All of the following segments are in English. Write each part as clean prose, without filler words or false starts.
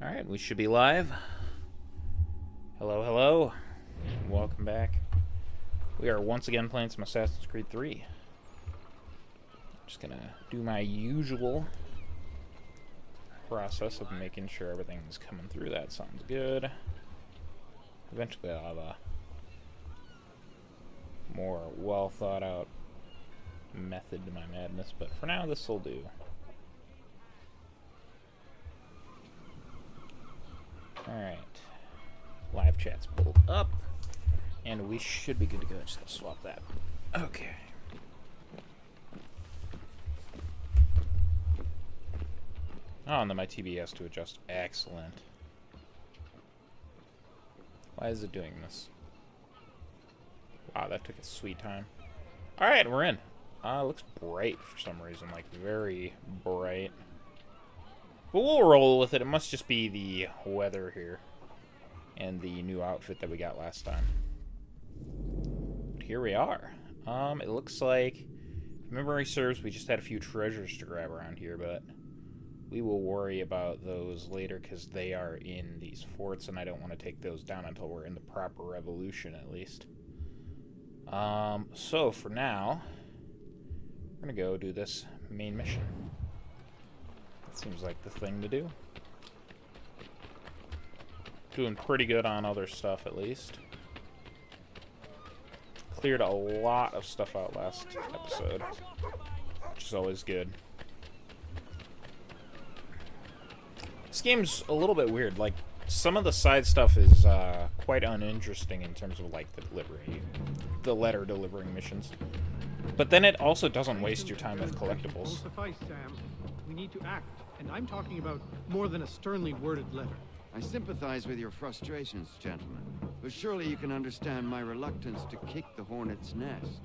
Alright, we should be live. Hello, hello. Welcome back. We are once again playing some Assassin's Creed 3. Just gonna do my usual process of making sure everything's coming through. That sounds good. Eventually I'll have a more well thought out method to my madness, but for now this will do. Alright. Live chat's pulled up. And we should be good to go. Just gonna swap that. Okay. Oh, and then my TV has to adjust. Excellent. Why is it doing this? Wow, that took a sweet time. Alright, we're in. Looks bright for some reason. Like, very bright. But we'll roll with it. It must just be the weather here. And the new outfit that we got last time. But here we are. It looks like, if memory serves, we just had a few treasures to grab around here, but we will worry about those later because they are in these forts, and I don't want to take those down until we're in the proper revolution, at least. So for now, we're gonna go do this main mission. That seems like the thing to do. Doing pretty good on other stuff, at least. Cleared a lot of stuff out last episode, which is always good. This game's a little bit weird. Like, some of the side stuff is quite uninteresting in terms of, like, the letter delivering missions. But then it also doesn't waste your time with collectibles. Won't suffice, Sam. We need to act, and I'm talking about more than a sternly worded letter. I sympathize with your frustrations, gentlemen, but surely you can understand my reluctance to kick the hornet's nest.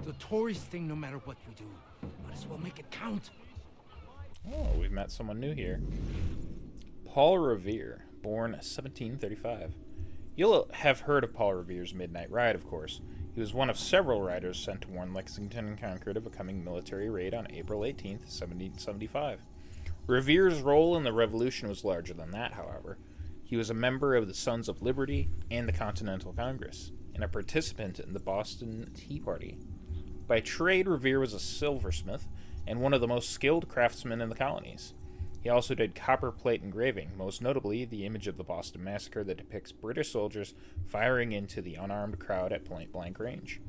The tourist thing, no matter what you do, might as well make it count. Oh, we've met someone new here. Paul Revere, born 1735. You'll have heard of Paul Revere's Midnight Ride, of course. He was one of several riders sent to warn Lexington and Concord of a coming military raid on April 18th, 1775. Revere's role in the Revolution was larger than that, however. He was a member of the Sons of Liberty and the Continental Congress, and a participant in the Boston Tea Party. By trade, Revere was a silversmith and one of the most skilled craftsmen in the colonies. He also did copper plate engraving, most notably the image of the Boston Massacre that depicts British soldiers firing into the unarmed crowd at point-blank range.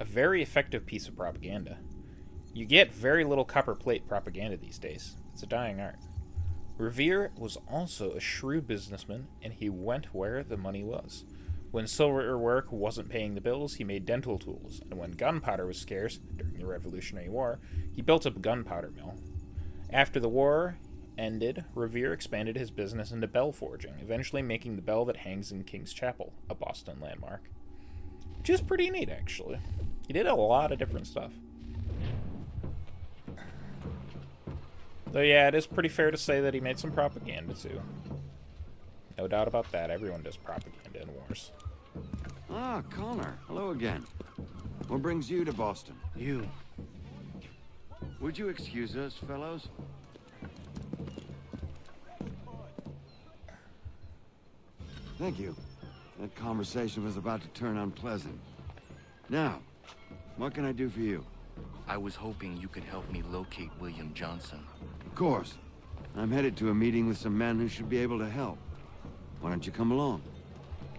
A very effective piece of propaganda. You get very little copper plate propaganda these days. It's a dying art. Revere was also a shrewd businessman, and he went where the money was. When silver work wasn't paying the bills, he made dental tools, and when gunpowder was scarce, during the Revolutionary War, he built a gunpowder mill. After the war ended, Revere expanded his business into bell forging, eventually making the bell that hangs in King's Chapel, a Boston landmark. Which is pretty neat, actually. He did a lot of different stuff. Though, yeah, it is pretty fair to say that he made some propaganda, too. No doubt about that. Everyone does propaganda in wars. Ah, Connor. Hello again. What brings you to Boston? You. Would you excuse us, fellows? Thank you. That conversation was about to turn unpleasant. Now, what can I do for you? I was hoping you could help me locate William Johnson. Of course. I'm headed to a meeting with some men who should be able to help. Why don't you come along?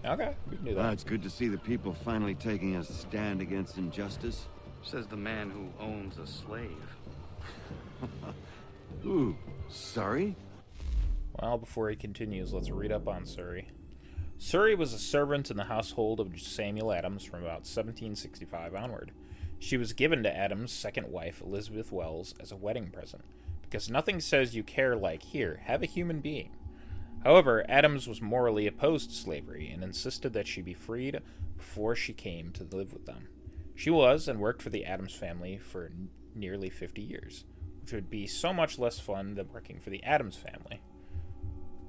Okay, we can do that. It's good to see the people finally taking a stand against injustice. Says the man who owns a slave. Ooh, sorry? Well, before he continues, let's read up on Surrey. Surrey was a servant in the household of Samuel Adams from about 1765 onward. She was given to Adams' second wife, Elizabeth Wells, as a wedding present, because nothing says you care like, here, have a human being. However, Adams was morally opposed to slavery and insisted that she be freed before she came to live with them. She was, and worked for the Adams family for nearly 50 years, which would be so much less fun than working for the Adams family.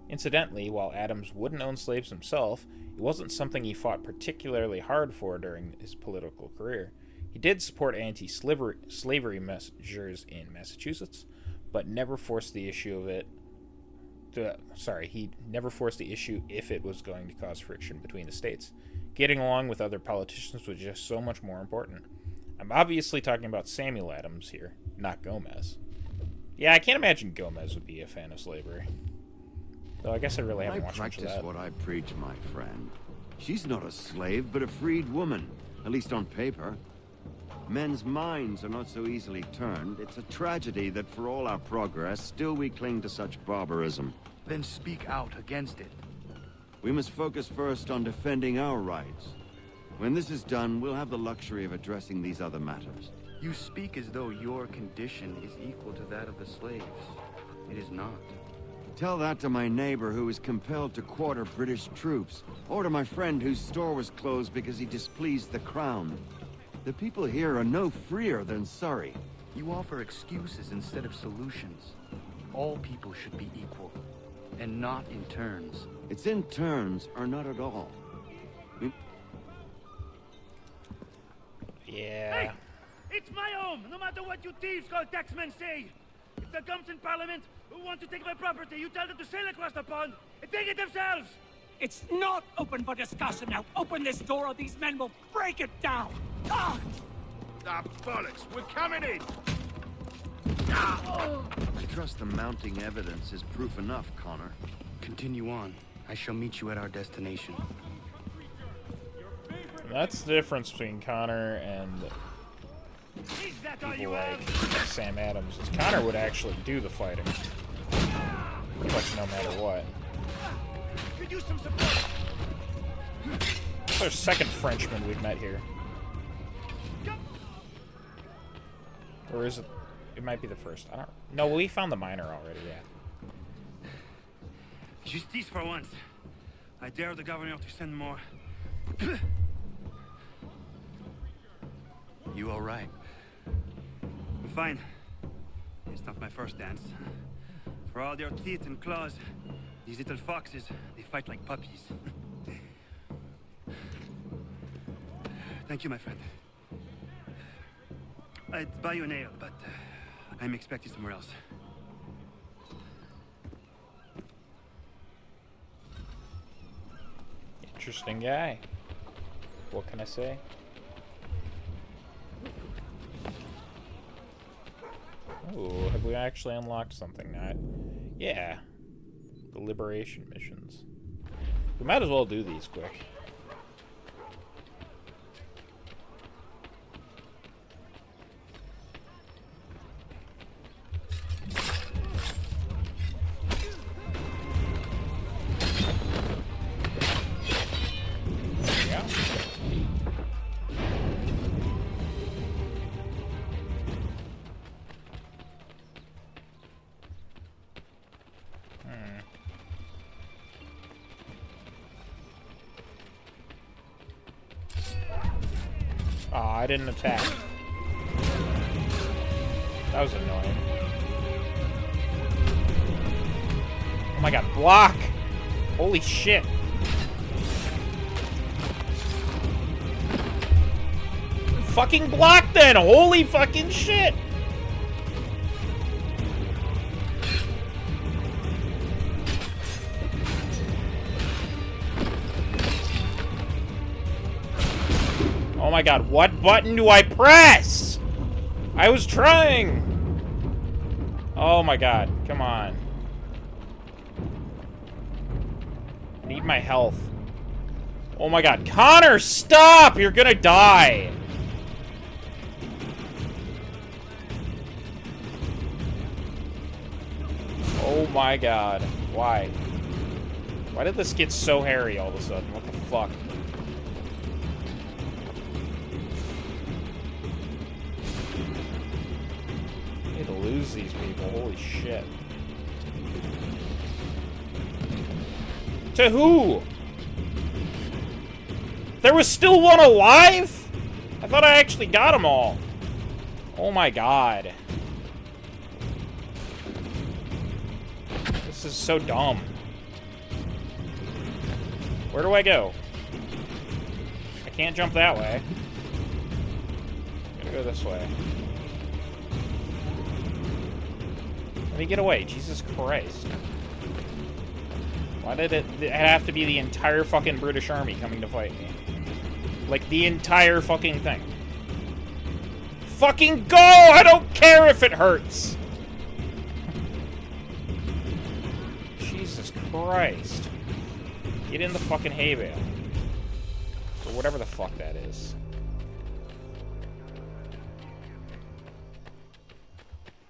Incidentally, while Adams wouldn't own slaves himself, it wasn't something he fought particularly hard for during his political career. He did support anti-slavery measures in Massachusetts, but never forced the issue of it he never forced the issue if it was going to cause friction between the states. Getting along with other politicians was just so much more important. I'm obviously talking about Samuel Adams here, not Gomez. Yeah, I can't imagine Gomez would be a fan of slavery. Though I guess I really haven't watched much of practice that. what I preach, my friend. She's not a slave, but a freed woman, at least on paper. Men's minds are not so easily turned. It's a tragedy that for all our progress, still we cling to such barbarism. Then speak out against it. We must focus first on defending our rights. When this is done, we'll have the luxury of addressing these other matters. You speak as though your condition is equal to that of the slaves. It is not. Tell that to my neighbor who was compelled to quarter British troops, or to my friend whose store was closed because he displeased the crown. The people here are no freer than Surrey. You offer excuses instead of solutions. All people should be equal, and not in turns. It's in turns, or not at all. Yeah. Hey! It's my home, no matter what you thieves called taxmen say! If the gums in Parliament who want to take my property, you tell them to sail across the pond and take it themselves! It's not open for discussion now. Open this door or these men will break it down. Ah! Ah, bollocks! We're coming in! I trust the mounting evidence is proof enough, Connor. Continue on. I shall meet you at our destination. And that's the difference between Connor and Is that all people you like have? Sam Adams. Is Connor would actually do the fighting. Pretty much no matter what. Could use some support! It's our second Frenchman we've met here. Or is it? It might be the first. I don't. No, we found the miner already. Yeah. Justice for once. I dare the governor to send more. You all right? I'm fine. It's not my first dance. For all their teeth and claws, these little foxes, they fight like puppies. Thank you, my friend. I'd buy you an ale, but I'm expecting somewhere else. Interesting guy. What can I say? Oh, have we actually unlocked something? Yeah. The liberation missions. We might as well do these quick. Oh, I didn't attack. That was annoying. Oh my god, block! Holy shit. Fucking block then! Holy fucking shit! Oh my god, what button do I press? I was trying! Oh my god, come on. I need my health. Oh my god, Connor, stop! You're gonna die! Oh my god, why? Why did this get so hairy all of a sudden? What the fuck? I need to lose these people, holy shit. To who? There was still one alive? I thought I actually got them all. Oh my god. This is so dumb. Where do I go? I can't jump that way. Gotta go this way. Let me get away, Jesus Christ. Why did it have to be the entire fucking British army coming to fight me? Like, the entire fucking thing. Fucking go! I don't care if it hurts! Jesus Christ. Get in the fucking hay bale. Or whatever the fuck that is.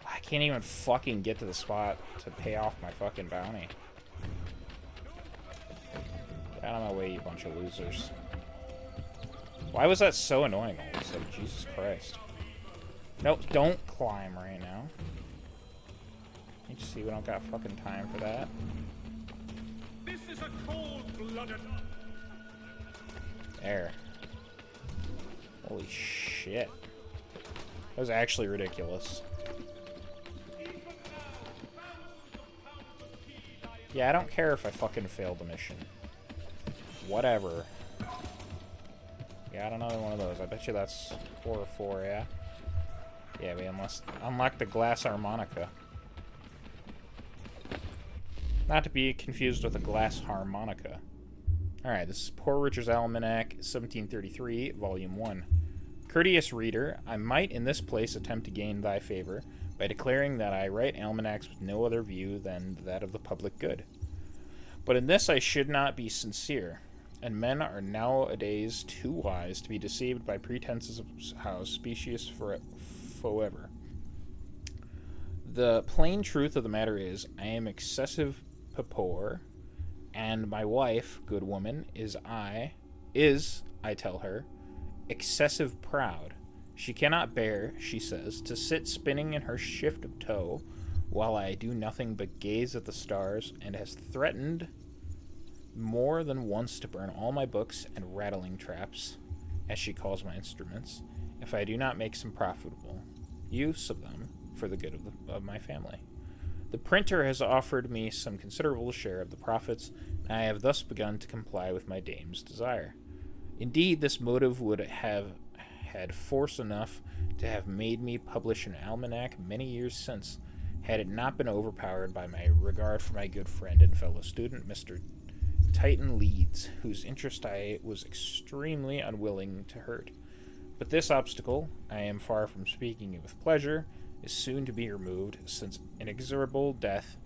I can't even fucking get to the spot to pay off my fucking bounty. Get out of my way, you bunch of losers. Why was that so annoying all of a sudden? Jesus Christ. Nope, don't climb right now. You just see we don't got fucking time for that. This is a cold-blooded... There. Holy shit. That was actually ridiculous. Yeah, I don't care if I fucking failed the mission. Whatever. Got another one of those. I bet you that's 4 or 4, yeah? Yeah, we unlocked the glass harmonica. Not to be confused with a glass harmonica. Alright, this is Poor Richard's Almanac, 1733, Volume 1. Courteous reader, I might in this place attempt to gain thy favor by declaring that I write almanacs with no other view than that of the public good. But in this I should not be sincere, and men are nowadays too wise to be deceived by pretenses of how specious forever. The plain truth of the matter is, I am excessive poor, and my wife, good woman, I tell her, excessive proud. She cannot bear, she says, to sit spinning in her shift of tow, while I do nothing but gaze at the stars, and has threatened more than once to burn all my books and rattling traps, as she calls my instruments, if I do not make some profitable use of them for the good of my family. The printer has offered me some considerable share of the profits, and I have thus begun to comply with my dame's desire. Indeed, this motive would have had force enough to have made me publish an almanac many years since, had it not been overpowered by my regard for my good friend and fellow student, Mr. Titan Leeds, whose interest I was extremely unwilling to hurt. But this obstacle, I am far from speaking with pleasure, is soon to be removed, since inexorable death,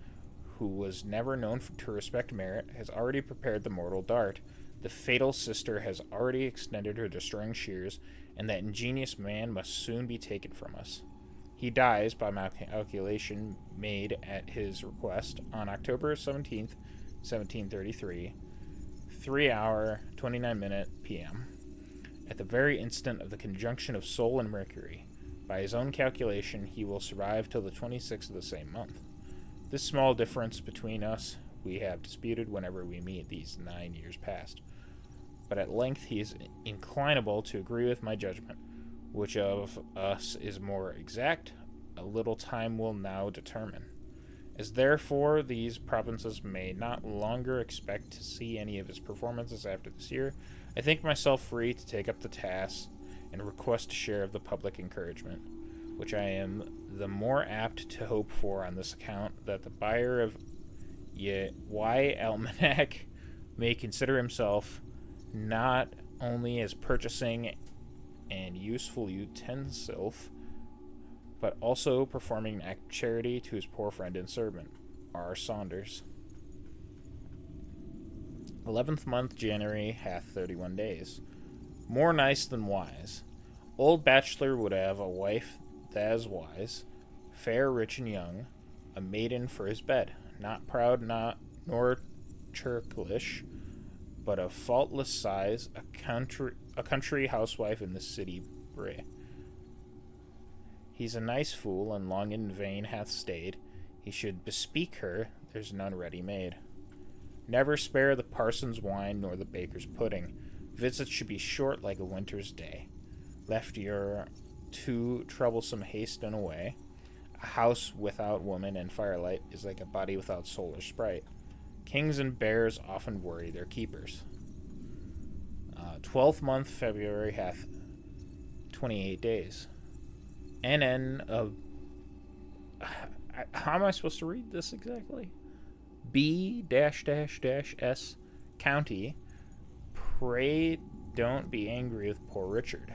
who was never known to respect merit, has already prepared the mortal dart. The fatal sister has already extended her destroying shears, and that ingenious man must soon be taken from us. He dies, by my calculation made at his request, on October 17th, 1733, 3 h 29 p.m., at the very instant of the conjunction of Sol and Mercury. By his own calculation, he will survive till the 26th of the same month. This small difference between us we have disputed whenever we meet these 9 years past. But at length he is inclinable to agree with my judgment. Which of us is more exact, a little time will now determine. As therefore these provinces may not longer expect to see any of his performances after this year, I think myself free to take up the task and request a share of the public encouragement, which I am the more apt to hope for on this account, that the buyer of Y Almanac may consider himself not only as purchasing an useful utensil, but also performing an act of charity to his poor friend and servant, R. Saunders. 11th month, January, hath 31 days. More nice than wise. Old bachelor would have a wife tha's wise, fair, rich, and young, a maiden for his bed, not proud, nor churlish, but of faultless size, a country housewife in the city bray. He's a nice fool, and long in vain hath stayed. He should bespeak her, there's none ready made. Never spare the parson's wine, nor the baker's pudding. Visits should be short like a winter's day. Left your too troublesome hasten away. A house without woman and firelight is like a body without soul or sprite. Kings and bears often worry their keepers. 12th month, February, hath 28 days. NN of... How am I supposed to read this exactly? B S County. Pray don't be angry with poor Richard.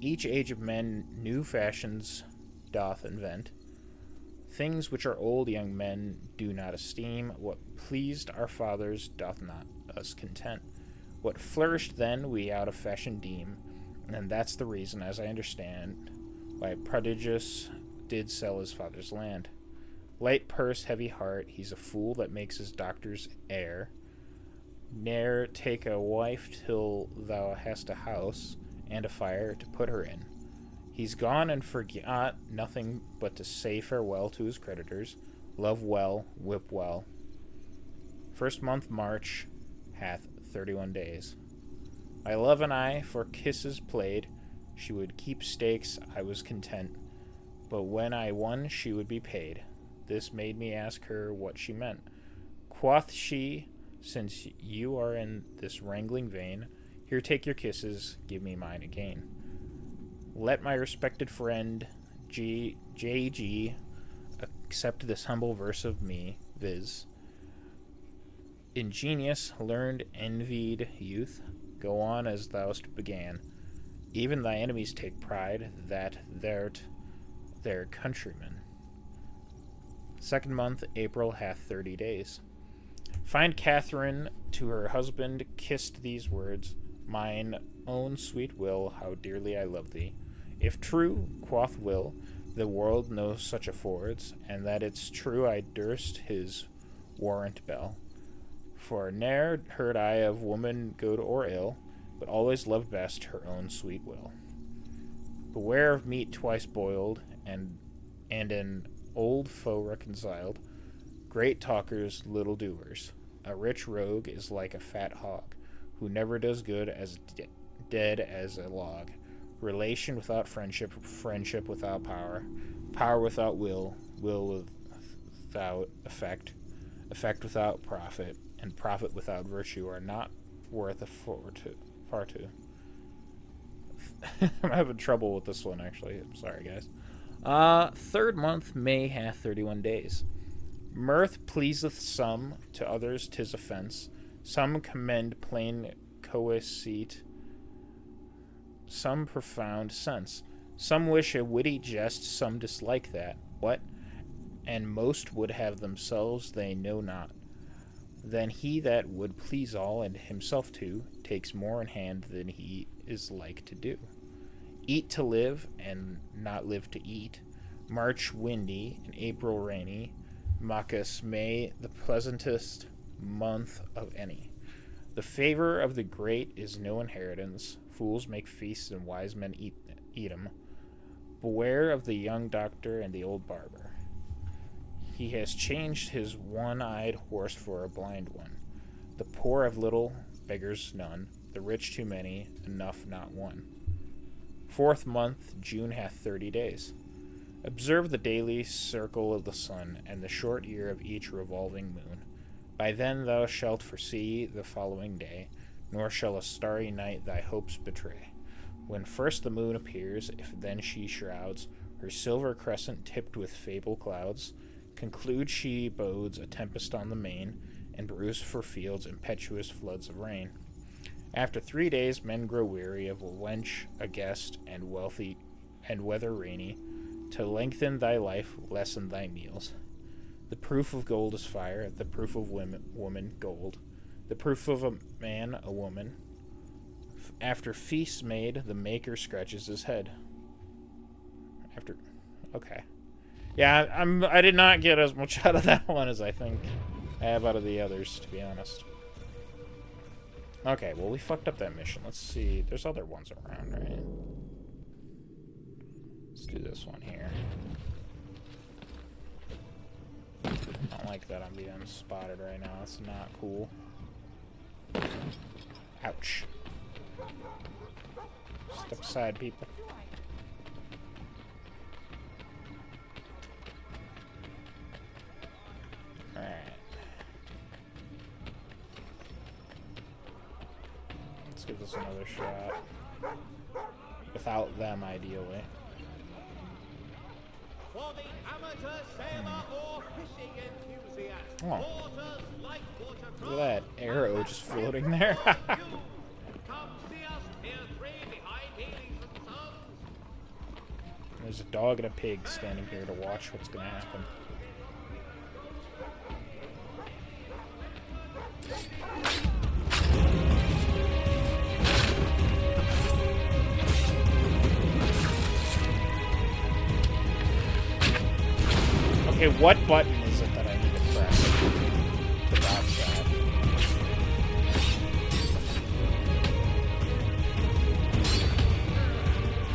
Each age of men new fashions doth invent. Things which our old young men do not esteem. What pleased our fathers doth not us content. What flourished then we out of fashion deem. And that's the reason, as I understand, why Prodigus did sell his father's land. Light purse, heavy heart, he's a fool that makes his doctor's heir. Ne'er take a wife till thou hast a house and a fire to put her in. He's gone and forgot nothing but to say farewell to his creditors. Love well, whip well. First month March hath 31 days. My love and I for kisses played. She would keep stakes, I was content. But when I won, she would be paid. This made me ask her what she meant. Quoth she, since you are in this wrangling vein, here take your kisses, give me mine again. Let my respected friend J.G. accept this humble verse of me, viz. Ingenious, learned, envied youth, go on as thou'st began. Even thy enemies take pride that thou'rt their countrymen. Second month, April, hath 30 days. Find Catherine to her husband kissed these words, mine own sweet Will, how dearly I love thee. If true, quoth Will, the world no such affords, and that it's true I durst his warrant bell. For ne'er heard I of woman good or ill, but always loved best her own sweet Will. Beware of meat twice boiled, and an old foe reconciled. Great talkers, little doers. A rich rogue is like a fat hog, who never does good, as dead as a log. Relation without friendship, friendship without power, power without will, will without effect, effect without profit, and profit without virtue are not worth a far too. I'm having trouble with this one, actually. I'm sorry, guys. Third month, May hath 31 days. Mirth pleaseth some, to others 'tis offense. Some commend plain conceit, some profound sense. Some wish a witty jest, some dislike that. What? And most would have themselves they know not. Then he that would please all, and himself too, takes more in hand than he is like to do. Eat to live, and not live to eat. March windy, and April rainy. Maccus May the pleasantest month of any. The favor of the great is no inheritance. Fools make feasts, and wise men eat 'em. Beware of the young doctor and the old barber. He has changed his one-eyed horse for a blind one. The poor have little, beggars none. The rich too many, enough not one. Fourth month, June hath 30 days. Observe the daily circle of the sun, and the short year of each revolving moon. By then thou shalt foresee the following day, nor shall a starry night thy hopes betray. When first the moon appears, if then she shrouds her silver crescent tipped with fable clouds, conclude she bodes a tempest on the main, and brews for fields impetuous floods of rain. After 3 days men grow weary of a wench, a guest, and wealthy, and weather rainy. To lengthen thy life, lessen thy meals. The proof of gold is fire, the proof of woman gold. The proof of a man, a woman. After feasts made, the maker scratches his head. Okay. Yeah, I did not get as much out of that one as I think I have out of the others, to be honest. Okay, well, we fucked up that mission. Let's see. There's other ones around, right? Let's do this one here. I don't like that I'm being spotted right now. That's not cool. Ouch. Step aside, people. Alright. Let's give this another shot. Without them, ideally. For the amateur sailor or fishing enthusiast, Oh. waters like water. Look at that arrow just floating there. Come see us, Pier 3, behind Healy's and Sons. There's a dog and a pig standing here to watch what's gonna happen. Okay, what button is it that I need to press to dodge that?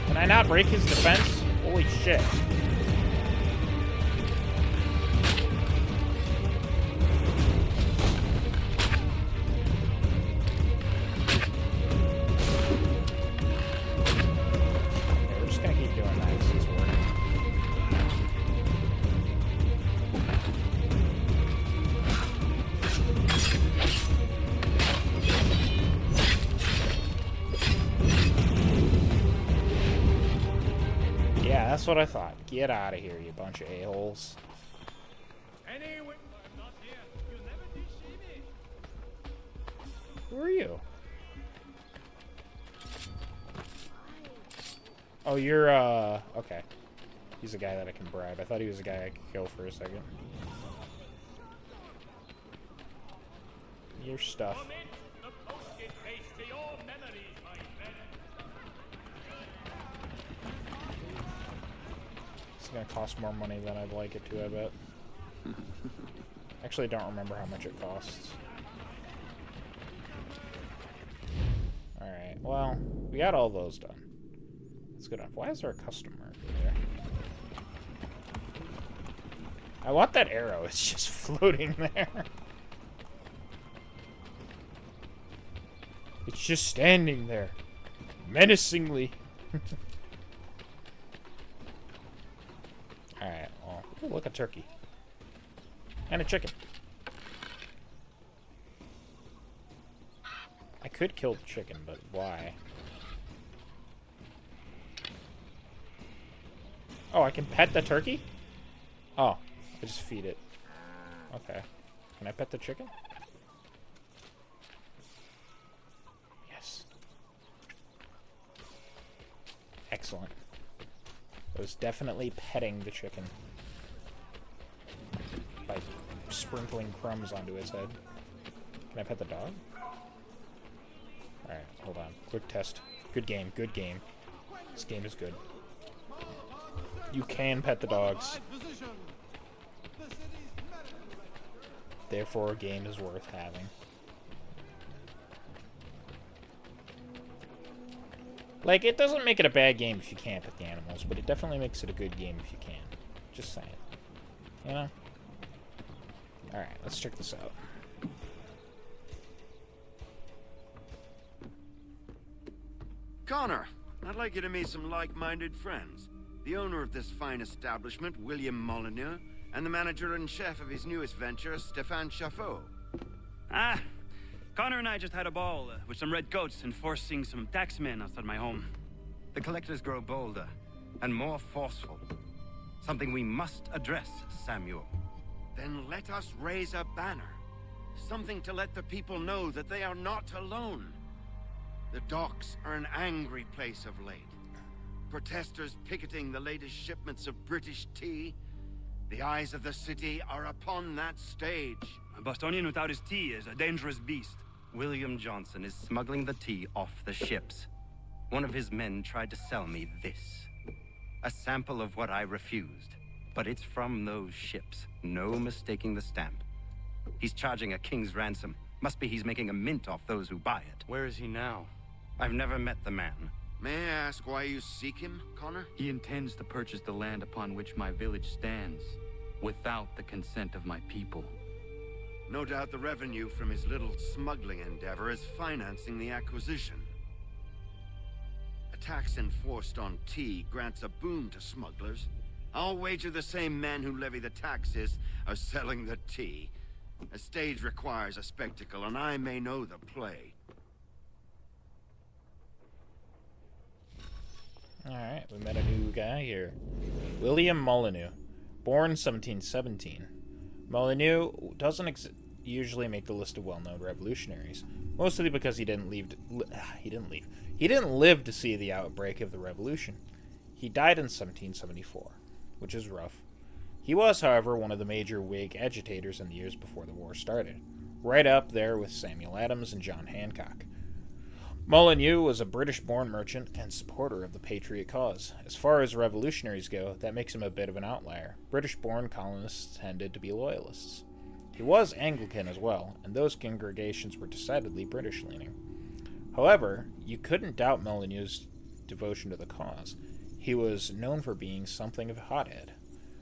Can I not break his defense? Holy shit. Okay, we're just gonna keep doing that 'cause it's working. Yeah, that's what I thought. Get out of here, you bunch of a-holes. Anyway, I'm not here. You never did see me. Who are you? Oh, you're, okay. He's a guy that I can bribe. I thought he was a guy I could kill for a second. Your stuff. The post-it face to your memories, my friend. It's gonna cost more money than I'd like it to, I bet. Actually, I don't remember how much it costs. Alright, well, we got all those done. That's good enough. Why is there a customer over there? I want that arrow. It's just floating there. It's just standing there. Menacingly. Alright, well, ooh, look, a turkey. And a chicken. I could kill the chicken, but why? Oh, I can pet the turkey? Oh, I just feed it. Okay. Can I pet the chicken? Yes. Excellent. I was definitely petting the chicken by sprinkling crumbs onto its head. Can I pet the dog? Alright, hold on. Quick test. Good game, good game. This game is good. You can pet the dogs. Therefore, a game is worth having. Like, it doesn't make it a bad game if you can't pet the animals, but it definitely makes it a good game if you can. Just saying. You know? Alright, let's check this out. Connor, I'd like you to meet some like-minded friends. The owner of this fine establishment, William Molyneux, and the manager and chef of his newest venture, Stéphane Chaffeau. Ah, Connor and I just had a ball with some red coats enforcing some taxmen outside my home. The collectors grow bolder and more forceful. Something we must address, Samuel. Then let us raise a banner. Something to let the people know that they are not alone. The docks are an angry place of late. Protesters picketing the latest shipments of British tea. The eyes of the city are upon that stage. A Bostonian without his tea is a dangerous beast. William Johnson is smuggling the tea off the ships. One of his men tried to sell me this. A sample of what I refused. But it's from those ships. No mistaking the stamp. He's charging a king's ransom. Must be he's making a mint off those who buy it. Where is he now? I've never met the man. May I ask why you seek him, Connor? He intends to purchase the land upon which my village stands, without the consent of my people. No doubt the revenue from his little smuggling endeavor is financing the acquisition. A tax enforced on tea grants a boon to smugglers. I'll wager the same men who levy the taxes are selling the tea. A stage requires a spectacle, and I may know the play. Alright, we met a new guy here. William Molyneux, born 1717. Molyneux doesn't usually make the list of well-known revolutionaries, mostly because he didn't live to see the outbreak of the revolution. He died in 1774, which is rough. He was, however, one of the major Whig agitators in the years before the war started, right up there with Samuel Adams and John Hancock. Molyneux was a British-born merchant and supporter of the Patriot cause. As far as revolutionaries go, that makes him a bit of an outlier. British-born colonists tended to be loyalists. He was Anglican as well, and those congregations were decidedly British-leaning. However, you couldn't doubt Molyneux's devotion to the cause. He was known for being something of a hothead.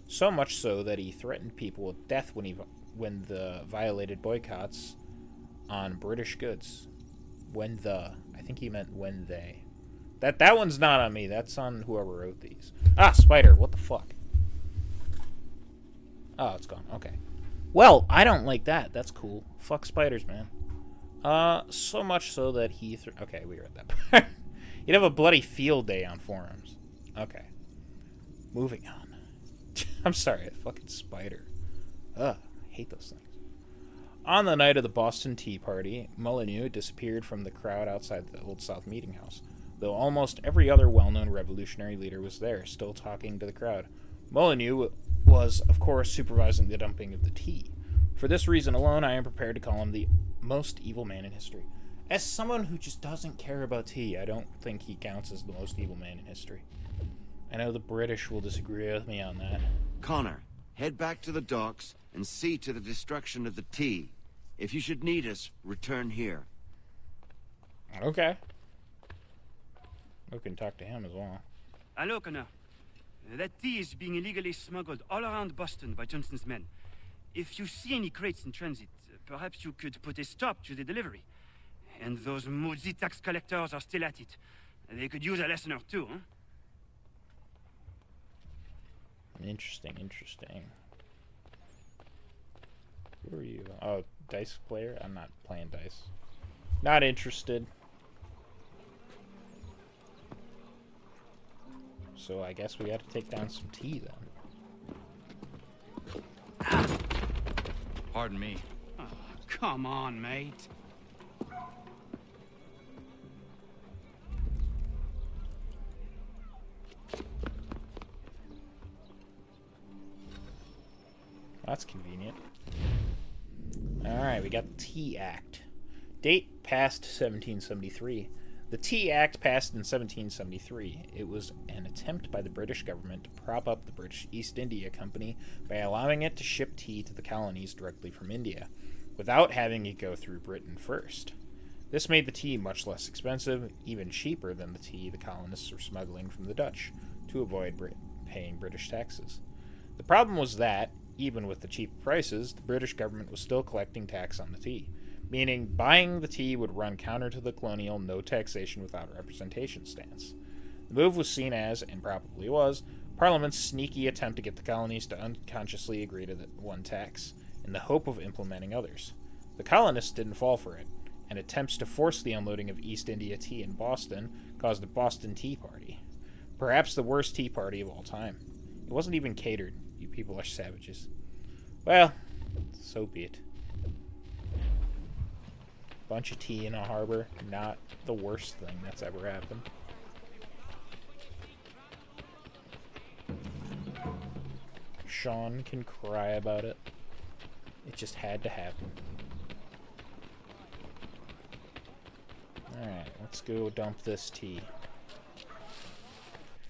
So much so that he threatened people with death when the violated boycotts on British goods. I think he meant when they. That one's not on me. That's on whoever wrote these. Ah, spider. What the fuck? Oh, it's gone. Okay. Well, I don't like that. That's cool. Fuck spiders, man. So much so that he. Okay, we read that part. You'd have a bloody field day on forums. Okay. Moving on. I'm sorry, a fucking spider. Ugh, I hate those things. On the night of the Boston Tea Party, Molyneux disappeared from the crowd outside the Old South Meeting House, though almost every other well-known revolutionary leader was there, still talking to the crowd. Molyneux was, of course, supervising the dumping of the tea. For this reason alone, I am prepared to call him the most evil man in history. As someone who just doesn't care about tea, I don't think he counts as the most evil man in history. I know the British will disagree with me on that. Connor, head back to the docks and see to the destruction of the tea. If you should need us, return here. Okay. We can talk to him as well. Hello, Connor. That tea is being illegally smuggled all around Boston by Johnson's men. If you see any crates in transit, perhaps you could put a stop to the delivery. And those moody tax collectors are still at it. They could use a lesson or two, huh? Interesting. Who are you? Oh, dice player? I'm not playing dice. Not interested. So I guess we gotta take down some tea then. Pardon me. Oh, come on, mate. That's convenient. Alright, we got the Tea Act. Date passed 1773. The Tea Act passed in 1773. It was an attempt by the British government to prop up the British East India Company by allowing it to ship tea to the colonies directly from India, without having it go through Britain first. This made the tea much less expensive, even cheaper than the tea the colonists were smuggling from the Dutch, to avoid paying British taxes. The problem was that, even with the cheap prices, the British government was still collecting tax on the tea, meaning buying the tea would run counter to the colonial no taxation without representation stance. The move was seen as, and probably was, Parliament's sneaky attempt to get the colonies to unconsciously agree to the one tax, in the hope of implementing others. The colonists didn't fall for it, and attempts to force the unloading of East India tea in Boston caused the Boston Tea Party, perhaps the worst tea party of all time. It wasn't even catered. You people are savages. Well, so be it. Bunch of tea in a harbor, not the worst thing that's ever happened. Sean can cry about it. It just had to happen. Alright, let's go dump this tea.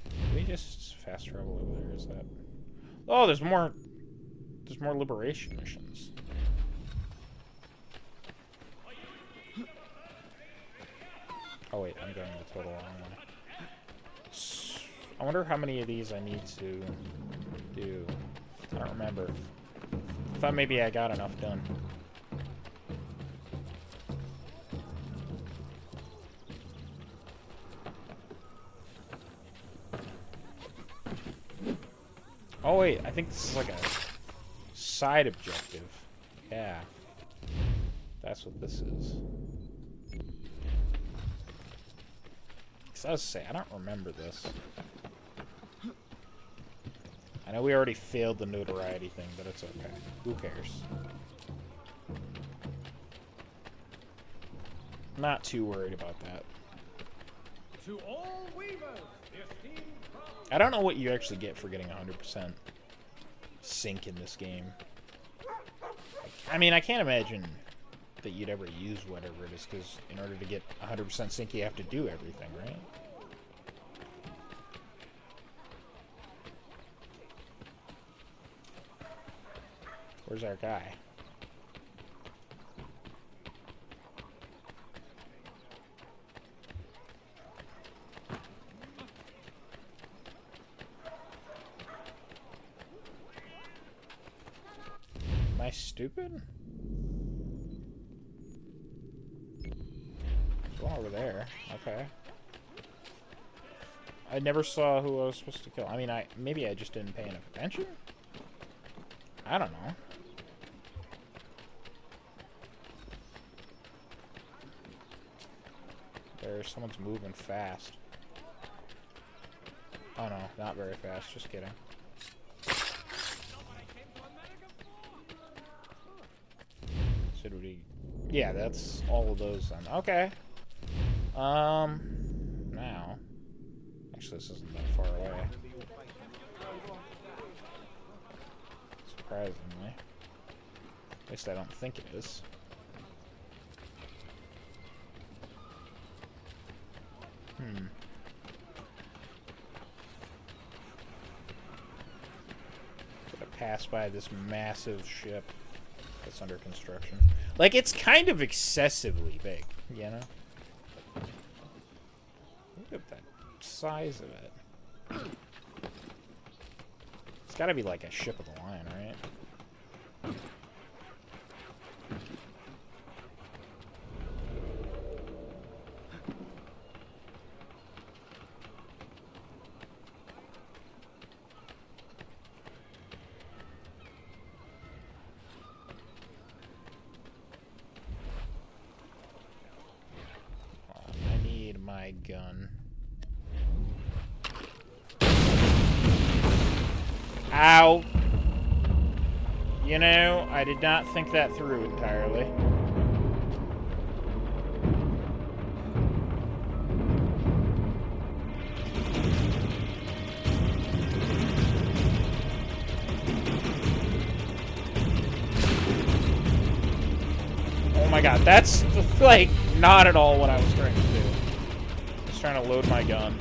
Can we just fast travel over there? Is that... Oh, there's more liberation missions. Oh wait, I'm going the total wrong way. I wonder how many of these I need to do. I don't remember. I thought maybe I got enough done. Oh wait, I think this is like a side objective. Yeah. That's what this is. 'Cause I was saying, I don't remember this. I know we already failed the notoriety thing, but it's okay. Who cares? Not too worried about that. To all weavers, the esteemed I don't know what you actually get for getting 100% sync in this game. I mean, I can't imagine that you'd ever use whatever it is, because in order to get 100% sync, you have to do everything, right? Where's our guy? Am I stupid? Go over there. Okay. I never saw who I was supposed to kill. I mean, maybe I just didn't pay enough attention? I don't know. Someone's moving fast. Oh no, not very fast, just kidding. Should we... Yeah, that's all of those then. Okay. Now... Actually, this isn't that far away. Surprisingly. At least I don't think it is. Gotta pass by this massive ship that's under construction. Like, it's kind of excessively big, you know? Look at that size of it. It's gotta be like a ship of the line, right? Gun. Ow! You know, I did not think that through entirely. Oh my god, that's like not at all what I was trying to do. Trying to load my gun.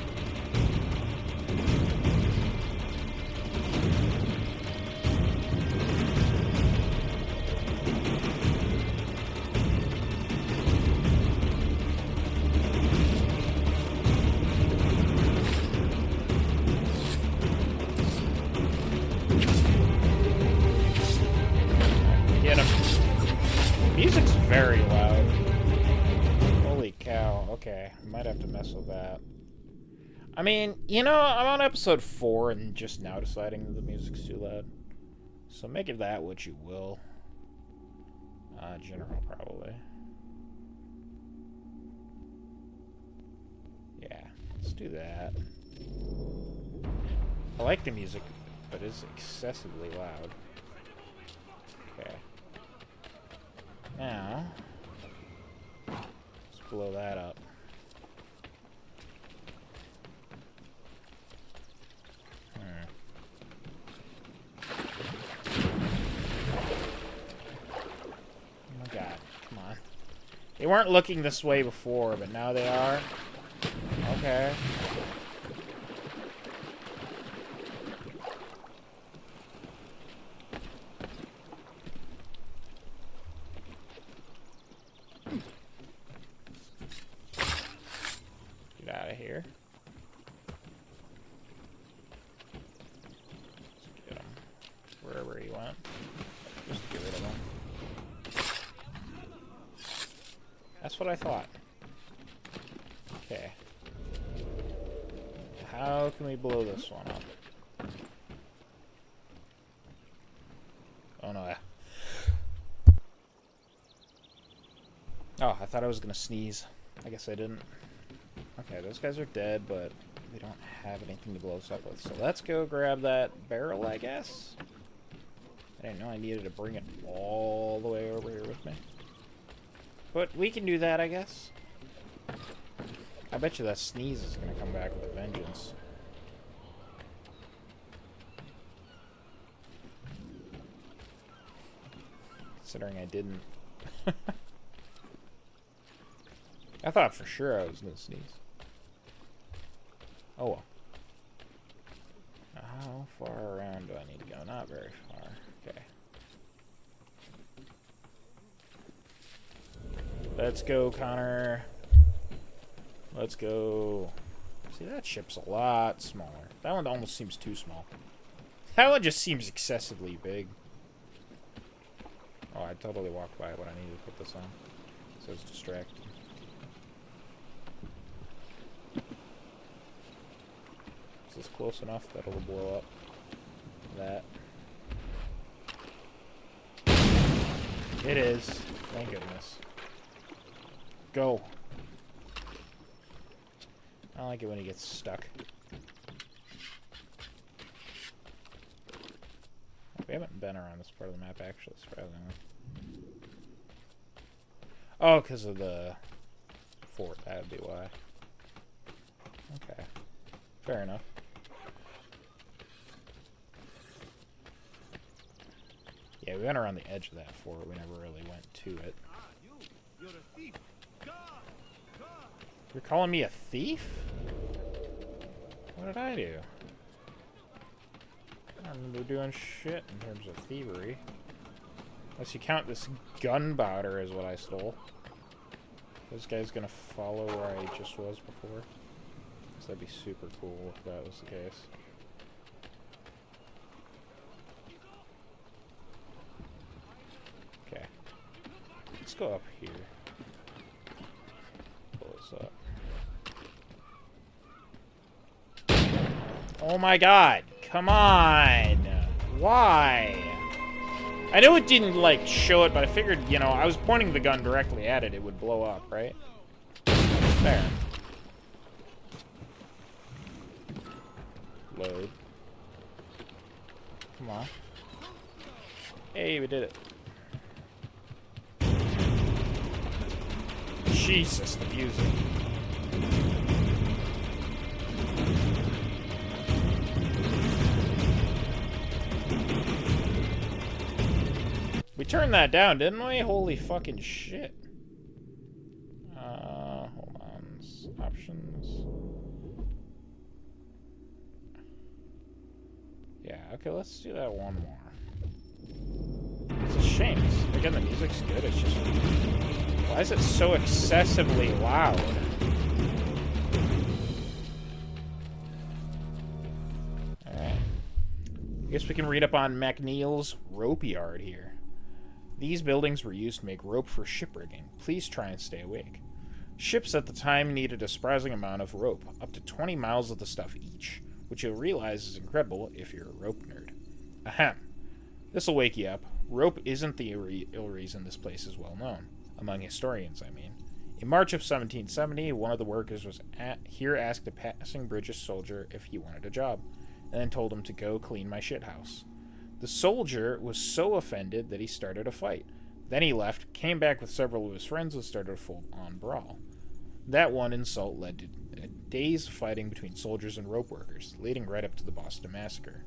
Get him. Music's very loud. Holy cow. Okay, might have to mess with that. I mean, you know, I'm on episode 4 and just now deciding that the music's too loud. So make of that what you will. General, probably. Yeah, let's do that. I like the music, but it's excessively loud. Okay. Now, let's blow that up. They weren't looking this way before, but now they are. Okay. Get out of here. Let's get him wherever he went. Just get rid of him. That's what I thought. Okay. How can we blow this one up? Oh no. Oh, I thought I was gonna sneeze. I guess I didn't. Okay, those guys are dead, but we don't have anything to blow us up with. So let's go grab that barrel, I guess. I didn't know I needed to bring it all the way over here with me. But we can do that, I guess. I bet you that sneeze is going to come back with a vengeance. Considering I didn't. I thought for sure I was going to sneeze. Oh well. How far around do I need to go? Not very far. Okay. Let's go, Connor. Let's go. See, that ship's a lot smaller. That one almost seems too small. That one just seems excessively big. Oh, I totally walked by it when I needed to put this on. So it's distracted. Is this close enough that it'll blow up? That. It is. Thank goodness. Go. I don't like it when he gets stuck. We haven't been around this part of the map, actually, surprisingly. Oh, because of the fort. That would be why. Okay. Fair enough. Yeah, we went around the edge of that fort. We never really went to it. You're a thief. You're calling me a thief? What did I do? I don't remember doing shit in terms of thievery. Unless you count this gunpowder as what I stole. This guy's gonna follow where I just was before. So that'd be super cool if that was the case. Okay. Let's go up here. Pull this up. Oh my god! Come on! Why? I know it didn't, like, show it, but I figured, you know, I was pointing the gun directly at it, it would blow up, right? There. Load. Come on. Hey, we did it. Jesus, the music. We turned that down, didn't we? Holy fucking shit. Hold on. Options. Yeah, okay, let's do that one more. It's a shame, 'cause, again, the music's good, it's just... Why is it so excessively loud? Alright. I guess we can read up on MacNeil's rope yard here. These buildings were used to make rope for shiprigging. Please try and stay awake. Ships at the time needed a surprising amount of rope, up to 20 miles of the stuff each, which you'll realize is incredible if you're a rope nerd. Ahem. This'll wake you up. Rope isn't the ill reason this place is well known. Among historians, I mean. In March of 1770, one of the workers was here asked a passing British soldier if he wanted a job, and then told him to go clean my shithouse. The soldier was so offended that he started a fight. Then he left, came back with several of his friends, and started a full-on brawl. That one insult led to a day's fighting between soldiers and rope workers, leading right up to the Boston Massacre.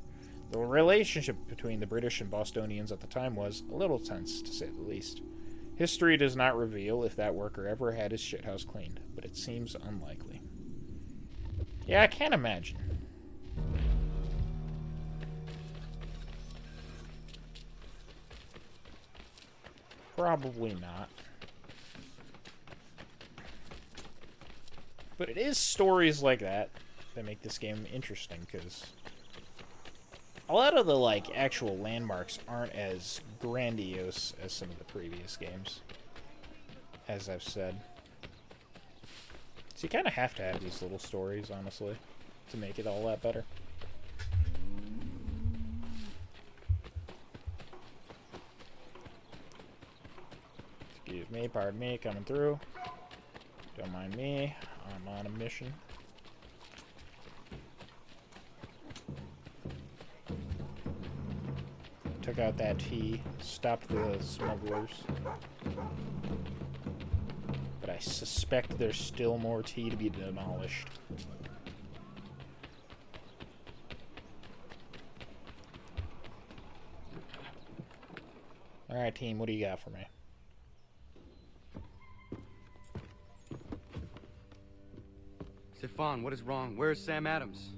The relationship between the British and Bostonians at the time was a little tense, to say the least. History does not reveal if that worker ever had his shithouse cleaned, but it seems unlikely. Yeah, I can't imagine. Probably not. But it is stories like that that make this game interesting, because a lot of the, like, actual landmarks aren't as grandiose as some of the previous games, as I've said. So you kind of have to have these little stories, honestly, to make it all that better. Excuse me, pardon me, coming through. Don't mind me. I'm on a mission. Took out that T, stopped the smugglers. But I suspect there's still more T to be demolished. Alright, team, what do you got for me? Stefan, what is wrong? Where's Sam Adams?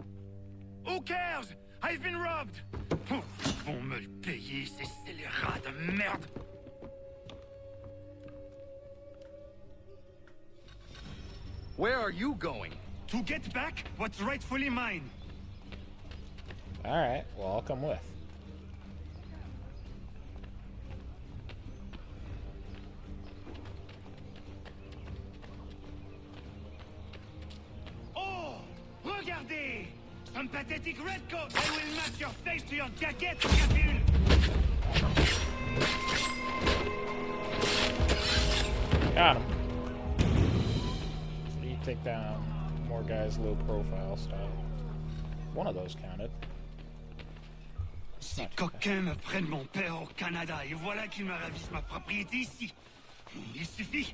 Who cares? I've been robbed! Vont me le payer, ces scélérats de merde! Where are you going? To get back what's rightfully mine. Alright, well, I'll come with. Oh! Regardez! Some pathetic redcoat! I will match your face to your jacket, Capule! Got him. You take down more guys low profile style. One of those counted. Ces coquins me prennent mon père au Canada et voilà qu'ils me ravissent ma propriété ici. Il suffit.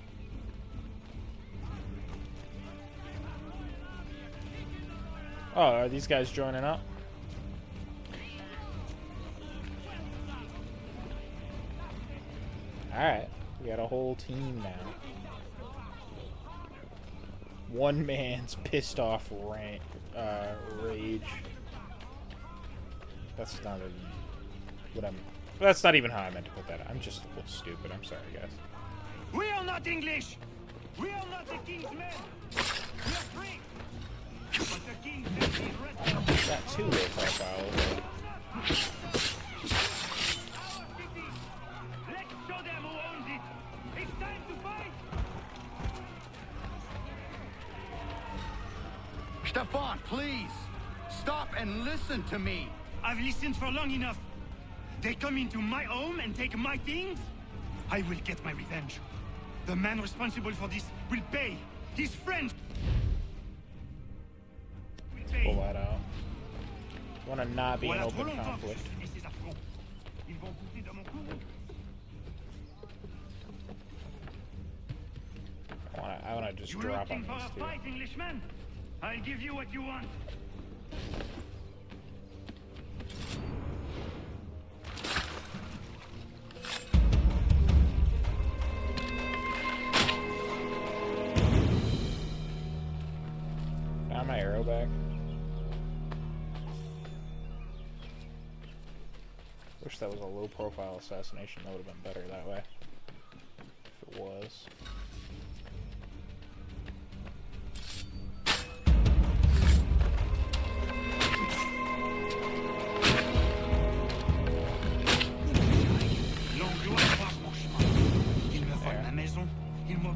Oh, are these guys joining up? Alright, we got a whole team now. One man's pissed off rage. That's not even what I'm. That's not even how I meant to put that. I'm just a little stupid. I'm sorry, guys. We are not English. We are not the king's men. We are free. But the king's men is red. Got two low profiles. Let's show them who owns it. It's time to fight. Stefan, please! Stop and listen to me! I've listened for long enough. They come into my home and take my things? I will get my revenge. The man responsible for this will pay. His friends will pay. Pull that out. Want to not be in Voilà open trop longtemps que conflict. je suis ces affrons. Ils vont pousser dans mon courroux. I wanna just You drop on looking for these a two. fight, Englishman? I'll give you what you want. Got my arrow back. Wish that was a low profile assassination. That would have been better that way. If it was.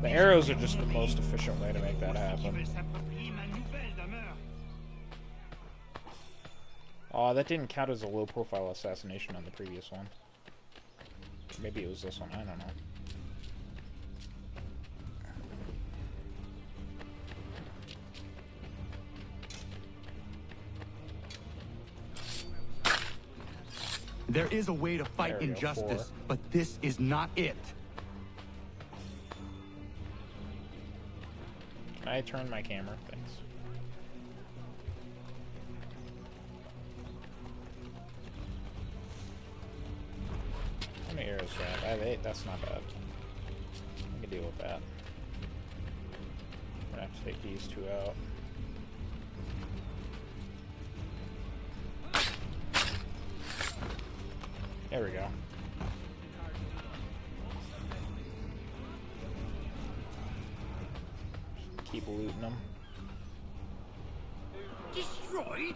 The arrows are just the most efficient way to make that happen. Oh, that didn't count as a low profile assassination on the previous one. Maybe it was this one, I don't know. There is a way to fight There we go, injustice, 4. but this is not it. Can I turn my camera? Thanks. How many arrows do I have? I have 8. That's not bad. I can deal with that. I'm gonna have to take these two out. There we go. Just keep looting them. Destroyed?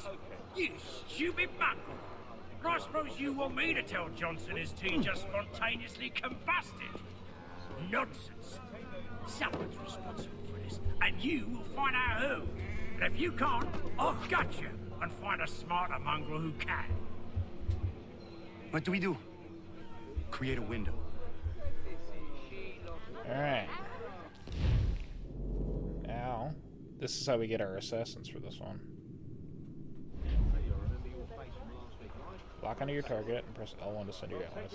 You stupid mongrel! I suppose you want me to tell Johnson his tea just spontaneously combusted? Nonsense. Someone's responsible for this, and you will find out who. And if you can't, I'll gut you and find a smarter mongrel who can. What do we do? Create a window. Alright. This is how we get our assassins for this one. Lock onto your target and press L1 to send your allies.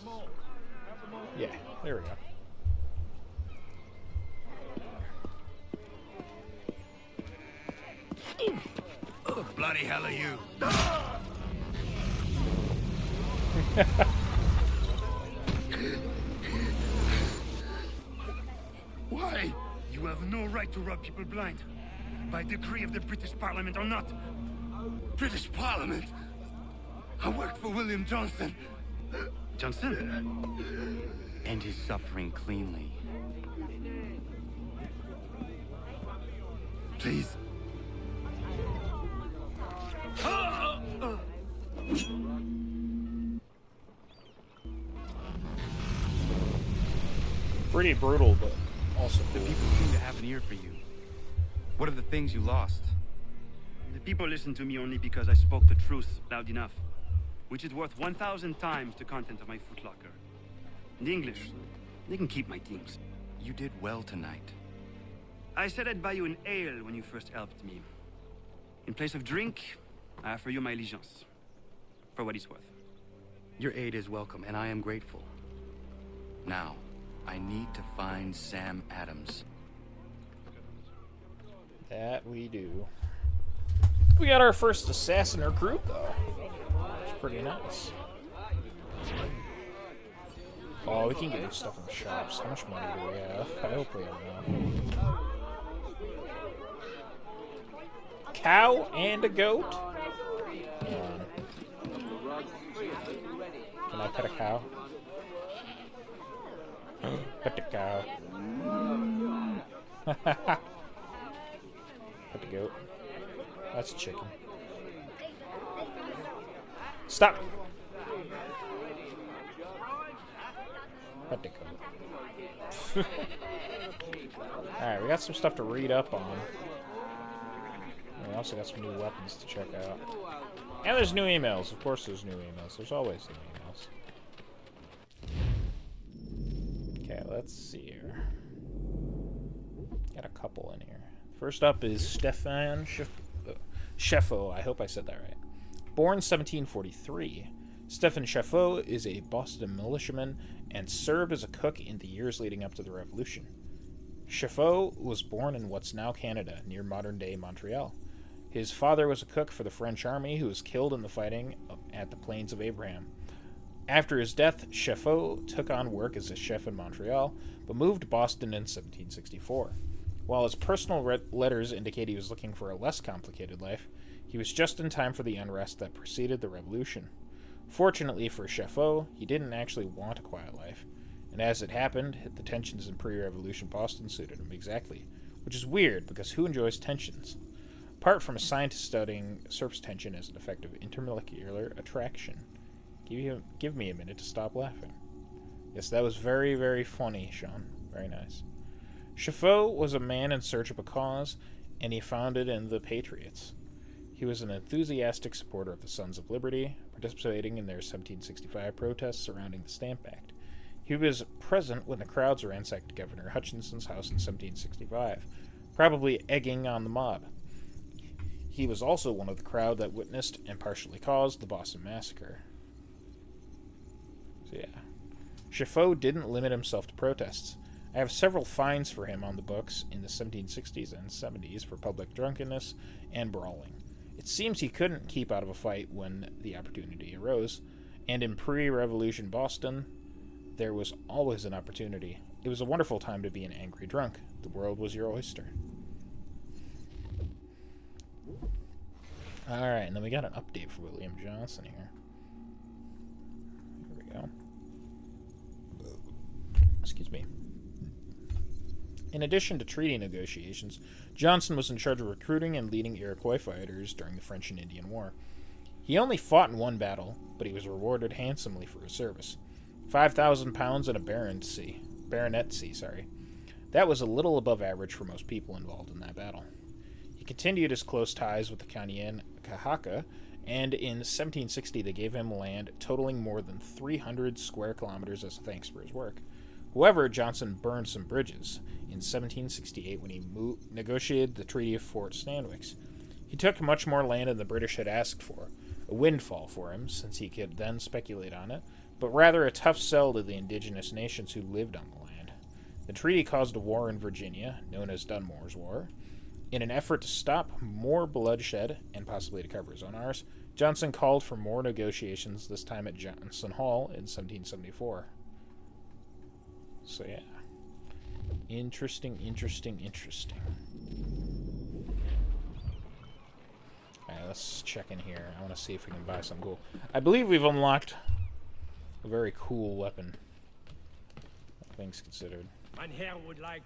Yeah, there we go. Bloody hell are you? Why? You have no right to rob people blind. By decree of the British Parliament or not. British Parliament? I worked for William Johnson. Johnson? End his suffering cleanly. Please. Pretty brutal, but also The cool. people seem to have an ear for you. What are the things you lost? The people listen to me only because I spoke the truth loud enough. Which is worth 1,000 times the content of my footlocker. In English, they can keep my things. You did well tonight. I said I'd buy you an ale when you first helped me. In place of drink, I offer you my allegiance. For what it's worth. Your aid is welcome, and I am grateful. Now, I need to find Sam Adams. That we do. We got our first assassin recruit, though. It's pretty nice. Oh, we can get this stuff in the shops. How much money do we have? I hope we have enough. Cow and a goat? Can I pet a cow? Pet the cow. Pet the goat. That's a chicken. Stop! Pet the goat. Alright, we got some stuff to read up on. We also got some new weapons to check out. And there's new emails. Of course there's new emails. There's always new emails. Okay, let's see here. Got a couple in here. First up is Stefan Cheffo. I hope I said that right. Born 1743, Stefan Cheffo is a Boston militiaman and served as a cook in the years leading up to the Revolution. Cheffo was born in what's now Canada, near modern-day Montreal. His father was a cook for the French army who was killed in the fighting at the Plains of Abraham. After his death, Cheffo took on work as a chef in Montreal, but moved to Boston in 1764. While his personal letters indicate he was looking for a less complicated life, he was just in time for the unrest that preceded the Revolution. Fortunately for Cheffo, he didn't actually want a quiet life, and as it happened, the tensions in pre-Revolution Boston suited him exactly, which is weird because who enjoys tensions? Apart from a scientist studying surface tension as an effective intermolecular attraction. Give me a minute to stop laughing. Yes, that was very, very funny, Sean. Very nice. Cheffo was a man in search of a cause, and he found it in the Patriots. He was an enthusiastic supporter of the Sons of Liberty, participating in their 1765 protests surrounding the Stamp Act. He was present when the crowds ransacked Governor Hutchinson's house in 1765, probably egging on the mob. He was also one of the crowd that witnessed and partially caused the Boston Massacre. So yeah. Cheffo didn't limit himself to protests. I have several fines for him on the books in the 1760s and 70s for public drunkenness and brawling. It seems he couldn't keep out of a fight when the opportunity arose, and in pre-revolution Boston, there was always an opportunity. It was a wonderful time to be an angry drunk. The world was your oyster. Alright, and then we got an update for William Johnson here. Here we go. Excuse me. In addition to treaty negotiations, Johnson was in charge of recruiting and leading Iroquois fighters during the French and Indian War. He only fought in one battle, but he was rewarded handsomely for his service. 5,000 pounds and a baronetcy. That was a little above average for most people involved in that battle. He continued his close ties with the Kanyen'kehá:ka, and in 1760 they gave him land totaling more than 300 square kilometers as thanks for his work. However, Johnson burned some bridges in 1768 when he negotiated the Treaty of Fort Stanwix. He took much more land than the British had asked for, a windfall for him, since he could then speculate on it, but rather a tough sell to the indigenous nations who lived on the land. The treaty caused a war in Virginia, known as Dunmore's War. In an effort to stop more bloodshed, and possibly to cover his own arse, Johnson called for more negotiations, this time at Johnson Hall in 1774. So yeah. Interesting. Alright, let's check in here. I want to see if we can buy some cool. I believe we've unlocked a very cool weapon. Things considered. Mein Herr would like...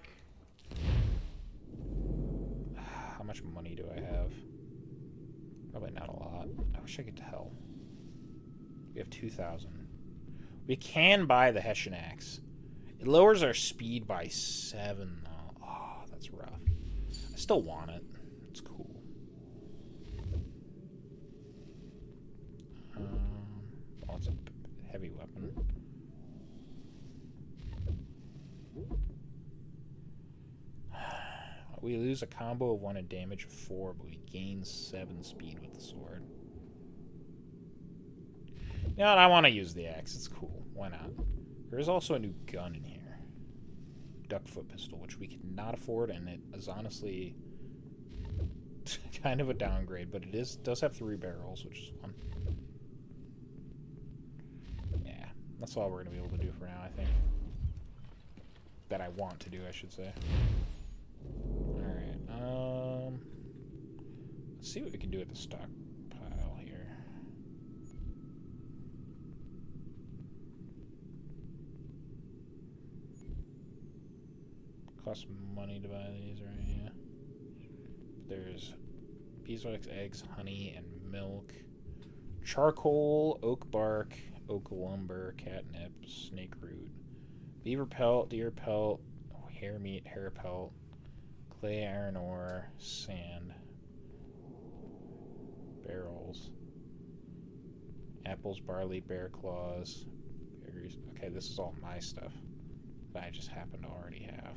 How much money do I have? Probably not a lot. I wish I could tell. We have 2,000. We can buy the Hessian Axe. It lowers our speed by 7, though. Oh, that's rough. I still want it. It's cool. Well, it's a heavy weapon. We lose a combo of 1 and damage of 4, but we gain 7 speed with the sword. You know what? I want to use the axe. It's cool. Why not? There is also a new gun in here. Duckfoot pistol, which we could not afford, and it is honestly kind of a downgrade, but it does have 3 barrels, which is fun. Yeah, that's all we're going to be able to do for now, I think. That I want to do, I should say. Alright, let's see what we can do with the stockpile here. Costs money to buy these, right? Yeah. There's beeswax, eggs, honey, and milk. Charcoal, oak bark, oak lumber, catnip, snake root. Beaver pelt, deer pelt, hare meat, hare pelt. Clay, iron ore, sand, barrels, apples, barley, bear claws, berries. Okay, this is all my stuff that I just happen to already have.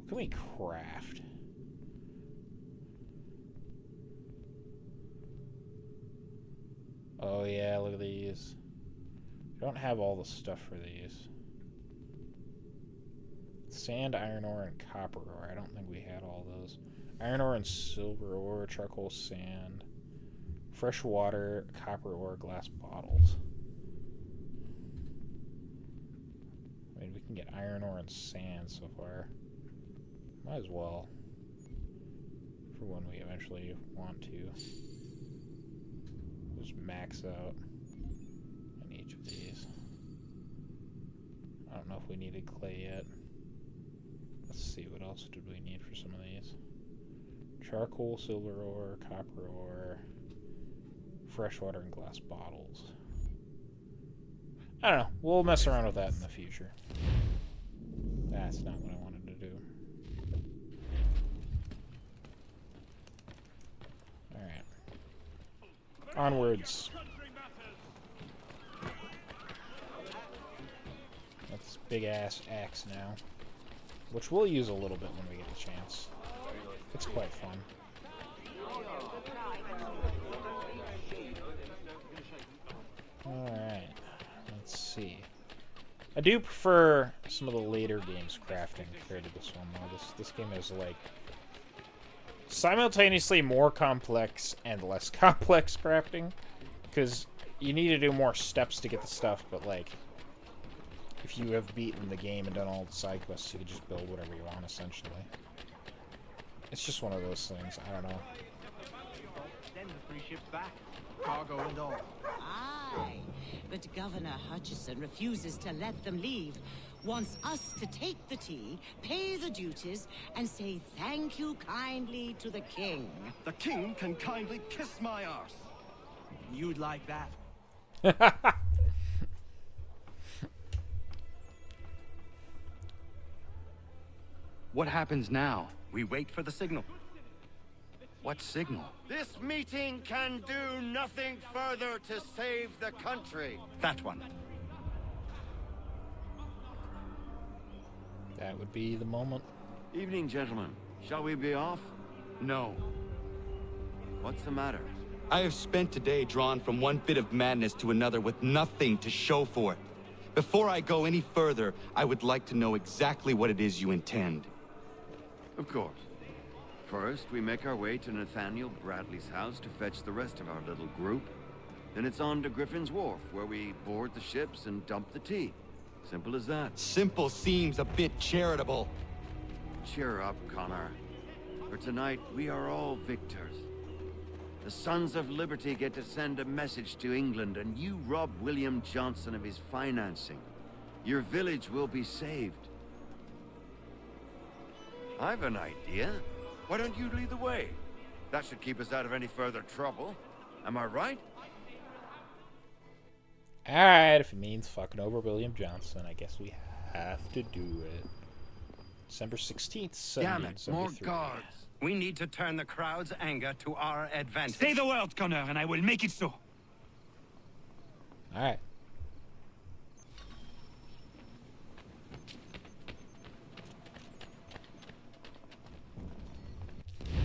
What can we craft? Oh yeah, look at these. I don't have all the stuff for these. Sand, iron ore, and copper ore. I don't think we had all those. Iron ore and silver ore, charcoal, sand, fresh water, copper ore, glass bottles. I mean, we can get iron ore and sand so far. Might as well. For when we eventually want to. Just max out in each of these. I don't know if we needed clay yet. Let's see, what else did we need for some of these? Charcoal, silver ore, copper ore, fresh water, and glass bottles. I don't know. We'll mess around with that in the future. That's not what I wanted to do. Alright. Onwards. Got this big-ass axe now. Which we'll use a little bit when we get a chance. It's quite fun. Alright, let's see. I do prefer some of the later games crafting compared to this one, though. This game is, like, simultaneously more complex and less complex crafting. Because you need to do more steps to get the stuff, but, like, if you have beaten the game and done all the side quests, you can just build whatever you want, essentially. It's just one of those things. I don't know. Send the 3 ships back. Cargo and all. Aye, but Governor Hutchison refuses to let them leave. Wants us to take the tea, pay the duties, and say thank you kindly to the king. The king can kindly kiss my arse. You'd like that? What happens now? We wait for the signal. What signal? This meeting can do nothing further to save the country. That one. That would be the moment. Evening, gentlemen. Shall we be off? No. What's the matter? I have spent today drawn from one fit of madness to another with nothing to show for it. Before I go any further, I would like to know exactly what it is you intend. Of course. First, we make our way to Nathaniel Bradley's house to fetch the rest of our little group. Then it's on to Griffin's Wharf, where we board the ships and dump the tea. Simple as that. Simple seems a bit charitable. Cheer up, Connor. For tonight, we are all victors. The Sons of Liberty get to send a message to England, and you rob William Johnson of his financing. Your village will be saved. I've an idea. Why don't you lead the way? That should keep us out of any further trouble. Am I right? Alright, if it means fucking over William Johnson, I guess we have to do it. December 16th, Damn it, more 1773. guards. We need to turn the crowd's anger to our advantage. Say the word, Connor, and I will make it so. Alright.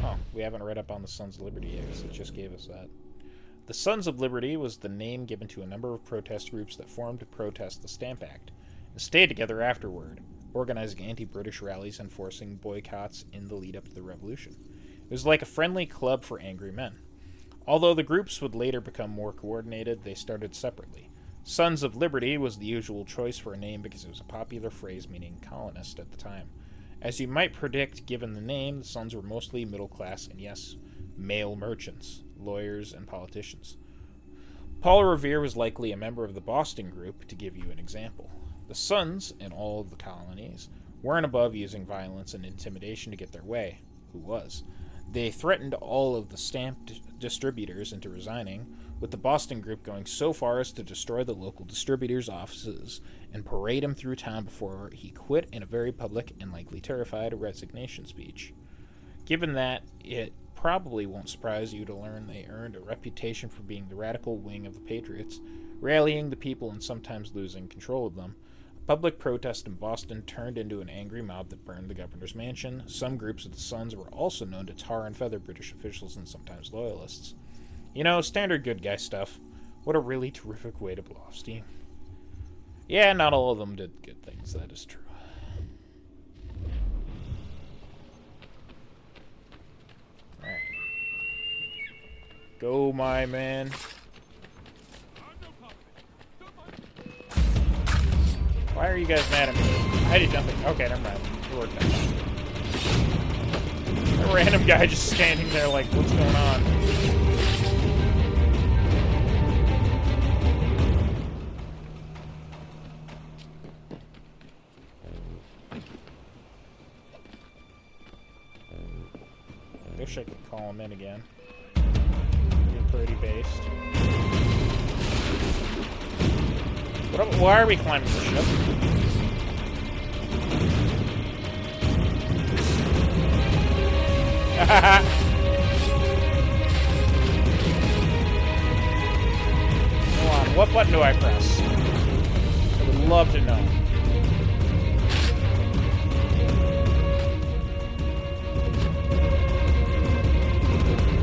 Oh, we haven't read up on the Sons of Liberty yet, because it just gave us that. The Sons of Liberty was the name given to a number of protest groups that formed to protest the Stamp Act, and stayed together afterward, organizing anti-British rallies and forcing boycotts in the lead-up to the revolution. It was like a friendly club for angry men. Although the groups would later become more coordinated, they started separately. Sons of Liberty was the usual choice for a name because it was a popular phrase meaning colonist at the time. As you might predict, given the name, the Sons were mostly middle-class and, yes, male merchants, lawyers, and politicians. Paul Revere was likely a member of the Boston group, to give you an example. The Sons, in all of the colonies, weren't above using violence and intimidation to get their way. Who was? They threatened all of the stamp distributors into resigning, with the Boston group going so far as to destroy the local distributors' offices and parade him through town before he quit in a very public and likely terrified resignation speech. Given that, it probably won't surprise you to learn they earned a reputation for being the radical wing of the Patriots, rallying the people and sometimes losing control of them. Public protest in Boston turned into an angry mob that burned the governor's mansion. Some groups of the Sons were also known to tar and feather British officials and sometimes loyalists. You know, standard good guy stuff. What a really terrific way to blow off steam. Yeah, not all of them did good things, that is true. Alright. Go, my man. Why are you guys mad at me? I did nothing. Okay, never mind. It worked out. A random guy just standing there like, what's going on? Wish I could call him in again. You're pretty based. Why are we climbing the ship? Hold on, what button do I press? I would love to know.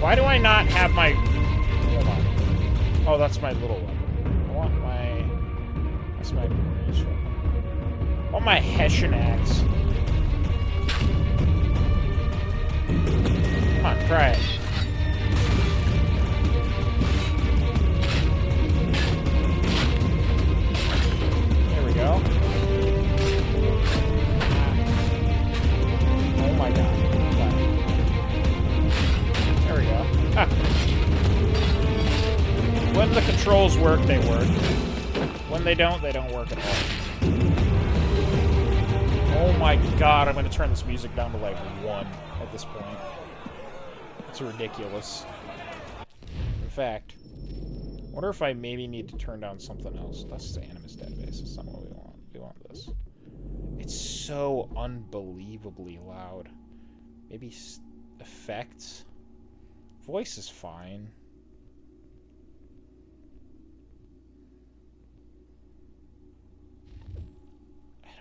Why do I not have my... Hold on. Oh, that's my little weapon. I want my... That's my... I want my Hessian axe. Come on, try it. There we go. Oh my god. There we go. Ah. When the controls work, they work. When they don't work at all. Oh my god, I'm gonna turn this music down to like 1 at this point. It's ridiculous. In fact, I wonder if I maybe need to turn down something else. That's the Animus database. That's not what we want. We want this. It's so unbelievably loud. Maybe effects? Voice is fine.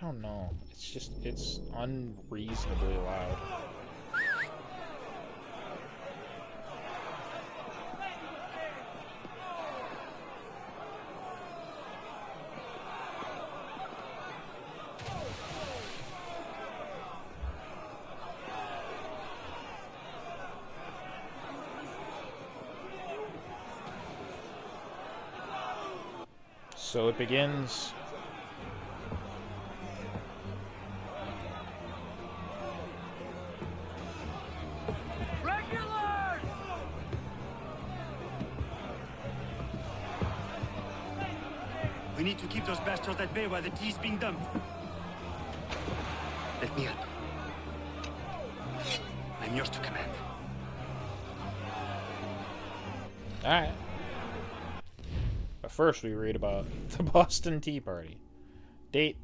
I don't know. It's just, it's unreasonably loud. So it begins. Regulars! We need to keep those bastards at bay while the tea's being dumped. Let me help. I'm yours to command. Alright. But first we read about the Boston Tea Party. Date,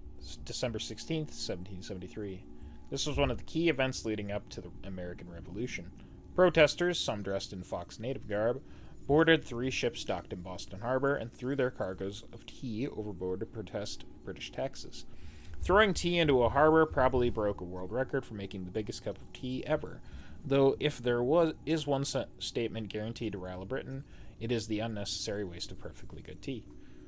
December 16th, 1773. This was one of the key events leading up to the American Revolution. Protesters, some dressed in Fox native garb, boarded 3 ships docked in Boston Harbor and threw their cargoes of tea overboard to protest British taxes. Throwing tea into a harbor probably broke a world record for making the biggest cup of tea ever, though if there is one statement guaranteed to rally Britain, it is the unnecessary waste of perfectly good tea.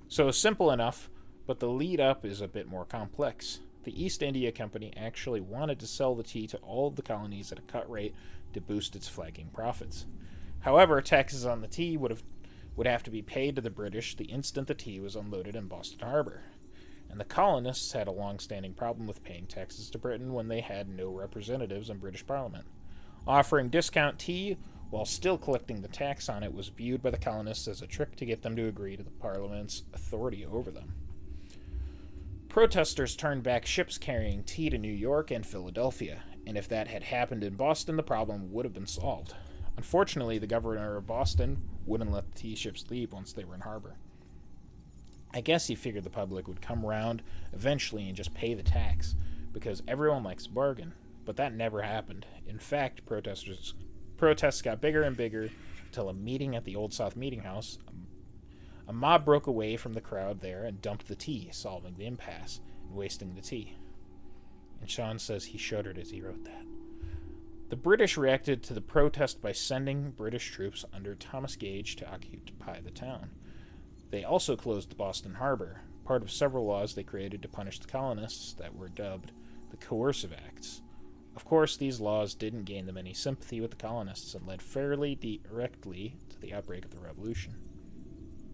So simple enough, but the lead up is a bit more complex. The East India Company actually wanted to sell the tea to all of the colonies at a cut rate to boost its flagging profits. However, taxes on the tea would have to be paid to the British the instant the tea was unloaded in Boston Harbor. And the colonists had a long-standing problem with paying taxes to Britain when they had no representatives in British Parliament. Offering discount tea while still collecting the tax on it was viewed by the colonists as a trick to get them to agree to the Parliament's authority over them. Protesters turned back ships carrying tea to New York and Philadelphia, and if that had happened in Boston, the problem would have been solved. Unfortunately, the governor of Boston wouldn't let the tea ships leave once they were in harbor. I guess he figured the public would come around eventually and just pay the tax, because everyone likes a bargain, but that never happened. In fact, protests got bigger and bigger until a meeting at the Old South Meeting House. A mob broke away from the crowd there and dumped the tea, solving the impasse and wasting the tea. And Sean says he shuddered as he wrote that. The British reacted to the protest by sending British troops under Thomas Gage to occupy the town. They also closed the Boston Harbor, part of several laws they created to punish the colonists that were dubbed the Coercive Acts. Of course, these laws didn't gain them any sympathy with the colonists and led fairly directly to the outbreak of the Revolution.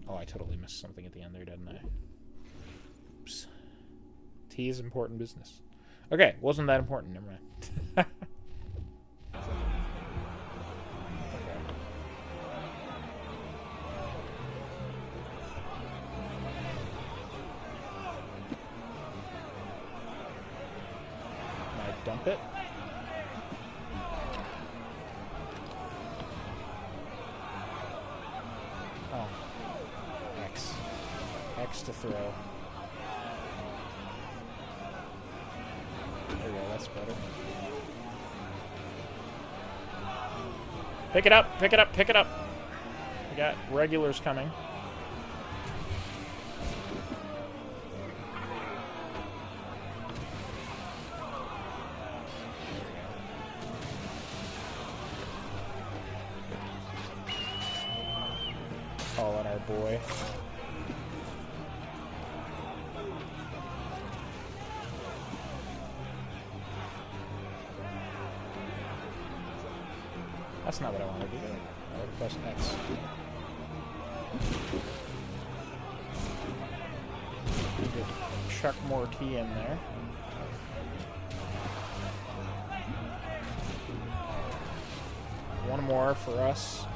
Oh, I totally missed something at the end there, didn't I? Oops. Tea is important business. Okay, wasn't that important, never mind. Dump it. Oh. X. X to throw. There we go, that's better. Pick it up, pick it up, pick it up. We got regulars coming. Calling our boy. That's not what I want to do. I would press X. Need to chuck more tea in there. One more for us.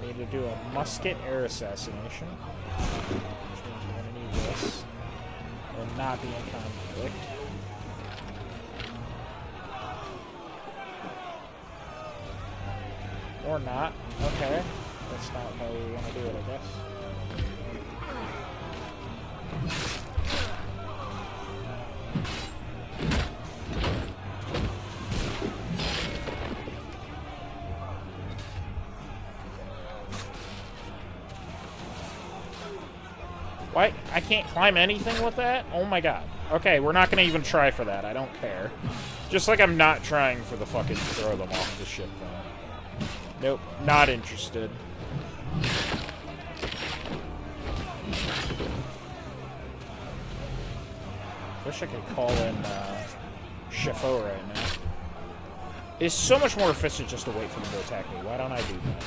Need to do a musket air assassination, which means we're going to need this and not be in conflict. Or not. Okay. That's not how we want to do it, I guess. Why? I can't climb anything with that? Oh my god. Okay, we're not gonna even try for that. I don't care. Just like I'm not trying for the fucking throw them off the ship, though. Nope, not interested. Wish I could call in Sheffo right now. It's so much more efficient just to wait for them to attack me. Why don't I do that?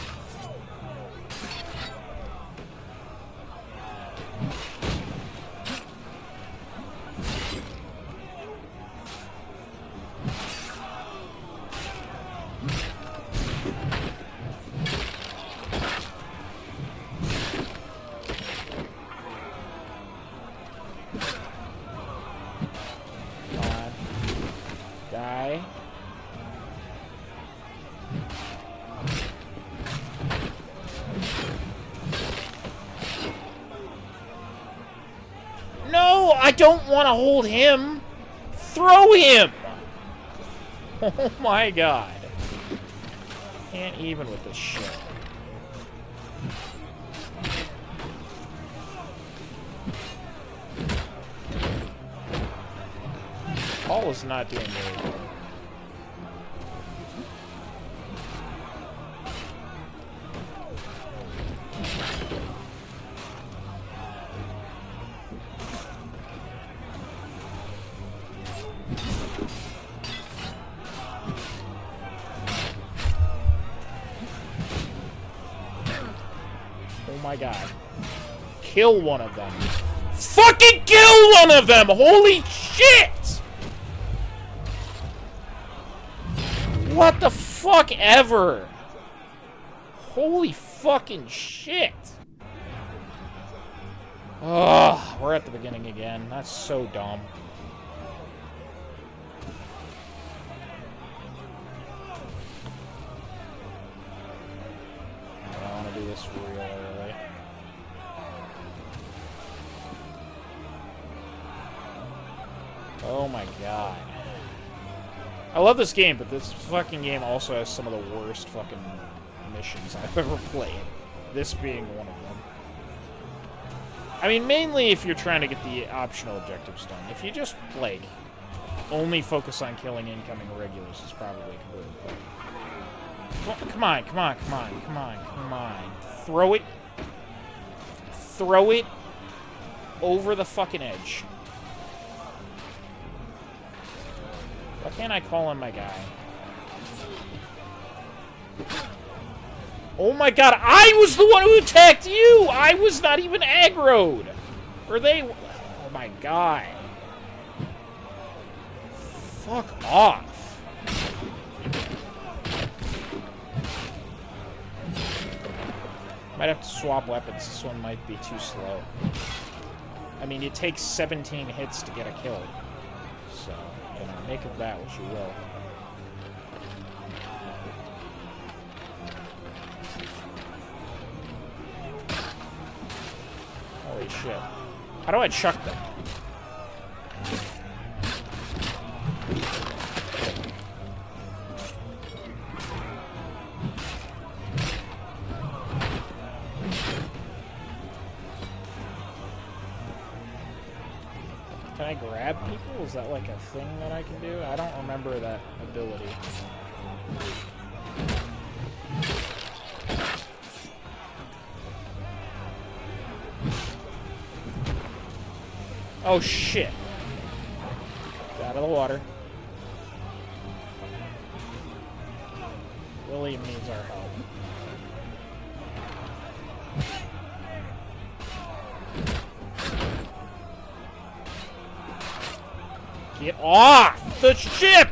No, I don't want to hold him. Throw him. Oh my god. Can't even with this shit. Paul is not doing very good. Oh my god. Kill one of them. Fucking kill one of them! Holy shit! What the fuck ever? Holy fucking shit. Ugh, we're at the beginning again. That's so dumb. I want to do this real early. Oh my god. I love this game, but this fucking game also has some of the worst fucking missions I've ever played. This being one of them. I mean, mainly if you're trying to get the optional objectives done. If you just, like, only focus on killing incoming regulars, it's probably completely fine. Come on, come on, come on, come on, come on. Throw it. Throw it over the fucking edge. Why can't I call on my guy? Oh my god, I was the one who attacked you! I was not even aggroed! Or they... Oh my god. Fuck off. Might have to swap weapons. This one might be too slow. I mean, it takes 17 hits to get a kill. So, you know, make of that what you will. Holy shit. How do I chuck them? Can I grab people? Is that like a thing that I can do? I don't remember that ability. Oh shit. Get out of the water. William needs our help. Get off the ship!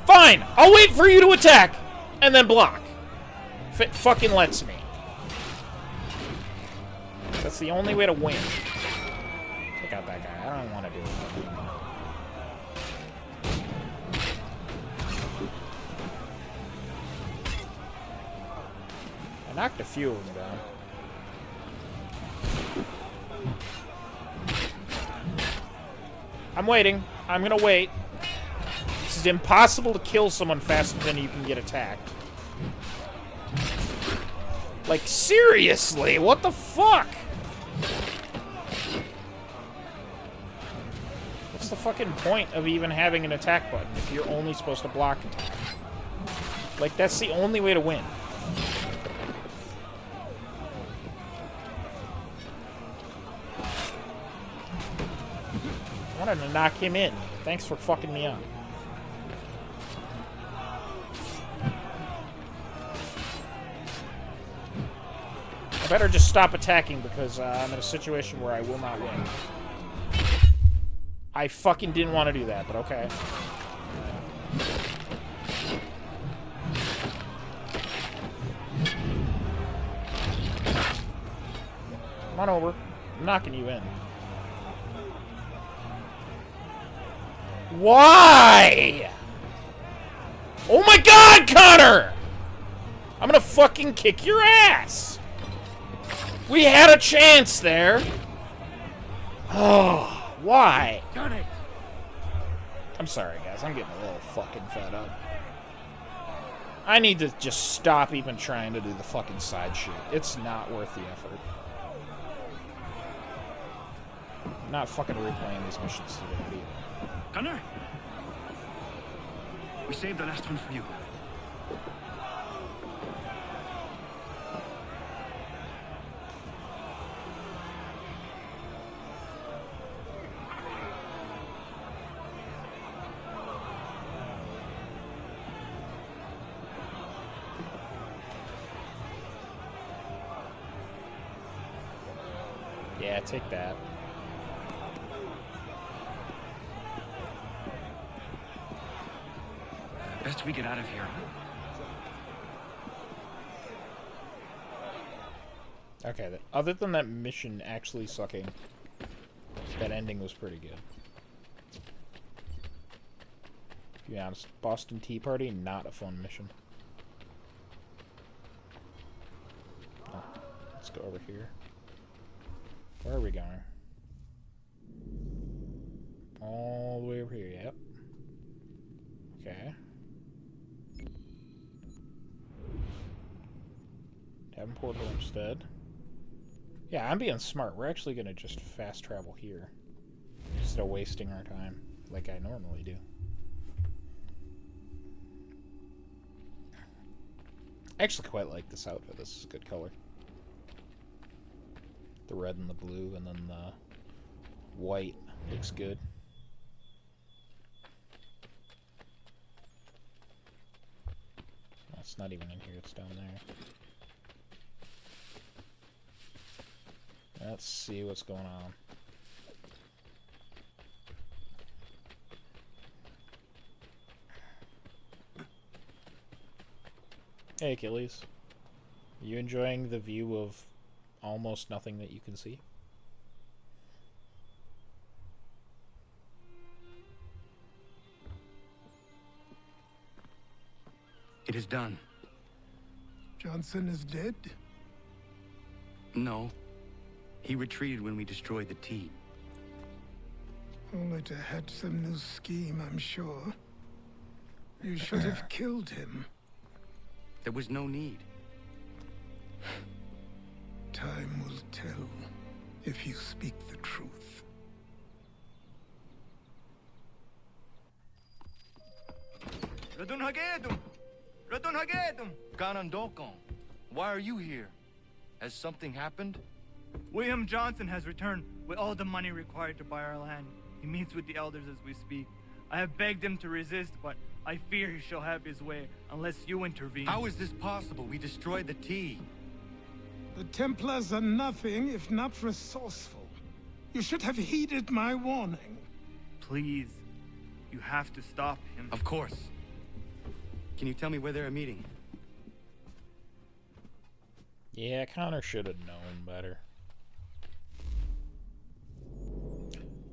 Fine! I'll wait for you to attack! And then block. If it fucking lets me. That's the only way to win. Take out that guy. I don't want to do it. I knocked a few of them down. I'm waiting. I'm gonna wait. It's impossible to kill someone faster than you can get attacked. Like, seriously, what the fuck? What's the fucking point of even having an attack button if you're only supposed to block attack? Like, that's the only way to win. I wanted to knock him in. Thanks for fucking me up. I better just stop attacking because I'm in a situation where I will not win. I fucking didn't want to do that, but okay. Come on over. I'm knocking you in. Why? Oh my god, Connor! I'm gonna fucking kick your ass! We had a chance there. Oh, why? Done it. I'm sorry, guys. I'm getting a little fucking fed up. I need to just stop even trying to do the fucking side shit. It's not worth the effort. I'm not fucking replaying these missions today either. Connor? We saved the last one for you. Yeah, take that. Best we get out of here. Okay, other than that mission actually sucking, that ending was pretty good. To be honest, Boston Tea Party, not a fun mission. Oh, let's go over here. Where are we going? All the way over here, yep. Okay. Davenport Homestead. Yeah, I'm being smart. We're actually going to just fast travel here instead of wasting our time like I normally do. I actually quite like this outfit. This is a good color. The red and the blue, and then the white looks good. Well, it's not even in here, it's down there. Let's see what's going on. Hey, Achilles. Are you enjoying the view of almost nothing that you can see? It is done. Johnson is dead? No. He retreated when we destroyed the tea. Only to hatch some new scheme, I'm sure. You should have killed him. There was no need. Time will tell if you speak the truth. Ganondokon, why are you here? Has something happened? William Johnson has returned with all the money required to buy our land. He meets with the elders as we speak. I have begged him to resist, but I fear he shall have his way unless you intervene. How is this possible? We destroyed the tea. The Templars are nothing if not resourceful. You should have heeded my warning. Please, you have to stop him. Of course. Can you tell me where they're meeting? Yeah, Connor should have known better.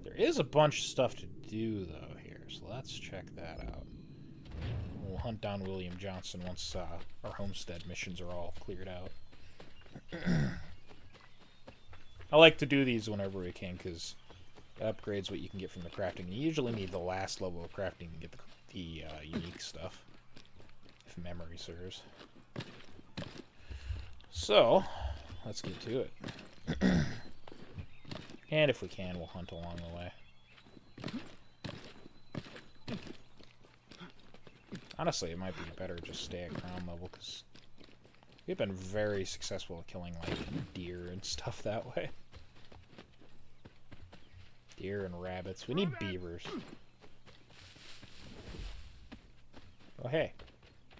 There is a bunch of stuff to do, though, here, so let's check that out. We'll hunt down William Johnson once our homestead missions are all cleared out. I like to do these whenever we can, because it upgrades what you can get from the crafting. You usually need the last level of crafting to get the unique stuff, if memory serves. So, let's get to it. And if we can, we'll hunt along the way. Honestly, it might be better to just stay at ground level, because we've been very successful at killing, like, deer and stuff that way. Deer and rabbits. We need beavers. Oh, hey.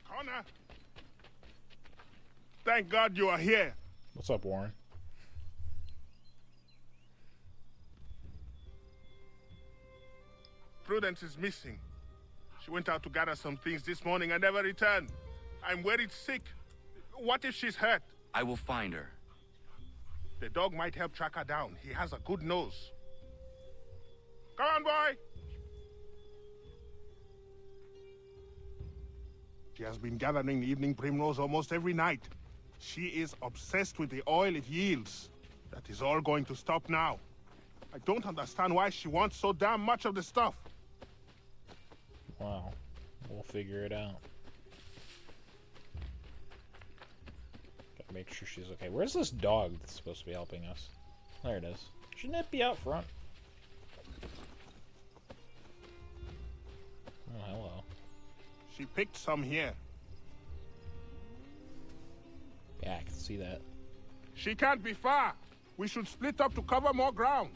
Connor! Thank God you are here. What's up, Warren? Prudence is missing. She went out to gather some things this morning and never returned. I'm worried sick. What if she's hurt? I will find her. The dog might help track her down. He has a good nose. Come on, boy! She has been gathering evening primrose almost every night. She is obsessed with the oil it yields. That is all going to stop now. I don't understand why she wants so damn much of the stuff. Wow. We'll figure it out. Gotta make sure she's okay. Where's this dog that's supposed to be helping us? There it is. Shouldn't it be out front? Oh, hello. She picked some here. Yeah, I can see that. She can't be far. We should split up to cover more ground.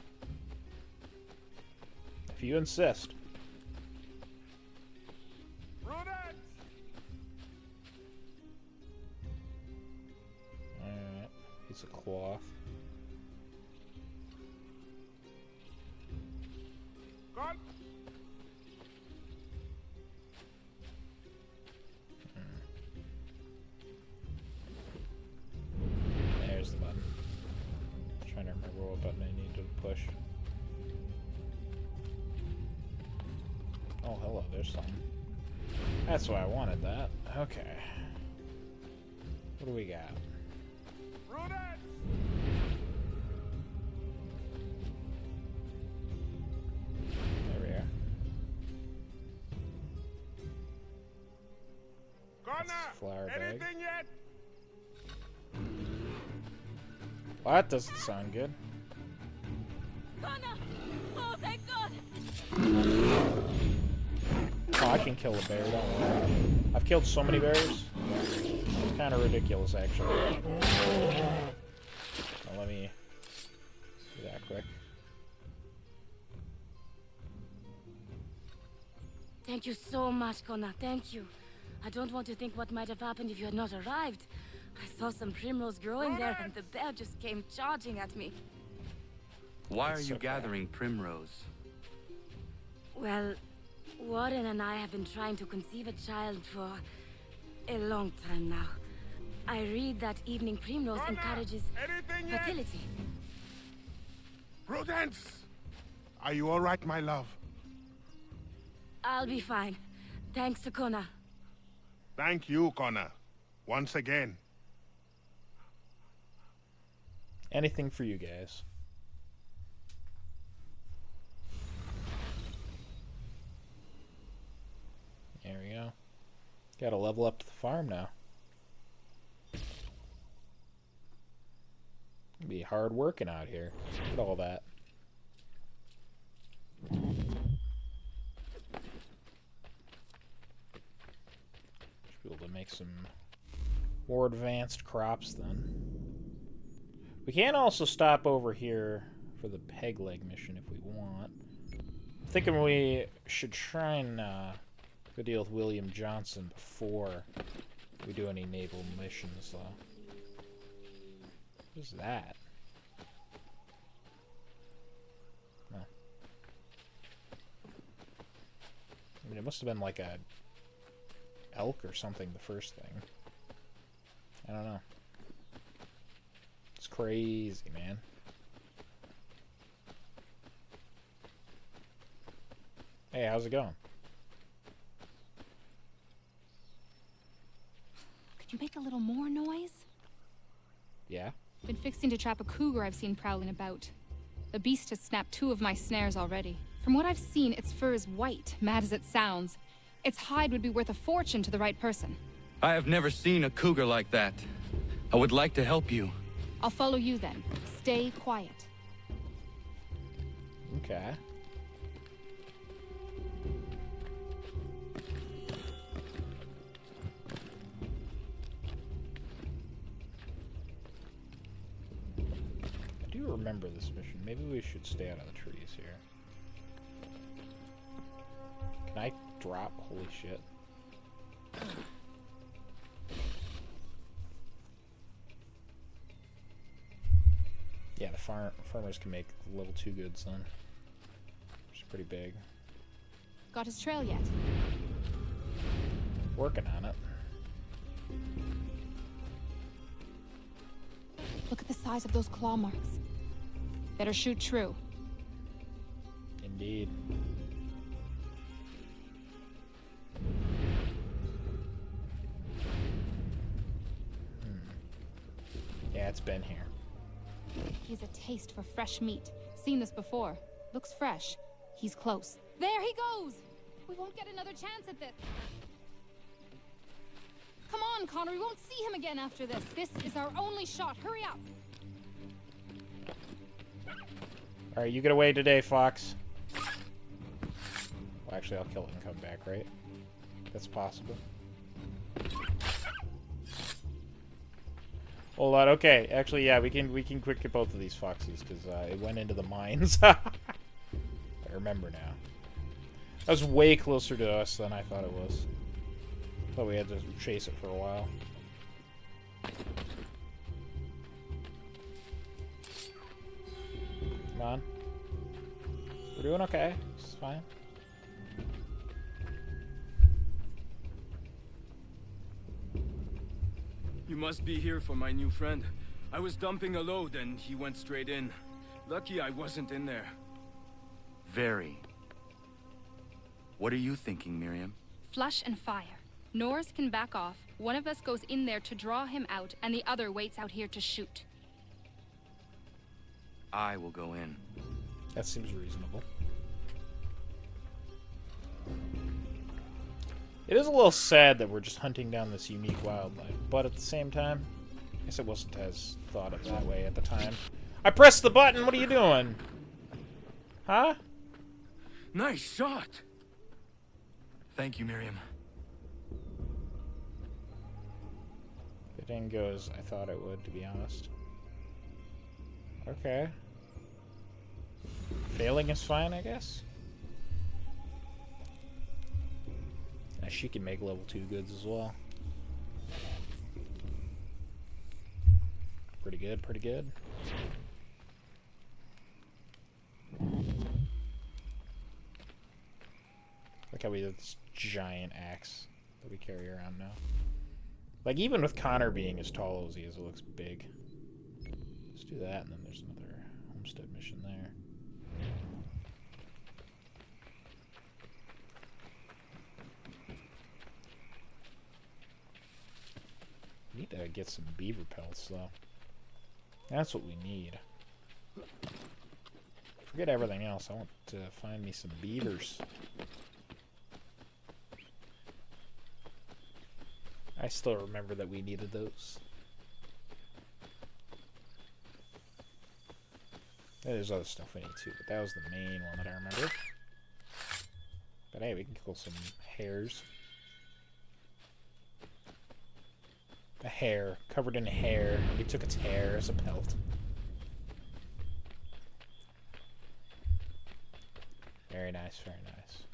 If you insist. Alright. Piece of cloth. Gone. There's the button. I'm trying to remember what button I need to push. Oh, hello, there's something. That's why I wanted that. Okay. What do we got? There we are. That's a flower bag. Anything yet? Well, that doesn't sound good. Connor! Oh, thank God! Oh, I can kill a bear, don't worry. I've killed so many bears. It's kind of ridiculous, actually. Now, let me do that quick. Thank you so much, Connor. Thank you. I don't want to think what might have happened if you had not arrived. I saw some primrose growing there, and the bear just came charging at me. Why are you gathering primrose? Well, Warren and I have been trying to conceive a child for a long time now. I read that evening primrose encourages fertility. Prudence! Are you all right, my love? I'll be fine. Thanks to Connor. Thank you, Connor. Once again. Anything for you guys. There we go. Gotta level up to the farm now. It'll be hard working out here. Look at all that. Should be able to make some more advanced crops then. We can also stop over here for the peg leg mission if we want. I'm thinking we should try and go deal with William Johnson before we do any naval missions, though. What is that? No. I mean, it must have been like a elk or something, the first thing. I don't know. It's crazy, man. Hey, how's it going? Could you make a little more noise? Yeah? Been fixing to trap a cougar I've seen prowling about. The beast has snapped 2 of my snares already. From what I've seen, its fur is white, mad as it sounds. Its hide would be worth a fortune to the right person. I have never seen a cougar like that. I would like to help you. I'll follow you then. Stay quiet. Okay. I do remember this mission. Maybe we should stay out of the trees here. Can I drop? Holy shit. Yeah, the farmers can make level 2 goods then. Which is pretty big. Got his trail yet? Working on it. Look at the size of those claw marks. Better shoot true. Indeed. Yeah, it's been here. He's a taste for fresh meat. Seen this before. Looks fresh. He's close. There he goes! We won't get another chance at this. Come on, Connor. We won't see him again after this. This is our only shot. Hurry up. Alright, you get away today, Fox. Well, actually, I'll kill it and come back, right? That's possible. Hold on, okay. Actually, yeah, we can quick get both of these foxes, because it went into the mines. I remember now. That was way closer to us than I thought it was. Thought we had to chase it for a while. Come on. We're doing okay. It's fine. You must be here for my new friend. I was dumping a load and he went straight in. Lucky I wasn't in there. Very. What are you thinking, Miriam? Flush and fire. Norse can back off. One of us goes in there to draw him out, and the other waits out here to shoot. I will go in. That seems reasonable. It is a little sad that we're just hunting down this unique wildlife, but at the same time, I guess it wasn't as thought of that way at the time. I pressed the button! What are you doing? Huh? Nice shot! Thank you, Miriam. It didn't go as I thought it would, to be honest. Okay. Failing is fine, I guess. Now she can make level 2 goods as well. Pretty good, pretty good. Look how we have this giant axe that we carry around now. Like, even with Connor being as tall as he is, it looks big. Let's do that, and then there's another homestead mission there. We need to get some beaver pelts, though. That's what we need. Forget everything else. I want to find me some beavers. I still remember that we needed those. There's other stuff we need too, but that was the main one that I remember. But hey, we can kill some hares. A hare, covered in hair. We took its hair as a pelt. Very nice, very nice.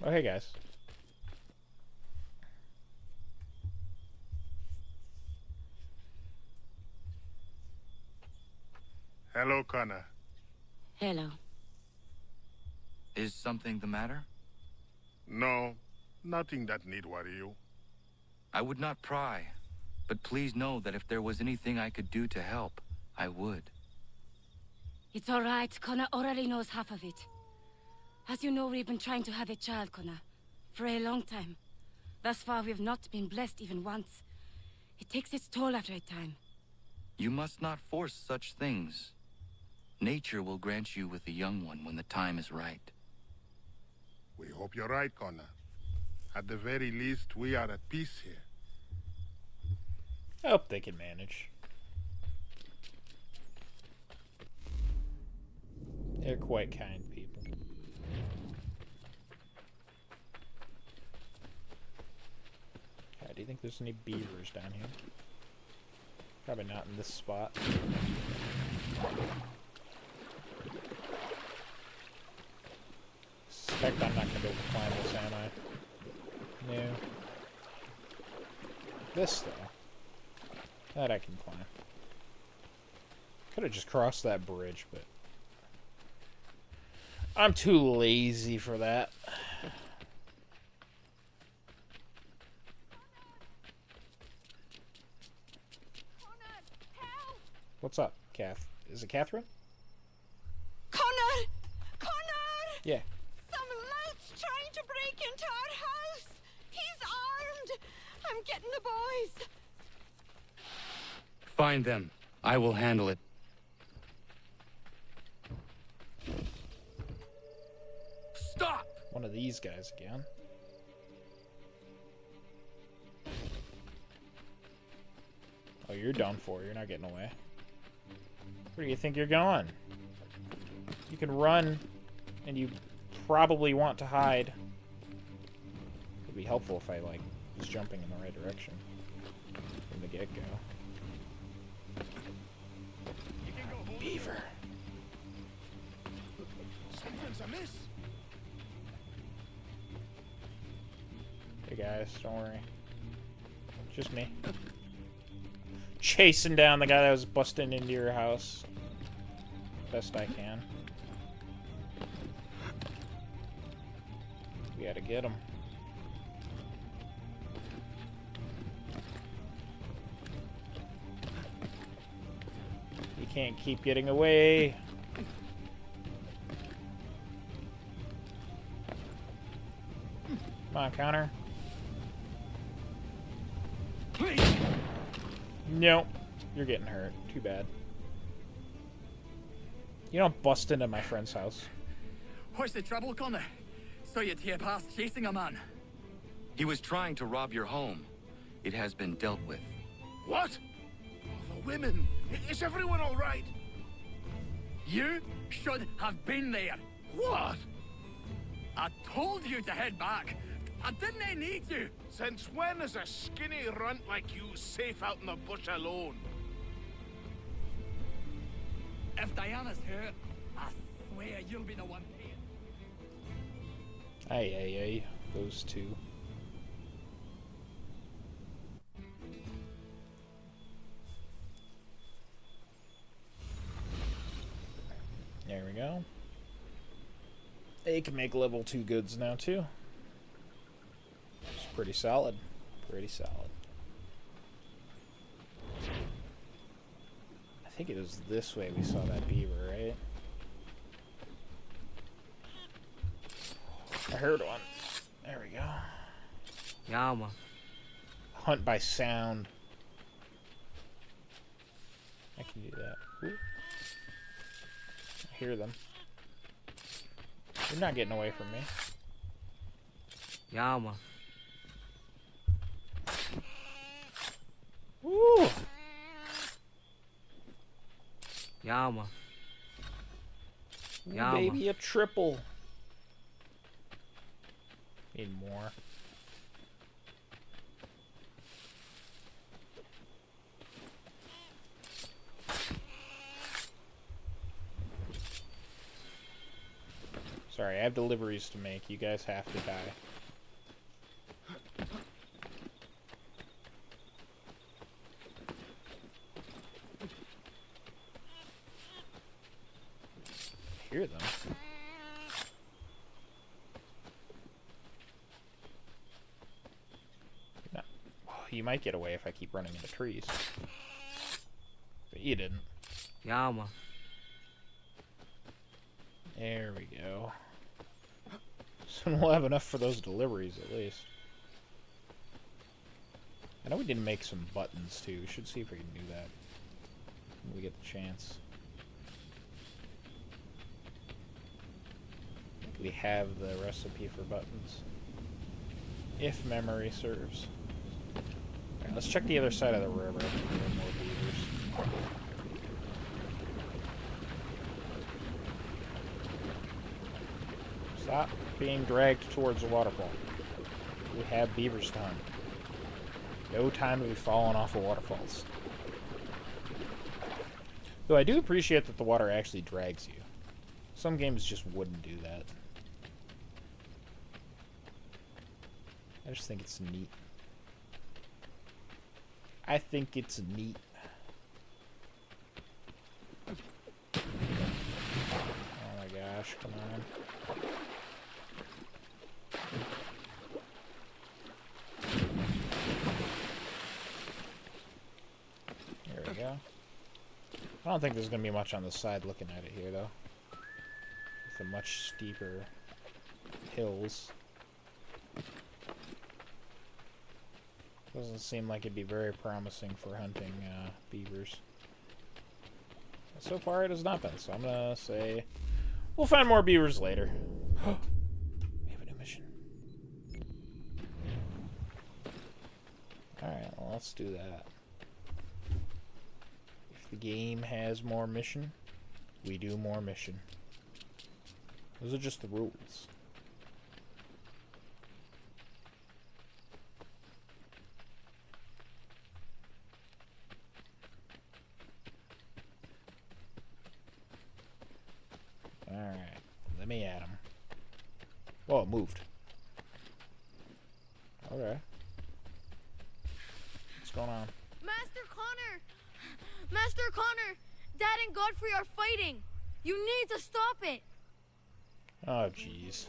Oh, hey guys. Hello, Connor. Hello. Is something the matter? No, nothing that need worry you. I would not pry, but please know that if there was anything I could do to help, I would. It's all right. Connor already knows half of it. As you know, we've been trying to have a child, Connor, for a long time. Thus far, we've not been blessed even once. It takes its toll after a time. You must not force such things. Nature will grant you with a young one when the time is right. We hope you're right, Connor. At the very least, we are at peace here. I hope they can manage. They're quite kind people. Do you think there's any beavers down here? Probably not in this spot. Suspect I'm not gonna be able to climb this, am I? No. This though. That I can climb. Could have just crossed that bridge, but I'm too lazy for that. What's up, Kath? Is it Catherine? Connor! Connor! Yeah. Some lout's trying to break into our house! He's armed! I'm getting the boys! Find them. I will handle it. Stop! One of these guys again. Oh, you're done for. You're not getting away. Where do you think you're going? You can run, and you probably want to hide. It'd be helpful if I, like, was jumping in the right direction from the get-go. Beaver. Something's amiss. Hey guys, don't worry. Just me. Chasing down the guy that was busting into your house. Best I can. We gotta get him. You can't keep getting away. Come on, Connor. Nope. You're getting hurt. Too bad. You don't bust into my friend's house. What's the trouble, Connor? Saw you tear past chasing a man. He was trying to rob your home. It has been dealt with. What? The women. Is everyone all right? You should have been there. What? I told you to head back. I didn't need you. Since when is a skinny runt like you safe out in the bush alone? If Diana's hurt, I swear you'll be the one paying. Aye, aye, aye. Those two. There we go. They can make level 2 goods now, too. It's pretty solid. Pretty solid. I think it was this way we saw that beaver, right? I heard one. There we go. Yeah, man. Hunt by sound. I can do that. Ooh. I hear them. You're not getting away from me. Yeah, man. Woo! Yeah, man. Ooh, Yeah, baby, man. a triple. Need more. Sorry, I have deliveries to make. You guys have to die. I hear them. No. Oh, you might get away if I keep running into trees. But you didn't. Yeah, man. There we go. So we'll have enough for those deliveries at least. I know we didn't make some buttons too. We should see if we can do that when we get the chance. We have the recipe for buttons. If memory serves. Alright, let's check the other side of the river for more beavers. Stop being dragged towards the waterfall. We have beavers time. No time to be falling off of waterfalls. Though I do appreciate that the water actually drags you. Some games just wouldn't do that. I just think it's neat. I think it's neat. Oh my gosh, come on. There we go. I don't think there's going to be much on the side looking at it here, though. With the much steeper hills. Doesn't seem like it'd be very promising for hunting beavers. So far it has not been, so I'm gonna say we'll find more beavers later. We have a new mission. Alright, well, let's do that. If the game has more mission, we do more mission. Those are just the rules. Alright, let me at him. Oh, it moved. Okay. What's going on? Master Connor! Master Connor! Dad and Godfrey are fighting! You need to stop it! Oh, jeez.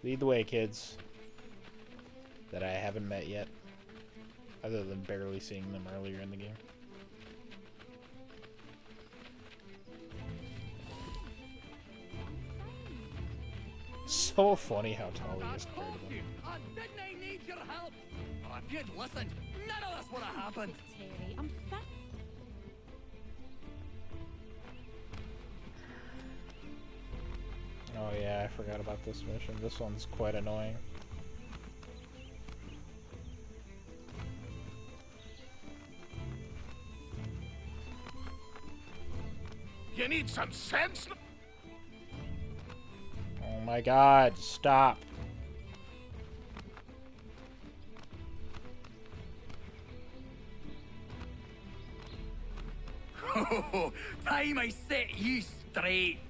Lead the way, kids. That I haven't met yet. Other than barely seeing them earlier in the game. So funny how tall he is compared to them. Didn't I need your help? Oh, if you'd listened, none of this would have happened. Terry, I'm fat. Oh yeah, I forgot about this mission. This one's quite annoying. You need some sense. Oh my god, stop. Oh, time I set you straight.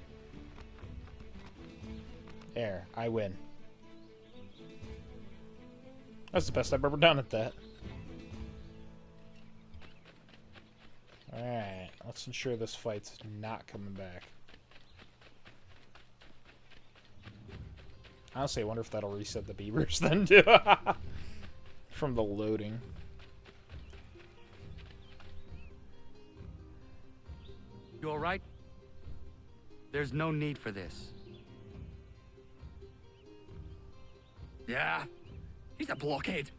There, I win. That's the best I've ever done at that. Alright, let's ensure this fight's not coming back. Honestly, I wonder if that'll reset the beavers then, too. From the loading. You alright? There's no need for this. Yeah, he's a blockhead.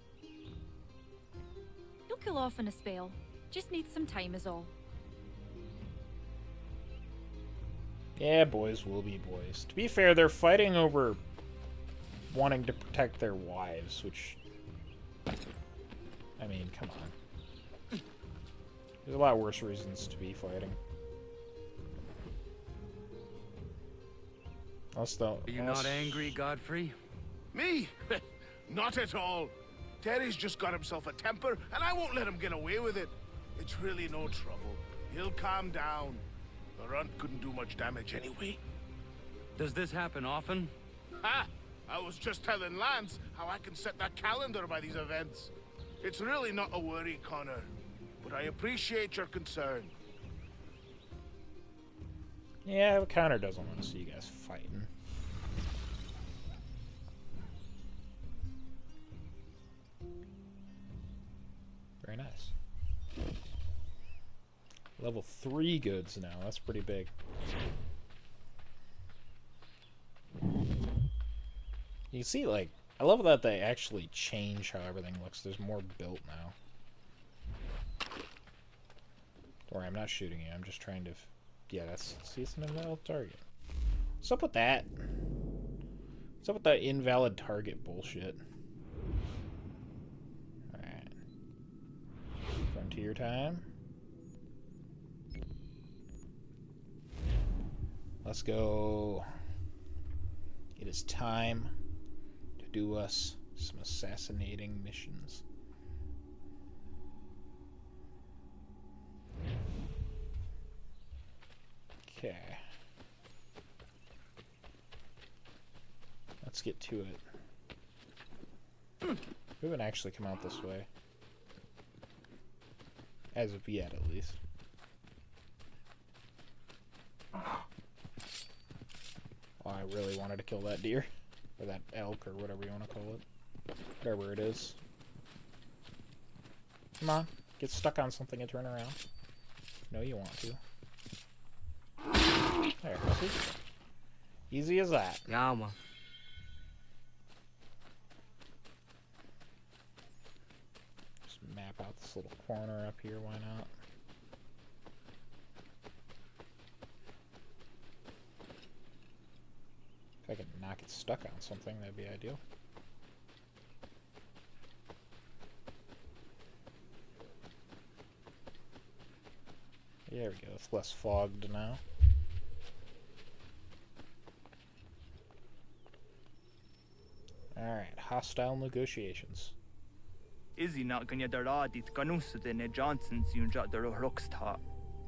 He'll cool off in a spell. Just needs some time is all. Yeah, boys will be boys. To be fair, they're fighting over wanting to protect their wives, which... I mean, come on. There's a lot worse reasons to be fighting. Are you not angry, Godfrey? Me? Not at all. Terry's just got himself a temper, and I won't let him get away with it. It's really no trouble. He'll calm down. The runt couldn't do much damage anyway. Does this happen often? Ha! I was just telling Lance how I can set that calendar by these events. It's really not a worry, Connor. But I appreciate your concern. Yeah, but Connor doesn't want to see you guys fighting. Very nice. Level 3 goods now. That's pretty big. You can see, like, I love that they actually change how everything looks. There's more built now. Don't worry, I'm not shooting you. I'm just trying to... Yeah, that's... See, it's an invalid target. What's up with that? What's up with that invalid target bullshit? Alright. Frontier time. Let's go. It is time to do us some assassinating missions. Okay. Let's get to it. We haven't actually come out this way. As of yet, at least. Oh, I really wanted to kill that deer. Or that elk, or whatever you want to call it. Whatever it is. Come on. Get stuck on something and turn around. No, you want to. There, see? Easy as that. Yeah, man. Just map out this little corner up here, why not? If I could knock it stuck on something, that'd be ideal. There we go, it's less fogged now. Alright, hostile negotiations. Izzy not gonna daradit ganus de ne Johnson's yunja der rocksta.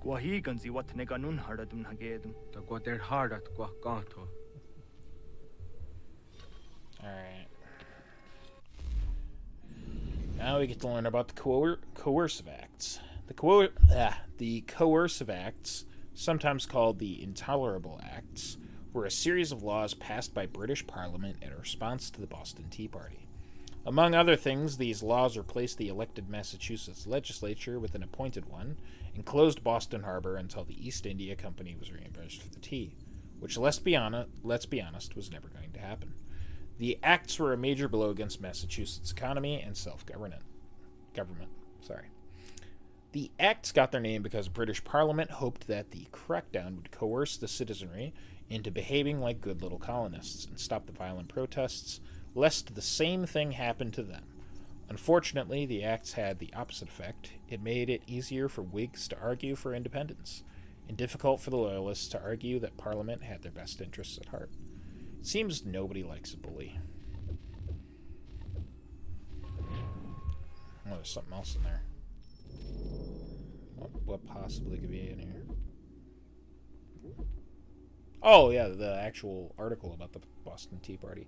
Guahiganzi what ne ganun haradun hagedum. The got their hard at Guacanto. Alright. Now we get to learn about the coercive acts. The coercive acts, sometimes called the Intolerable Acts, were a series of laws passed by British Parliament in response to the Boston Tea Party. Among other things, these laws replaced the elected Massachusetts legislature with an appointed one and closed Boston Harbor until the East India Company was reimbursed for the tea, which, let's be honest, was never going to happen. The acts were a major blow against Massachusetts' economy and self-government. The acts got their name because British Parliament hoped that the crackdown would coerce the citizenry into behaving like good little colonists and stop the violent protests, lest the same thing happen to them. Unfortunately, the acts had the opposite effect. It made it easier for Whigs to argue for independence, and difficult for the Loyalists to argue that Parliament had their best interests at heart. It seems nobody likes a bully. Oh, there's something else in there. What possibly could be in here? Oh, yeah, the actual article about the Boston Tea Party.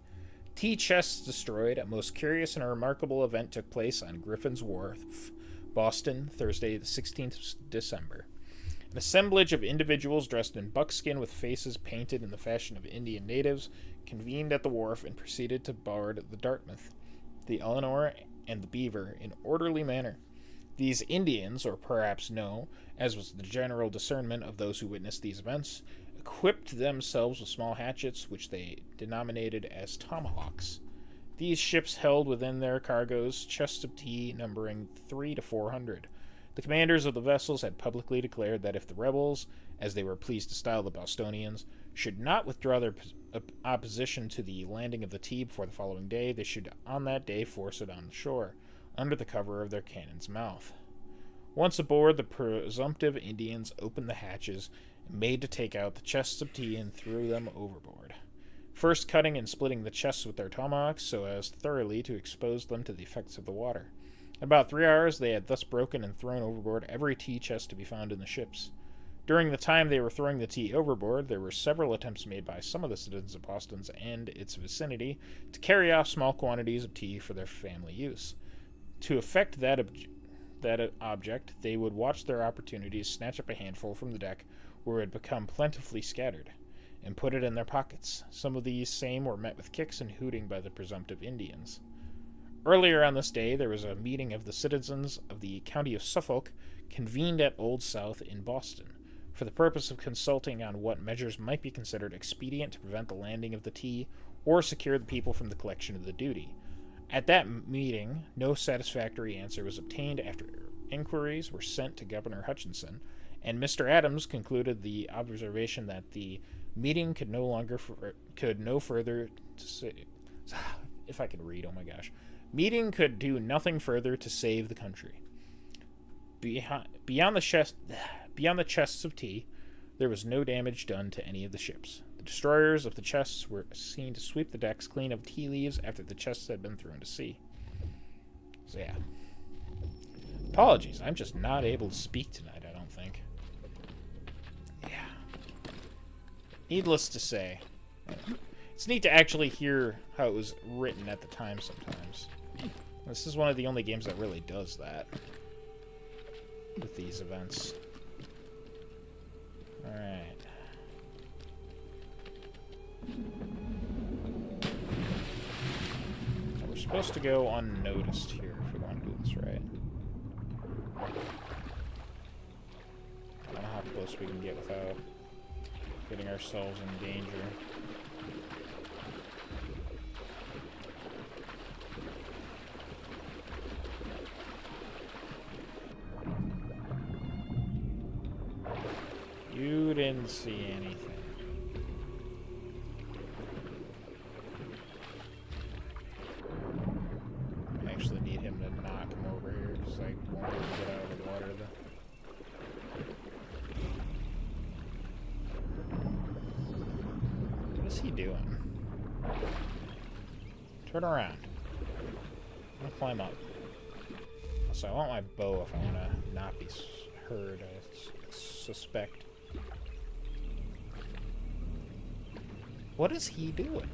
Tea chests destroyed. A most curious and remarkable event took place on Griffin's Wharf, Boston, Thursday, the 16th of December. An assemblage of individuals dressed in buckskin with faces painted in the fashion of Indian natives convened at the wharf and proceeded to board the Dartmouth, the Eleanor, and the Beaver in orderly manner. These Indians, or perhaps no, as was the general discernment of those who witnessed these events, equipped themselves with small hatchets, which they denominated as tomahawks. These ships held within their cargoes chests of tea numbering 300 to 400. The commanders of the vessels had publicly declared that if the rebels, as they were pleased to style the Bostonians, should not withdraw their opposition to the landing of the tea before the following day, they should on that day force it on shore, under the cover of their cannon's mouth. Once aboard, the presumptive Indians opened the hatches and made to take out the chests of tea and threw them overboard, first cutting and splitting the chests with their tomahawks so as thoroughly to expose them to the effects of the water. In about 3 hours, they had thus broken and thrown overboard every tea chest to be found in the ships. During the time they were throwing the tea overboard, there were several attempts made by some of the citizens of Boston and its vicinity to carry off small quantities of tea for their family use. To effect that object, they would watch their opportunities, snatch up a handful from the deck where it had become plentifully scattered, and put it in their pockets. Some of these same were met with kicks and hooting by the presumptive Indians. Earlier on this day, there was a meeting of the citizens of the county of Suffolk convened at Old South in Boston, for the purpose of consulting on what measures might be considered expedient to prevent the landing of the tea or secure the people from the collection of the duty. At that meeting, no satisfactory answer was obtained after inquiries were sent to Governor Hutchinson, and Mr. Adams concluded the observation that the meeting could no further to say. If I could read, oh my gosh. Meeting could do nothing further to save the country. Beyond the chests of tea, there was no damage done to any of the ships. The destroyers of the chests were seen to sweep the decks clean of tea leaves after the chests had been thrown to sea. So yeah. Apologies, I'm just not able to speak tonight, I don't think. Yeah. Needless to say, it's neat to actually hear how it was written at the time sometimes. This is one of the only games that really does that with these events. Alright. So we're supposed to go unnoticed here if we want to do this right. I don't know how close we can get without getting ourselves in danger. You didn't see anything. I actually need him to knock him over here because I won't be able to get out of the water. What is he doing? Turn around. I'm gonna climb up. So I want my bow if I want to not be heard, I suspect. What is he doing?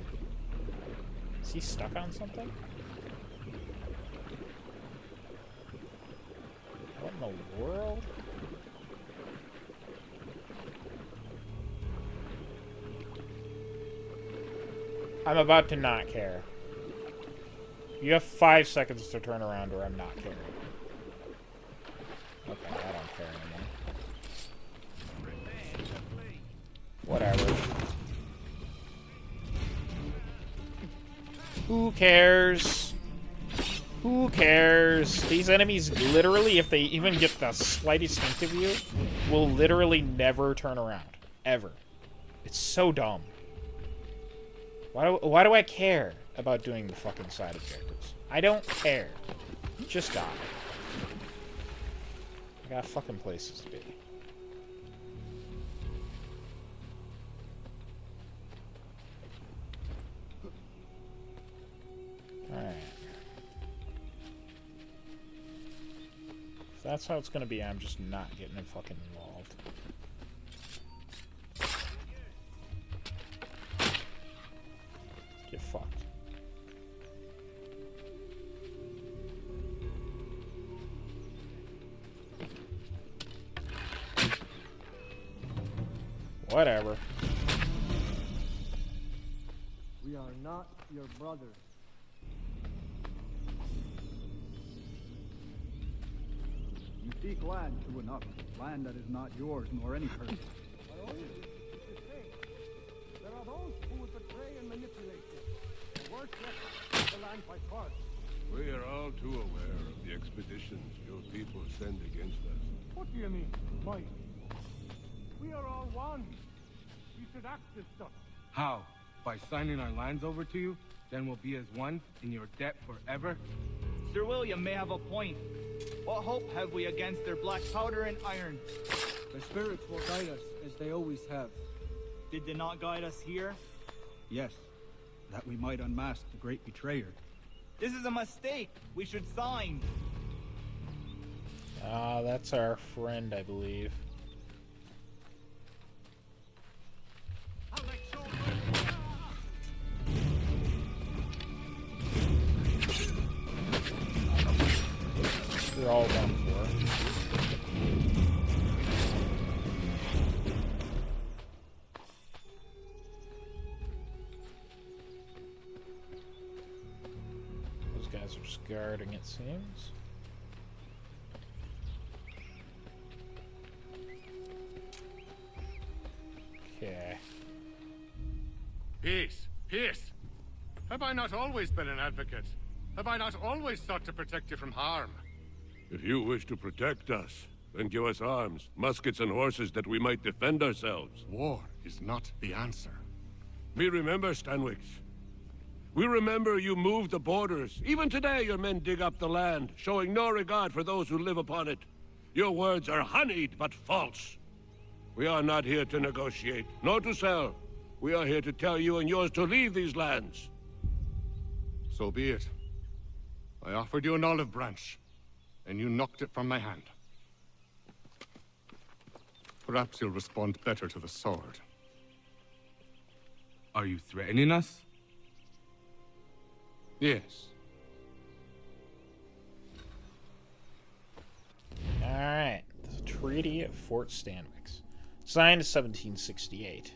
Is he stuck on something? What in the world? I'm about to not care. You have 5 seconds to turn around or I'm not caring. Okay, I don't care anymore. Whatever. Who cares? Who cares? These enemies literally, if they even get the slightest hint of you, will literally never turn around. Ever. It's so dumb. Why do I care about doing the fucking side objectives? I don't care. Just die. I got fucking places to be. Alright. If that's how it's gonna be, I'm just not getting fucking involved. Get fucked. Whatever. We are not your brothers. You seek land, true enough. Land that is not yours, nor any person. There are those who would betray and manipulate you. Worse yet, the land by force. We are all too aware of the expeditions your people send against us. What do you mean, Mike? We are all one. We should act this stuff. How? By signing our lands over to you? Then we'll be as one in your debt forever? Sir William may have a point. What hope have we against their black powder and iron? The spirits will guide us, as they always have. Did they not guide us here? Yes, that we might unmask the great betrayer. This is a mistake. We should sign. Ah, that's our friend, I believe. You're all done for. Those guys are just guarding, it seems. Okay. Peace! Peace! Have I not always been an advocate? Have I not always sought to protect you from harm? If you wish to protect us, Then give us arms, muskets and horses that we might defend ourselves. War is not the answer. We remember, Stanwix. We remember you moved the borders. Even today your men dig up the land, showing no regard for those who live upon it. Your words are honeyed, but false. We are not here to negotiate, nor to sell. We are here to tell you and yours to leave these lands. So be it. I offered you an olive branch, and you knocked it from my hand. Perhaps you'll respond better to the sword. Are you threatening us? Yes. Alright, the Treaty of Fort Stanwix. Signed 1768.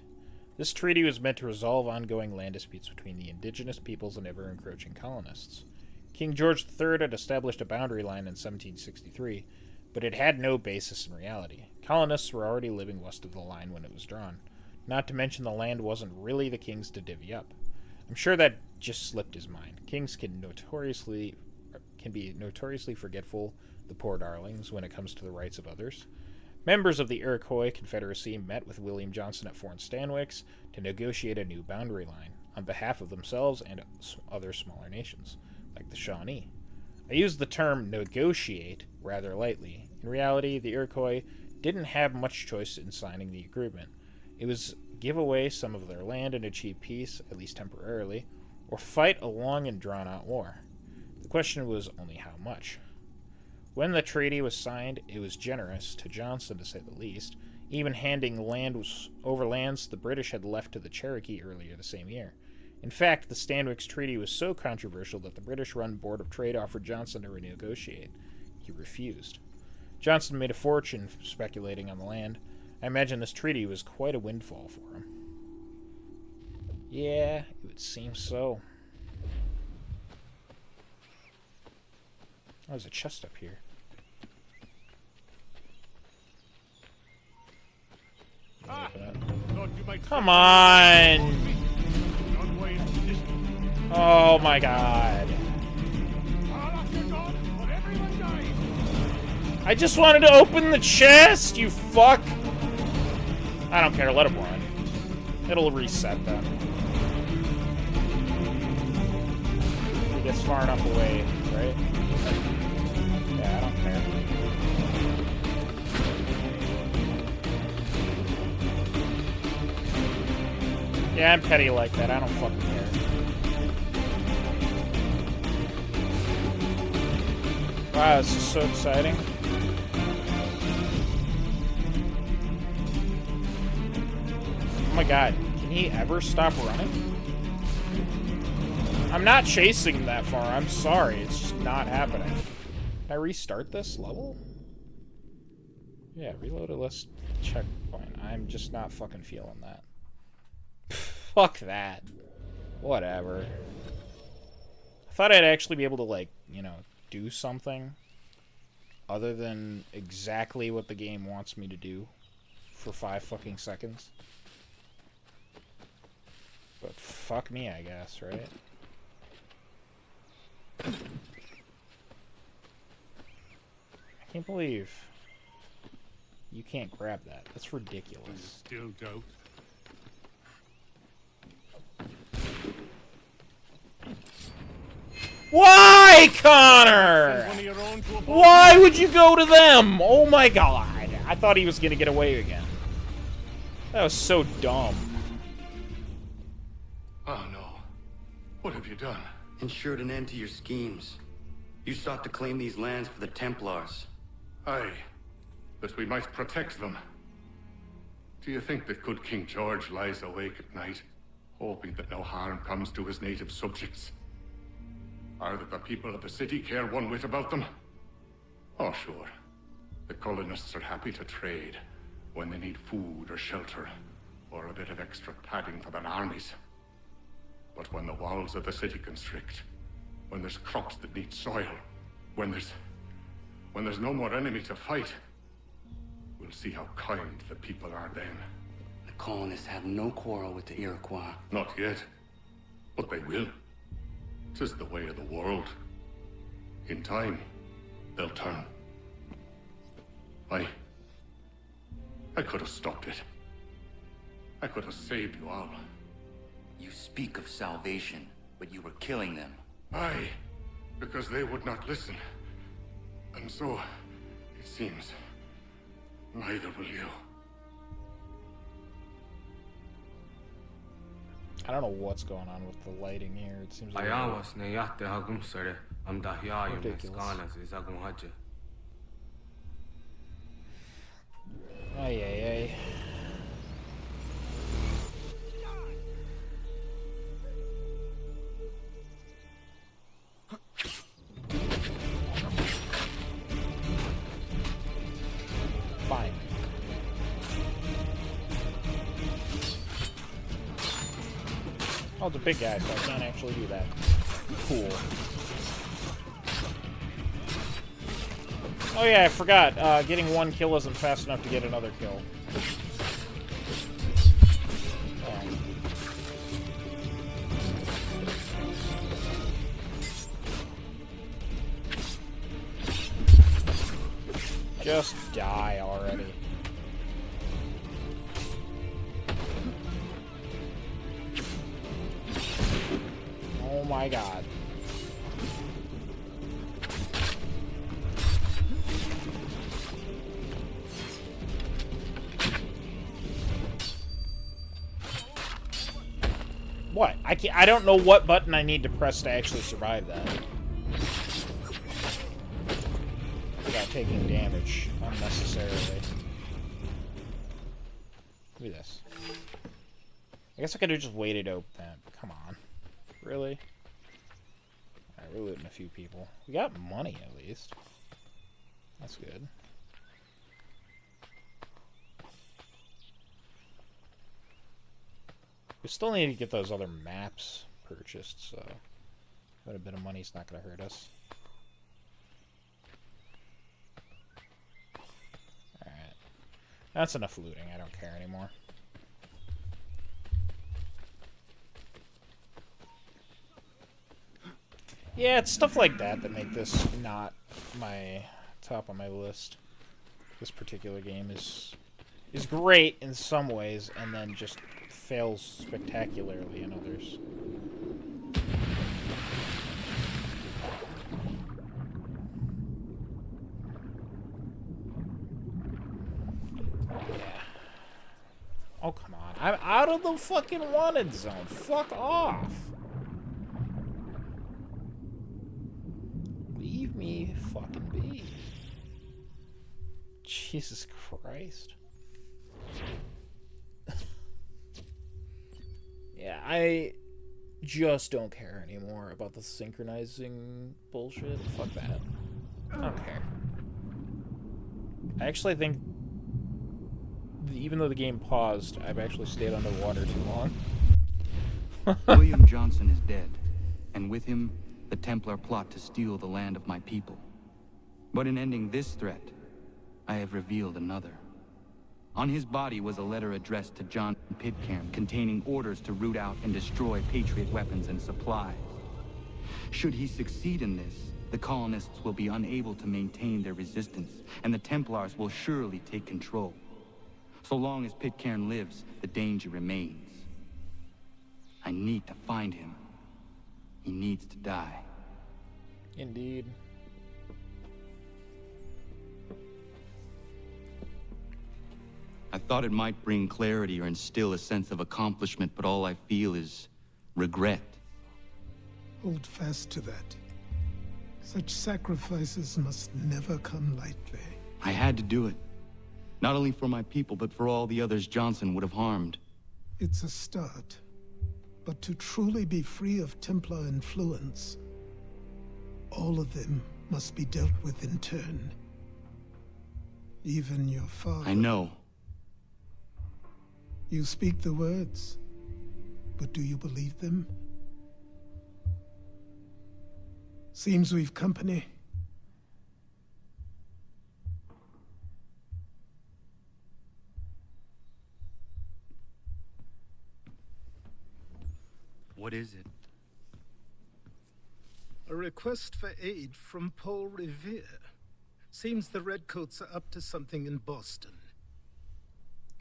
This treaty was meant to resolve ongoing land disputes between the indigenous peoples and ever-encroaching colonists. King George III had established a boundary line in 1763, but it had no basis in reality. Colonists were already living west of the line when it was drawn. Not to mention the land wasn't really the king's to divvy up. I'm sure that just slipped his mind. Kings can be notoriously forgetful, the poor darlings, when it comes to the rights of others. Members of the Iroquois Confederacy met with William Johnson at Fort Stanwix to negotiate a new boundary line on behalf of themselves and other smaller nations, like the Shawnee. I use the term negotiate rather lightly. In reality, the Iroquois didn't have much choice in signing the agreement. It was give away some of their land and achieve peace, at least temporarily, or fight a long and drawn-out war. The question was only how much. When the treaty was signed, it was generous to Johnson, to say the least, even handing land over lands the British had left to the Cherokee earlier the same year. In fact, the Stanwix Treaty was so controversial that the British-run Board of Trade offered Johnson to renegotiate. He refused. Johnson made a fortune speculating on the land. I imagine this treaty was quite a windfall for him. Yeah, it would seem so. Oh, there's a chest up here. Come on! Oh my god. I just wanted to open the chest, you fuck! I don't care, let him run. It'll reset them. If he gets far enough away, right? Yeah, I don't care. Yeah, I'm petty like that. I don't fucking care. Wow, this is so exciting. Oh my god, can he ever stop running? I'm not chasing him that far. I'm sorry. It's just not happening. Can I restart this level? Yeah, reload a list checkpoint. I'm just not fucking feeling that. Fuck that. Whatever. I thought I'd actually be able to, like, you know, do something other than exactly what the game wants me to do for 5 fucking seconds. But fuck me, I guess, right? I can't believe you can't grab that. That's ridiculous. Still doubt. Why, Connor? Why would you go to them? Oh my god. I thought he was gonna get away again. That was so dumb. Oh no. What have you done? Ensured an end to your schemes. You sought to claim these lands for the Templars. Aye, that we might protect them. Do you think that good King George lies awake at night, hoping that no harm comes to his native subjects? Or that the people of the city care one whit about them? Oh, sure. The colonists are happy to trade when they need food or shelter, or a bit of extra padding for their armies. But when the walls of the city constrict, when there's crops that need soil, when there's no more enemy to fight, we'll see how kind the people are then. The colonists have no quarrel with the Iroquois. Not yet, but they will. 'Tis the way of the world. In time, they'll turn. I could have stopped it. I could have saved you all. You speak of salvation, but you were killing them. Aye, because they would not listen. And so, it seems, neither will you. I don't know what's going on with the lighting here. It seems like Ayawas ne yatte hagum sare am dahya yum skanas is agun haja. Ay ay ay. Fine. Oh, it's a big guy, so I can't actually do that. Cool. Oh yeah, I forgot. Getting one kill isn't fast enough to get another kill. Just die already. Oh my god. What? I don't know what button I need to press to actually survive that. Without taking damage unnecessarily. Look at this. I guess I could have just waited open that. Come on. Really? Alright, we're looting a few people. We got money at least. That's good. We still need to get those other maps purchased, so quite a bit of money's not going to hurt us. Alright. That's enough looting. I don't care anymore. Yeah, it's stuff like that that make this not my top on my list. This particular game is great in some ways, and then just fails spectacularly in others. Yeah. Oh, come on. I'm out of the fucking wanted zone. Fuck off. Leave me fucking be. Jesus Christ. Yeah, I just don't care anymore about the synchronizing bullshit. Fuck that. I don't care. I actually think, even though the game paused, I've actually stayed underwater too long. William Johnson is dead, and with him, the Templar plot to steal the land of my people. But in ending this threat, I have revealed another. On his body was a letter addressed to John Pitcairn containing orders to root out and destroy Patriot weapons and supplies. Should he succeed in this, the colonists will be unable to maintain their resistance, and the Templars will surely take control. So long as Pitcairn lives, the danger remains. I need to find him. He needs to die. Indeed. I thought it might bring clarity or instill a sense of accomplishment, but all I feel is regret. Hold fast to that. Such sacrifices must never come lightly. I had to do it. Not only for my people, but for all the others Johnson would have harmed. It's a start. But to truly be free of Templar influence, all of them must be dealt with in turn. Even your father. I know. You speak the words, but do you believe them? Seems we've company. What is it? A request for aid from Paul Revere. Seems the Redcoats are up to something in Boston.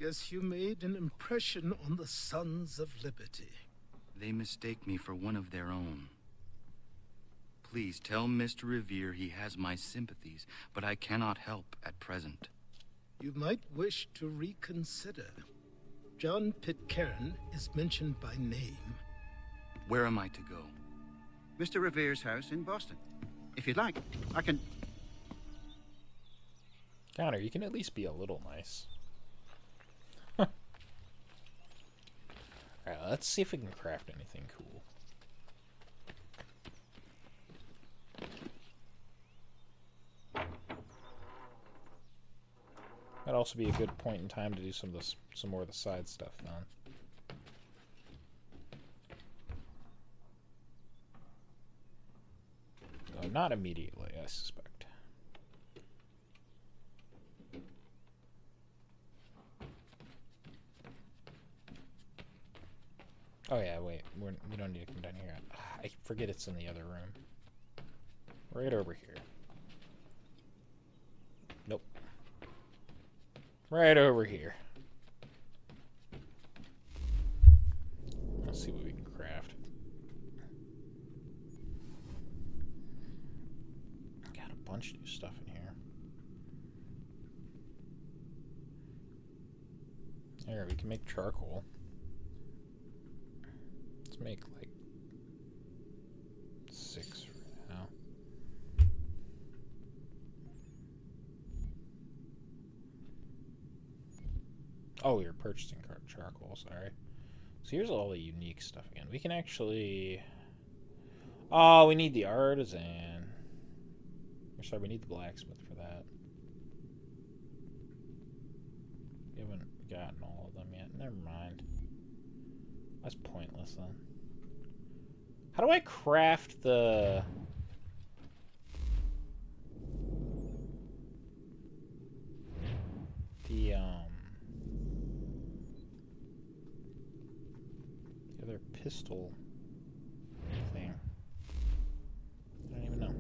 Guess you made an impression on the Sons of Liberty. They mistake me for one of their own. Please tell Mr. Revere he has my sympathies, but I cannot help at present. You might wish to reconsider. John Pitcairn is mentioned by name. Where am I to go? Mr. Revere's house in Boston. If you'd like, I can... Connor, you can at least be a little nice. Alright, let's see if we can craft anything cool. That'd also be a good point in time to do some more of the side stuff then. No, not immediately, I suspect. Oh yeah, wait, we don't need to come down here. I forget it's in the other room. Right over here. Nope. Right over here. Let's see what we can craft. Got a bunch of new stuff in here. There, we can make charcoal. Let's make like 6 right now. Oh, you're purchasing charcoal, sorry. So here's all the unique stuff again. We can actually... Oh, we need the artisan. Or sorry, we need the blacksmith for that. We haven't gotten all of them yet. Never mind. That's pointless then. How do I craft the... The other pistol thing? I don't even know.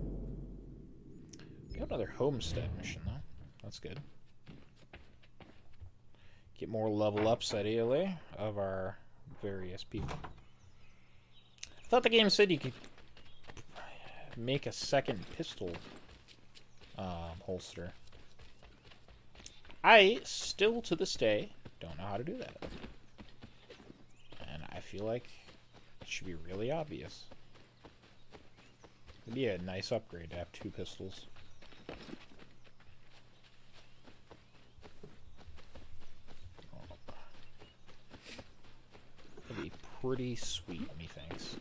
We have another homestead mission though. That's good. Get more level ups ideally of our various people. I thought the game said you could make a second pistol holster. I still, to this day, don't know how to do that. And I feel like it should be really obvious. It'd be a nice upgrade to have 2 pistols. It'd be pretty sweet, methinks.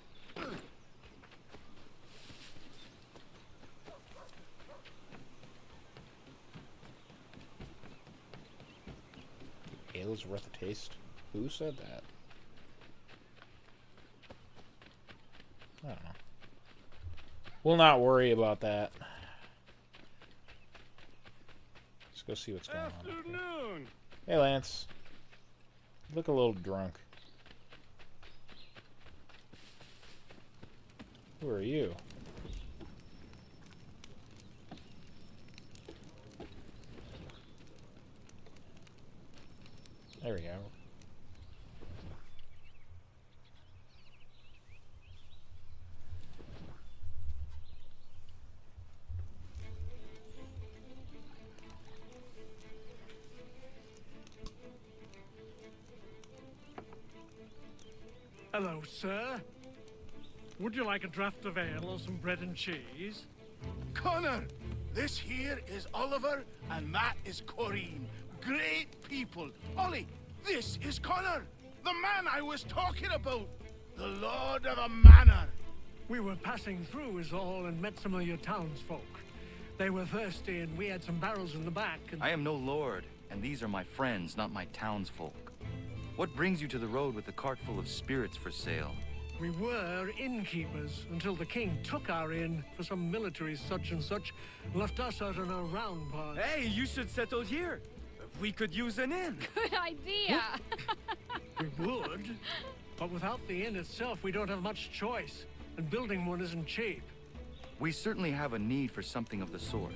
Ale's worth a taste. Who said that? I don't know. We'll not worry about that. Let's go see what's going on. Afternoon. Hey, Lance. You look a little drunk. Who are you? There we go. Hello, sir. Would you like a draught of ale or some bread and cheese? Connor, this here is Oliver, and that is Corinne. Great people. Ollie, this is Connor, the man I was talking about. The Lord of the Manor. We were passing through is all and met some of your townsfolk. They were thirsty and we had some barrels in the back and... I am no lord, and these are my friends, not my townsfolk. What brings you to the road with a cart full of spirits for sale? We were innkeepers until the king took our inn for some military such and such, left us out on our round part. Hey, you should settle here. We could use an inn. Good idea. We would, but without the inn itself, we don't have much choice, and building one isn't cheap. We certainly have a need for something of the sort.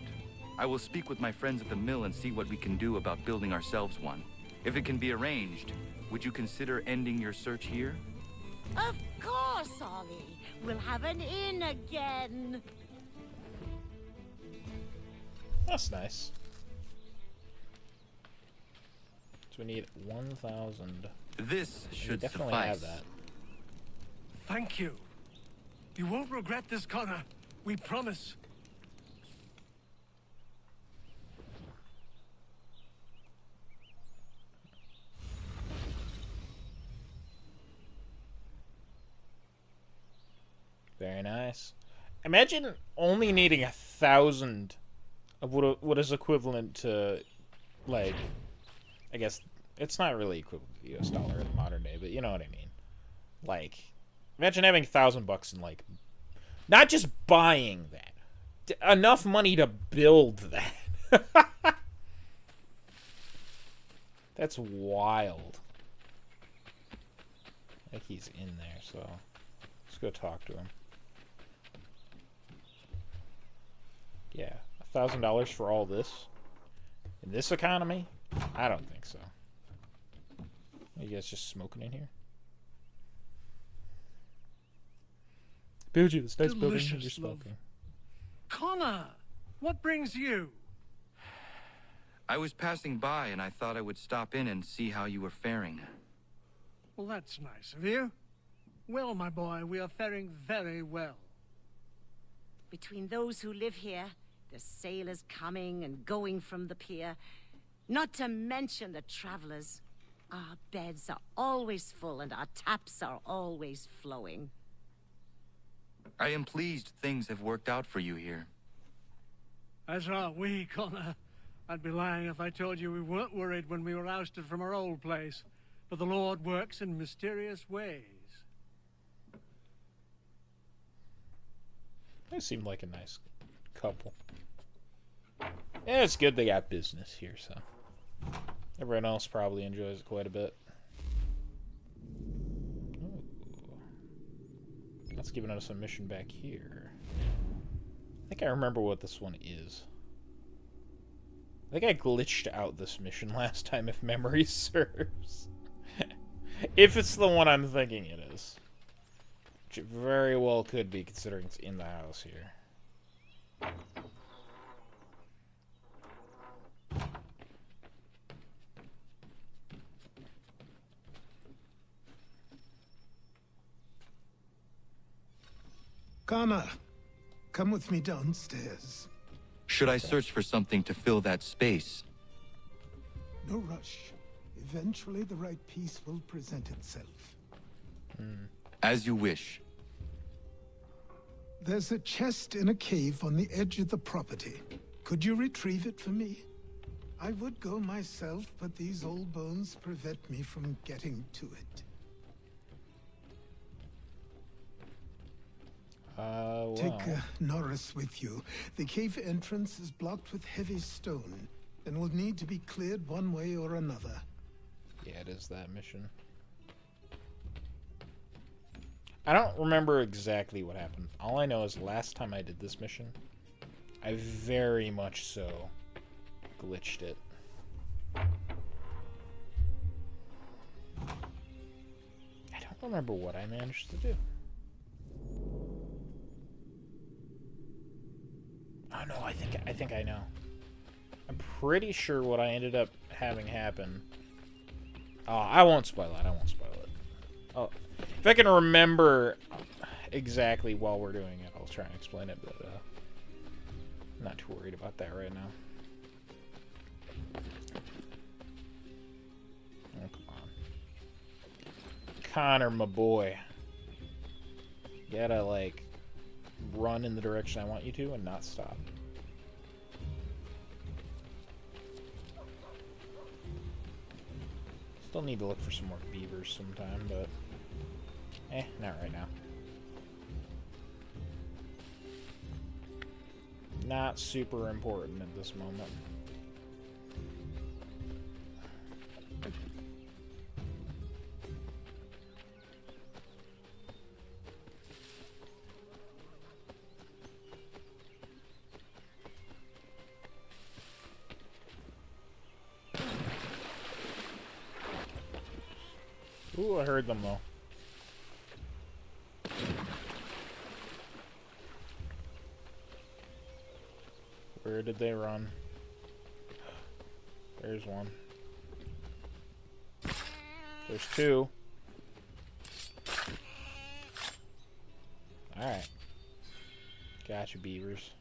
I will speak with my friends at the mill and see what we can do about building ourselves one. If it can be arranged, would you consider ending your search here? Of course, Ollie. We'll have an inn again. That's nice. So we need 1,000. This should definitely suffice. have that. Thank you. You won't regret this, Connor. We promise. Very nice. Imagine only needing 1,000 of what is equivalent to, like, I guess it's not really equivalent to the US dollar in the modern day, but you know what I mean. Like, imagine having $1,000 and, like, not just buying that, enough money to build that. That's wild. I think he's in there, so let's go talk to him. Yeah, $1,000 for all this? In this economy? I don't think so. Are you guys just smoking in here? Build you this nice building and you're smoking. Connor, what brings you? I was passing by and I thought I would stop in and see how you were faring. Well, that's nice of you. Well, my boy, we are faring very well. Between those who live here, the sailors coming and going from the pier, not to mention the travelers, our beds are always full and our taps are always flowing. I am pleased things have worked out for you here. As are we, Connor. I'd be lying if I told you we weren't worried when we were ousted from our old place. But the Lord works in mysterious ways. They seem like a nice couple. Yeah, it's good they got business here, so everyone else probably enjoys it quite a bit. Ooh. That's giving us a mission back here. I think I remember what this one is. I think I glitched out this mission last time, if memory serves. If it's the one I'm thinking it is. Which it very well could be, considering it's in the house here. Connor, come with me downstairs. Should I search for something to fill that space? No rush. Eventually the right piece will present itself. As you wish. There's a chest in a cave on the edge of the property. Could you retrieve it for me? I would go myself, but these old bones prevent me from getting to it. Well. Take Norris with you. The cave entrance is blocked with heavy stone and will need to be cleared one way or another. Yeah, it is that mission. I don't remember exactly what happened. All I know is last time I did this mission, I very much so glitched it. I don't remember what I managed to do. Oh no, I think I know. I'm pretty sure what I ended up having happen. Oh, I won't spoil it. I won't spoil it. Oh, if I can remember exactly while we're doing it, I'll try and explain it, but I'm not too worried about that right now. Oh, come on. Connor, my boy. You gotta, like, run in the direction I want you to and not stop. Still need to look for some more beavers sometime, but not right now. Not super important at this moment. Ooh, I heard them though. Where did they run? There's one. There's two. Alright. Gotcha, beavers.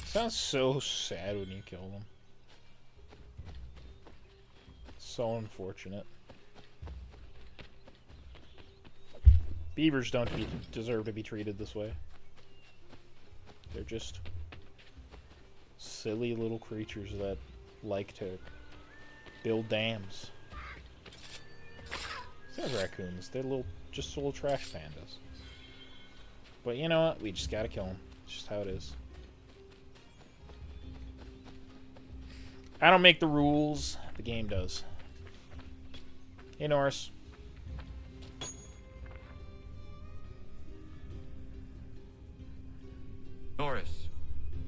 Sounds so sad when you kill them. So unfortunate. Beavers don't deserve to be treated this way. They're just silly little creatures that like to build dams. These are raccoons. They're just little trash pandas. But you know what? We just gotta kill them. It's just how it is. I don't make the rules. The game does. Hey, Norris. Norris,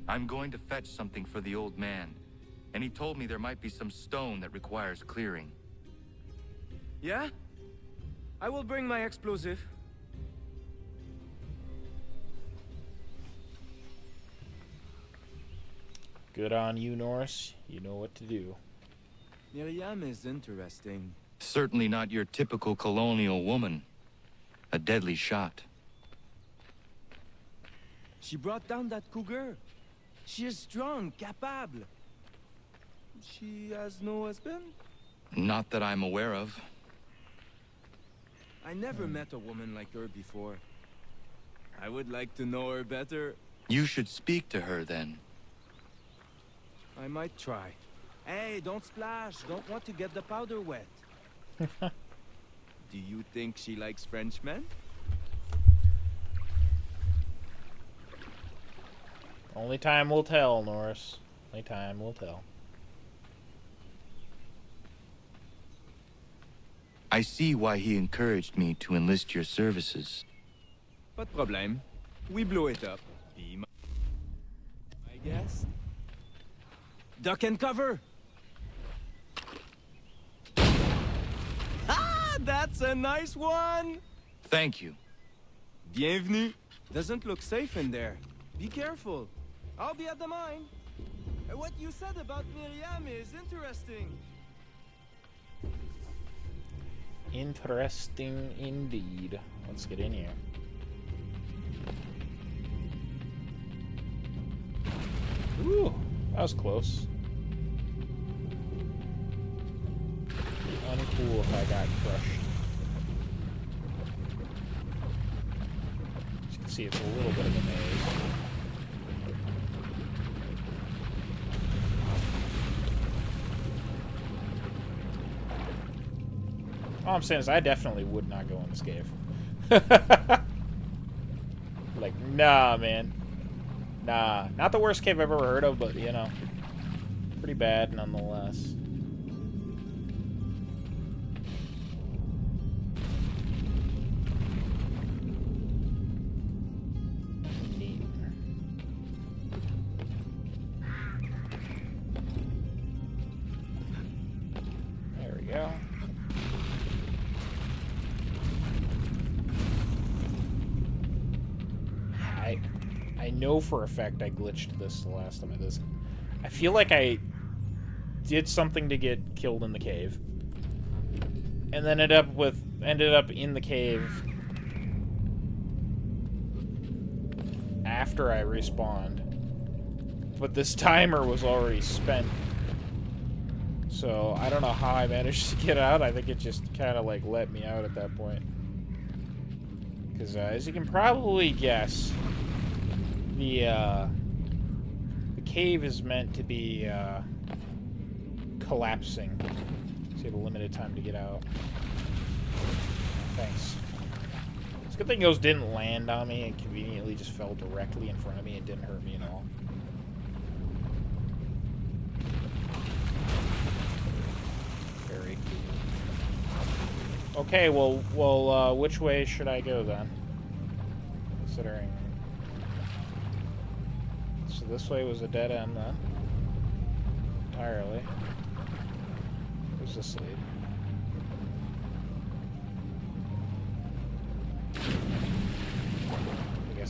I'm going to fetch something for the old man. And he told me there might be some stone that requires clearing. Yeah? I will bring my explosive. Good on you, Norris. You know what to do. Miriam is interesting. Certainly not your typical colonial woman. A deadly shot. She brought down that cougar. She is strong, capable. She has no husband? Not that I'm aware of. I never met a woman like her before. I would like to know her better. You should speak to her then. I might try. Hey, don't splash. Don't want to get the powder wet. Do you think she likes Frenchmen? Only time will tell, Norris. Only time will tell. I see why he encouraged me to enlist your services. Pas de problème. We blow it up. Be I guess. Duck and cover! Ah, that's a nice one! Thank you. Bienvenue. Doesn't look safe in there. Be careful. I'll be at the mine. What you said about Miriam is interesting. Interesting indeed. Let's get in here. Ooh, that was close. Uncool if I got crushed. As you can see, it's a little bit of a maze. All I'm saying is I definitely would not go in this cave. Like, nah, man. Nah. Not the worst cave I've ever heard of, but, you know, pretty bad nonetheless. Neat. There we go. I know for a fact I glitched this the last time I did this. I feel like I did something to get killed in the cave, and then ended up in the cave after I respawned. But this timer was already spent, so I don't know how I managed to get out. I think it just kind of like let me out at that point. Because as you can probably guess, the cave is meant to be collapsing, so you have a limited time to get out. Thanks. It's a good thing those didn't land on me and conveniently just fell directly in front of me and didn't hurt me at all. Very cool. Okay, well, which way should I go then? Considering... So this way was a dead end then. Entirely. Where's this lead?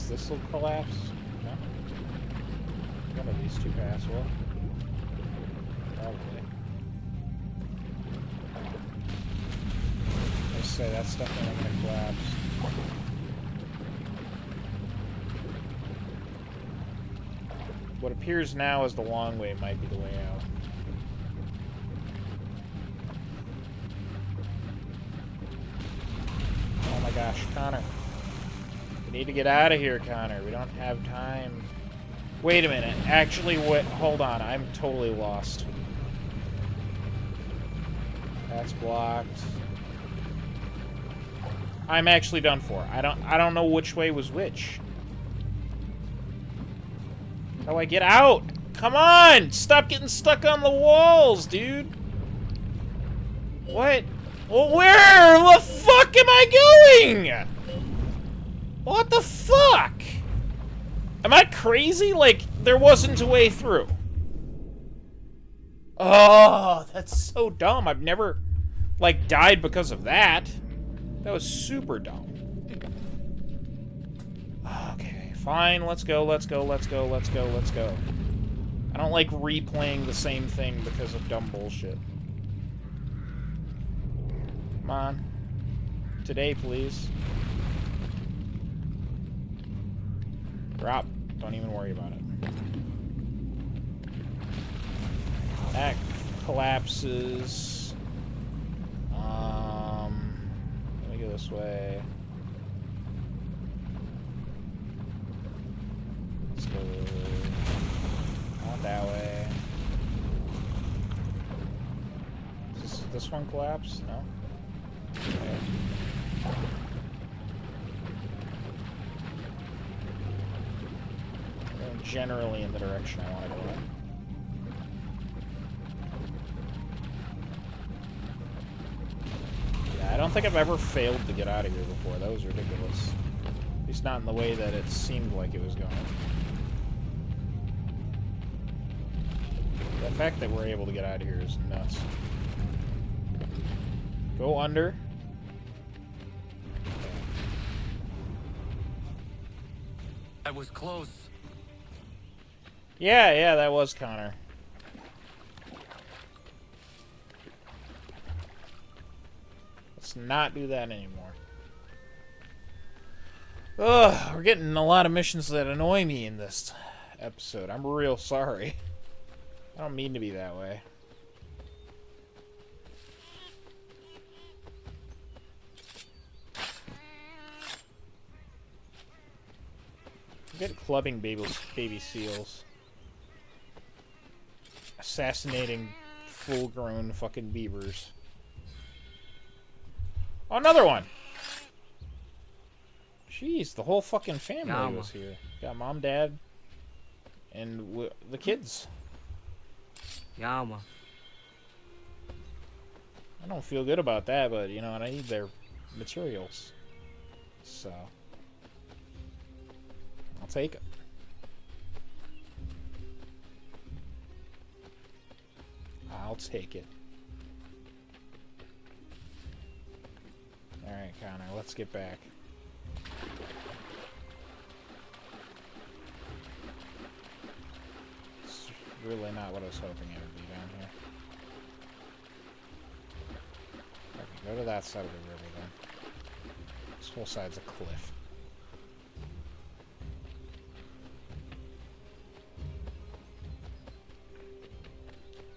Does this will collapse? No? One of these two pass will. Probably. I say that's definitely gonna collapse. What appears now as the long way might be the way out. Oh my gosh, Connor. We need to get out of here, Connor. We don't have time. Wait a minute. Actually, what? Hold on. I'm totally lost. That's blocked. I'm actually done for. I don't know which way was which. How do I get out? Come on! Stop getting stuck on the walls, dude! What? Well, where the fuck am I going? What the fuck? Am I crazy? Like, there wasn't a way through. Oh, that's so dumb. I've never, like, died because of that. That was super dumb. Okay, fine. Let's go, let's go, let's go, let's go, let's go. I don't like replaying the same thing because of dumb bullshit. Come on. Today, please. Drop. Don't even worry about it. That collapses. Let me go this way. Let's go not that way. Does this one collapse? No? Okay. Going generally in the direction I want to go in. Yeah, I don't think I've ever failed to get out of here before. That was ridiculous. At least not in the way that it seemed like it was going. The fact that we're able to get out of here is nuts. Go under. That was close. Yeah, that was Connor. Let's not do that anymore. Ugh, we're getting a lot of missions that annoy me in this episode. I'm real sorry. I don't mean to be that way. Forget clubbing baby seals. Assassinating full-grown fucking beavers. Oh, another one! Jeez, the whole fucking family was here. Got mom, dad, and the kids. Yama. I don't feel good about that, but you know what? I need their materials. So I'll take it. I'll take it. Alright, Connor, let's get back. It's really not what I was hoping it would be down here. Okay, go to that side of the river then. This whole side's a cliff.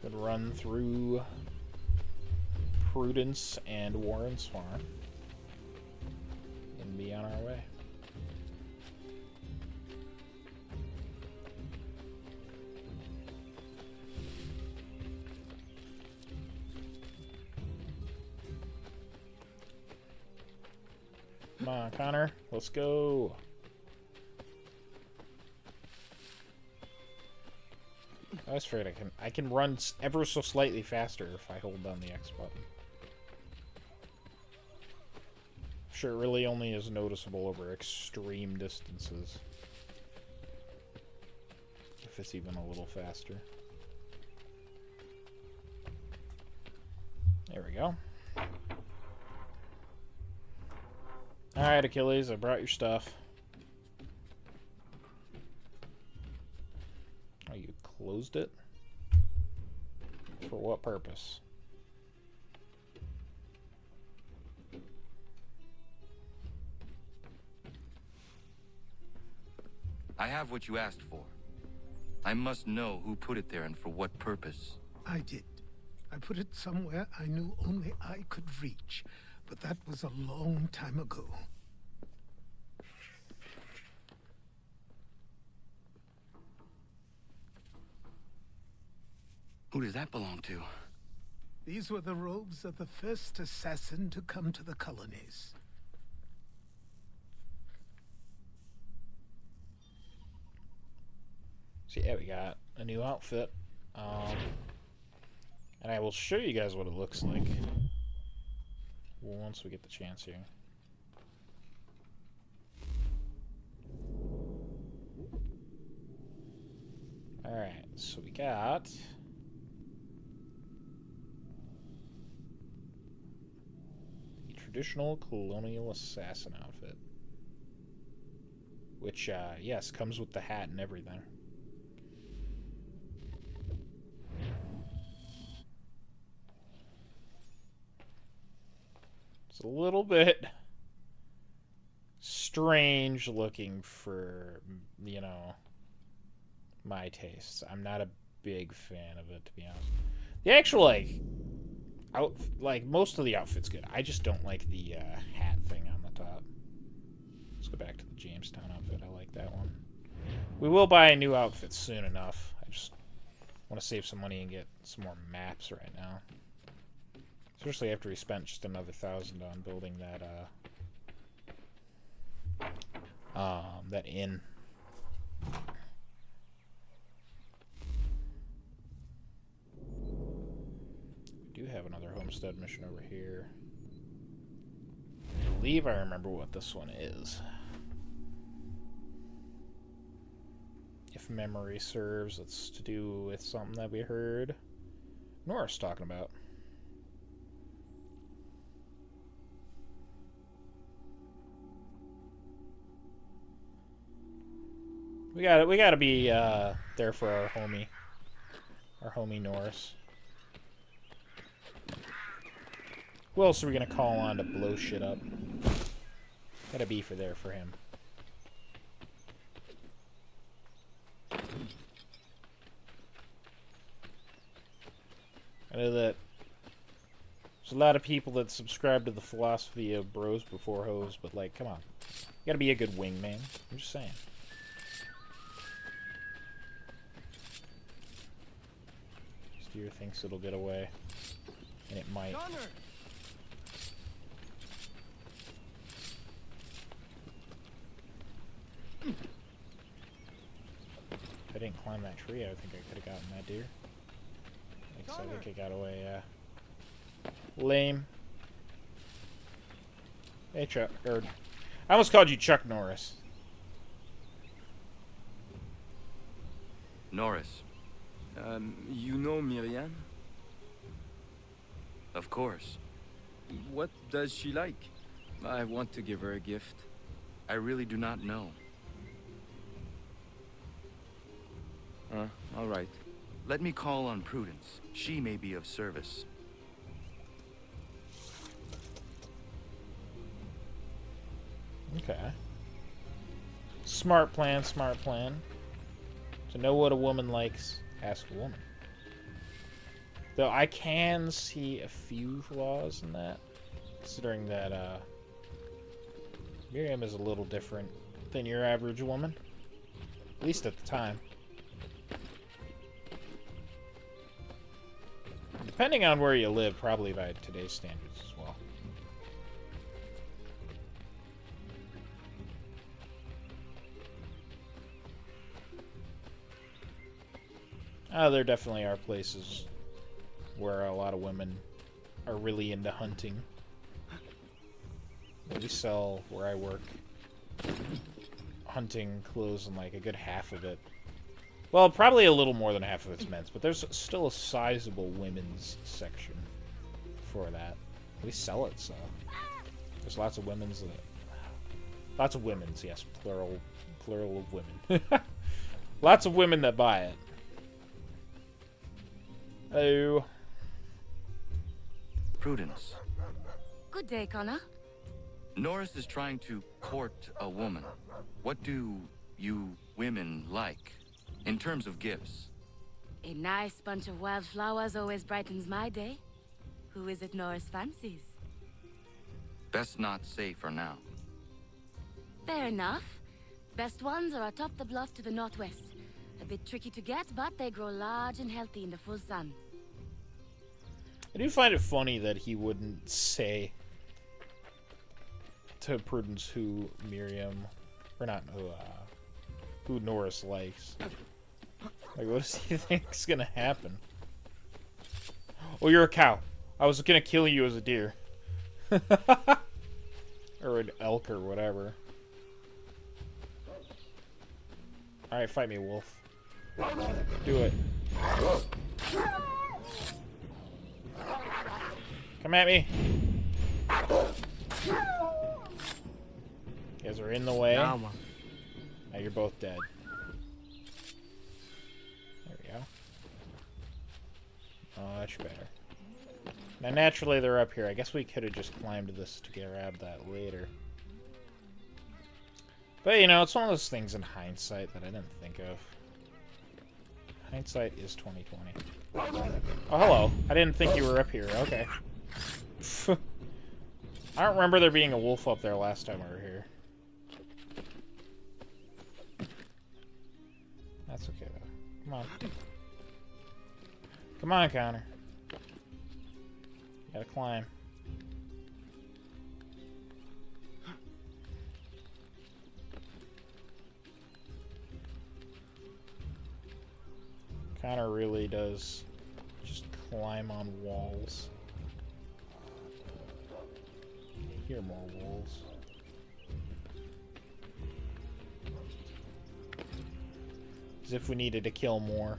Could run through Prudence and Warren's farm and be on our way. Come on, Connor, let's go. I was afraid I can run ever so slightly faster if I hold down the X button. I'm sure it really only is noticeable over extreme distances. If it's even a little faster. There we go. Alright, Achilles, I brought your stuff. closed it? For what purpose? I have what you asked for. I must know who put it there and for what purpose. I did. I put it somewhere I knew only I could reach, but that was a long time ago. Who does that belong to? These were the robes of the first assassin to come to the colonies. So yeah, we got a new outfit. And I will show you guys what it looks like once we get the chance here. Alright, so we got the traditional colonial assassin outfit. Which, yes, comes with the hat and everything. It's a little bit strange looking for, you know, my tastes. I'm not a big fan of it, to be honest. The actual, like, most of the outfit's good. I just don't like the hat thing on the top. Let's go back to the Jamestown outfit. I like that one. We will buy a new outfit soon enough. I just want to save some money and get some more maps right now. Especially after we spent just another 1,000 on building that inn. We do have another homestead mission over here. I believe I remember what this one is. If memory serves, it's to do with something that we heard Norris talking about. We gotta be there for our homie Norris. Who else are we gonna call on to blow shit up? Gotta be there for him. I know that there's a lot of people that subscribe to the philosophy of bros before hoes, but like, come on, you gotta be a good wingman. I'm just saying. Steer thinks it'll get away, and it might. Connor! If I didn't climb that tree, I think I could have gotten that deer. I think I got away, lame. Hey, Chuck, or I almost called you Chuck Norris. Norris. You know Miriam? Of course. What does she like? I want to give her a gift. I really do not know. All right. Let me call on Prudence. She may be of service. Okay. Smart plan, smart plan. To know what a woman likes, ask a woman. Though I can see a few flaws in that, considering that Miriam is a little different than your average woman, at least at the time. Depending on where you live, probably by today's standards as well. There definitely are places where a lot of women are really into hunting. We sell, where I work, hunting clothes, and like a good half of it. Well, probably a little more than half of it's men's, but there's still a sizable women's section for that. We sell it, so there's lots of women's. Lots of women's, yes, plural of women. Lots of women that buy it. Oh. Prudence. Good day, Connor. Norris is trying to court a woman. What do you women like, in terms of gifts? A nice bunch of wildflowers always brightens my day. Who is it Norris fancies? Best not say for now. Fair enough. Best ones are atop the bluff to the northwest. A bit tricky to get, but they grow large and healthy in the full sun. I do find it funny that he wouldn't say to Prudence who Miriam, or not who Norris likes. Like, what does he think's gonna happen? Oh, you're a cow. I was gonna kill you as a deer. Or an elk or whatever. Alright, fight me, wolf. Do it. Come at me. You guys are in the way. Now you're both dead. There we go. Much better. Now, naturally, they're up here. I guess we could have just climbed this to grab that later. But, you know, it's one of those things in hindsight that I didn't think of. Hindsight is 20/20. Oh, hello. I didn't think you were up here. Okay. I don't remember there being a wolf up there last time we were here. That's okay, though. Come on. Come on, Connor. Gotta climb. Connor really does just climb on walls. I hear more wolves. As if we needed to kill more.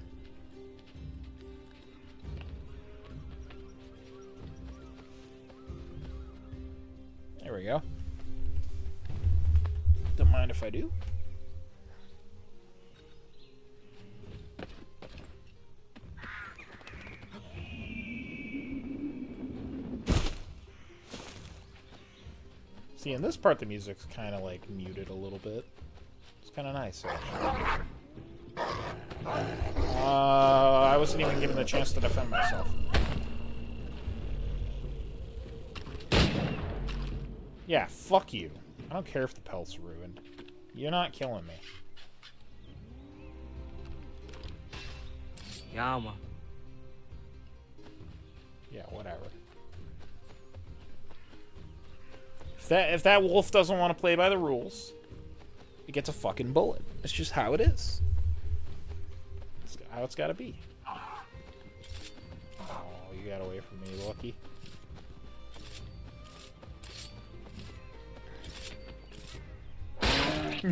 There we go. Don't mind if I do. See, in this part, the music's kind of like muted a little bit. It's kind of nice, actually. I wasn't even given the chance to defend myself. Yeah, fuck you. I don't care if the pelt's ruined. You're not killing me. Yama. Yeah, whatever. If that wolf doesn't want to play by the rules, it gets a fucking bullet. It's just how it is. It's how it's gotta be. Oh, you got away from me, Lucky.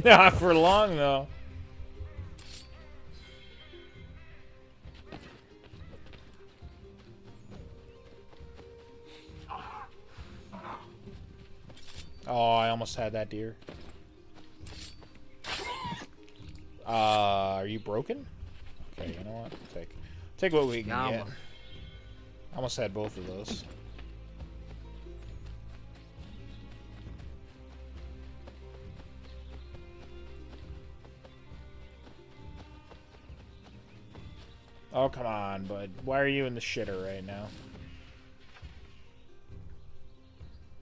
Not for long, though. Oh, I almost had that deer. Are you broken? Okay, you know what? Take what we can get. Almost had both of those. Oh, come on, bud. Why are you in the shitter right now?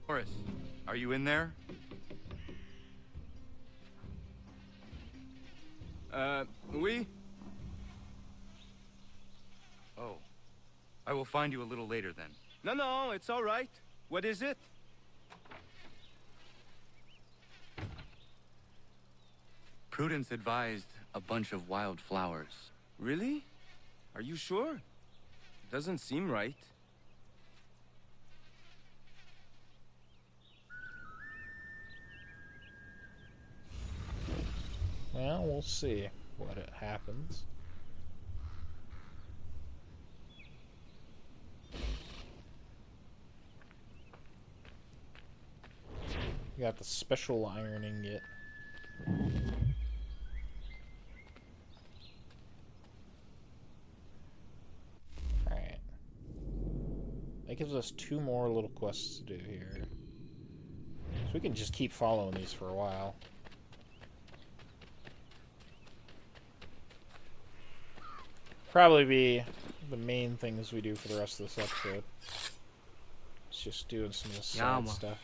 Horace, are you in there? Oui? Oh. I will find you a little later then. No, it's all right. What is it? Prudence advised a bunch of wild flowers. Really? Are you sure? Doesn't seem right. Well, we'll see what happens. We got the special iron ingot. Alright. That gives us 2 more little quests to do here. So we can just keep following these for a while. Probably be the main things we do for the rest of this episode. It's just doing some of the side stuff.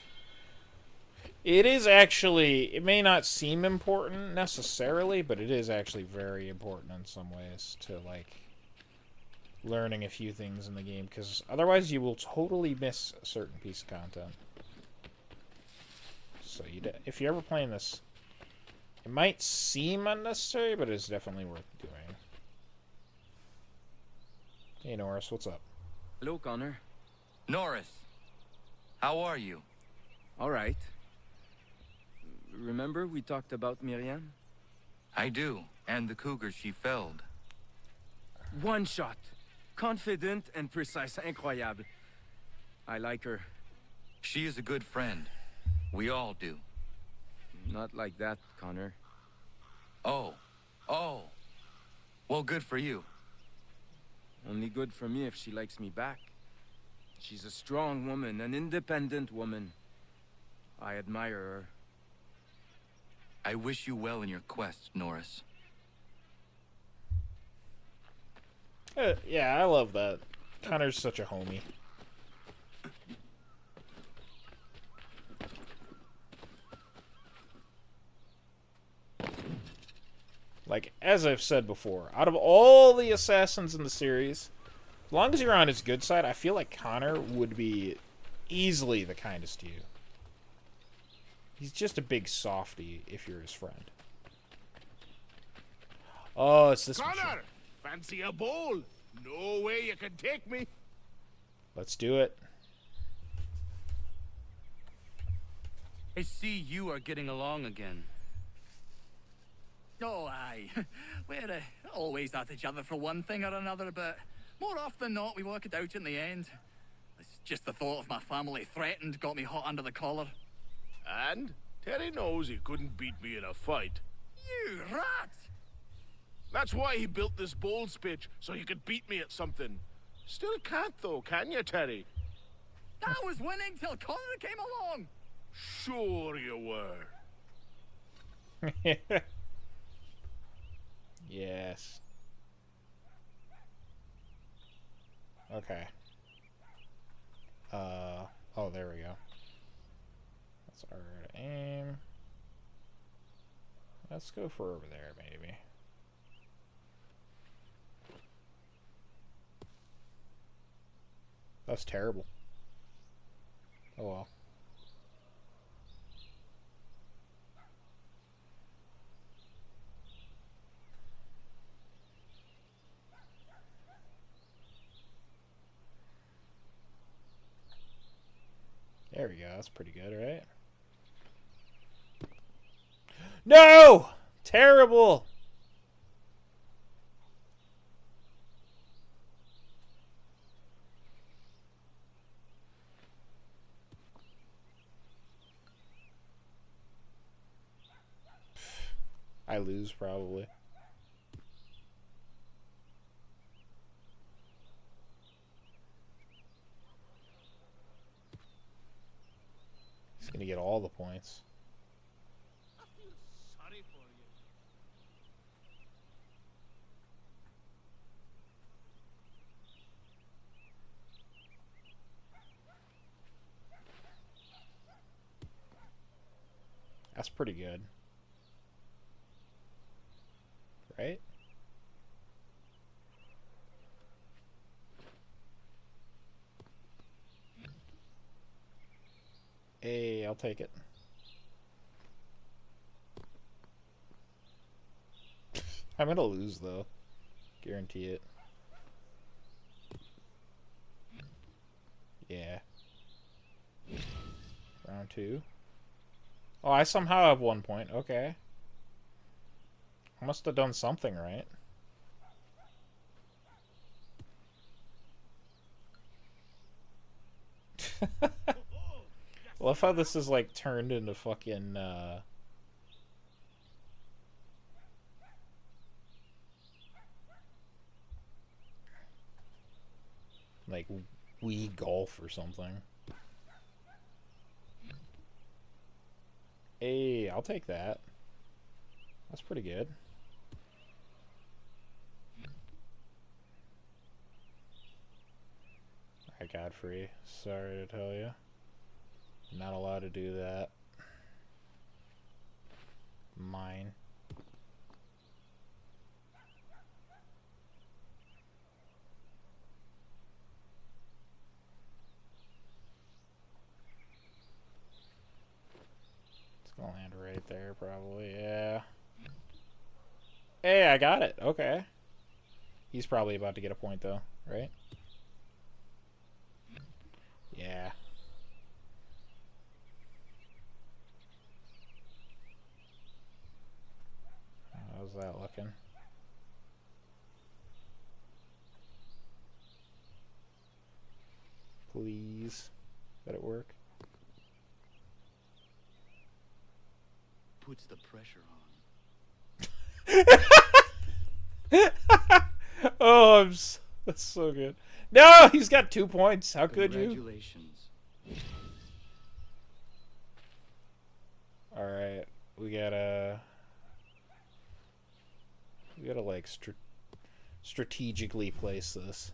It is actually, it may not seem important necessarily, but it is actually very important in some ways to, like, learning a few things in the game, because otherwise you will totally miss a certain piece of content. So if you're ever playing this, it might seem unnecessary, but it's definitely worth doing. Hey Norris, what's up? Hello, Connor. Norris, how are you? All right. Remember we talked about Miriam? I do, and the cougar she felled. One shot. Confident and precise. Incroyable. I like her. She is a good friend. We all do. Not like that, Connor. Oh. Well, good for you. Only good for me if she likes me back. She's a strong woman, an independent woman. I admire her. I wish you well in your quest, Norris. Yeah, I love that. Connor's such a homie. Like, as I've said before, out of all the assassins in the series, as long as you're on his good side, I feel like Connor would be easily the kindest to you. He's just a big softy if you're his friend. Oh, it's this Connor! machine. Fancy a bowl? No way you can take me. Let's do it. I see you are getting along again. Oh, aye. We're always at each other for one thing or another, but more often than not, we work it out in the end. It's just the thought of my family threatened got me hot under the collar. And Terry knows he couldn't beat me in a fight. You rat! That's why he built this bowls pitch, so he could beat me at something. Still can't though, can you, Terry? I was winning till Connor came along! Sure you were. Yes. Okay. Oh, there we go. That's our aim. Let's go for over there, maybe. That's terrible. Oh well. There we go. That's pretty good, right? No! Terrible! I lose, probably. He's gonna get all the points. Sorry for you. That's pretty good. Right? Hey, I'll take it. I'm gonna lose though. Guarantee it. Yeah. Round 2. Oh, I somehow have 1 point. Okay. I must have done something right. Love how this is like turned into fucking like Wii Golf or something. Hey, I'll take that. That's pretty good. Alright, Godfrey. Sorry to tell you. I'm not allowed to do that. Mine. It's gonna land right there, probably. Yeah. Hey, I got it. Okay. He's probably about to get a point, though, right? Yeah. How's that looking? Please. Let it work. Puts the pressure on. Oh, that's so good. No, he's got 2 points. How could you? Congratulations. All right, we gotta like strategically place this.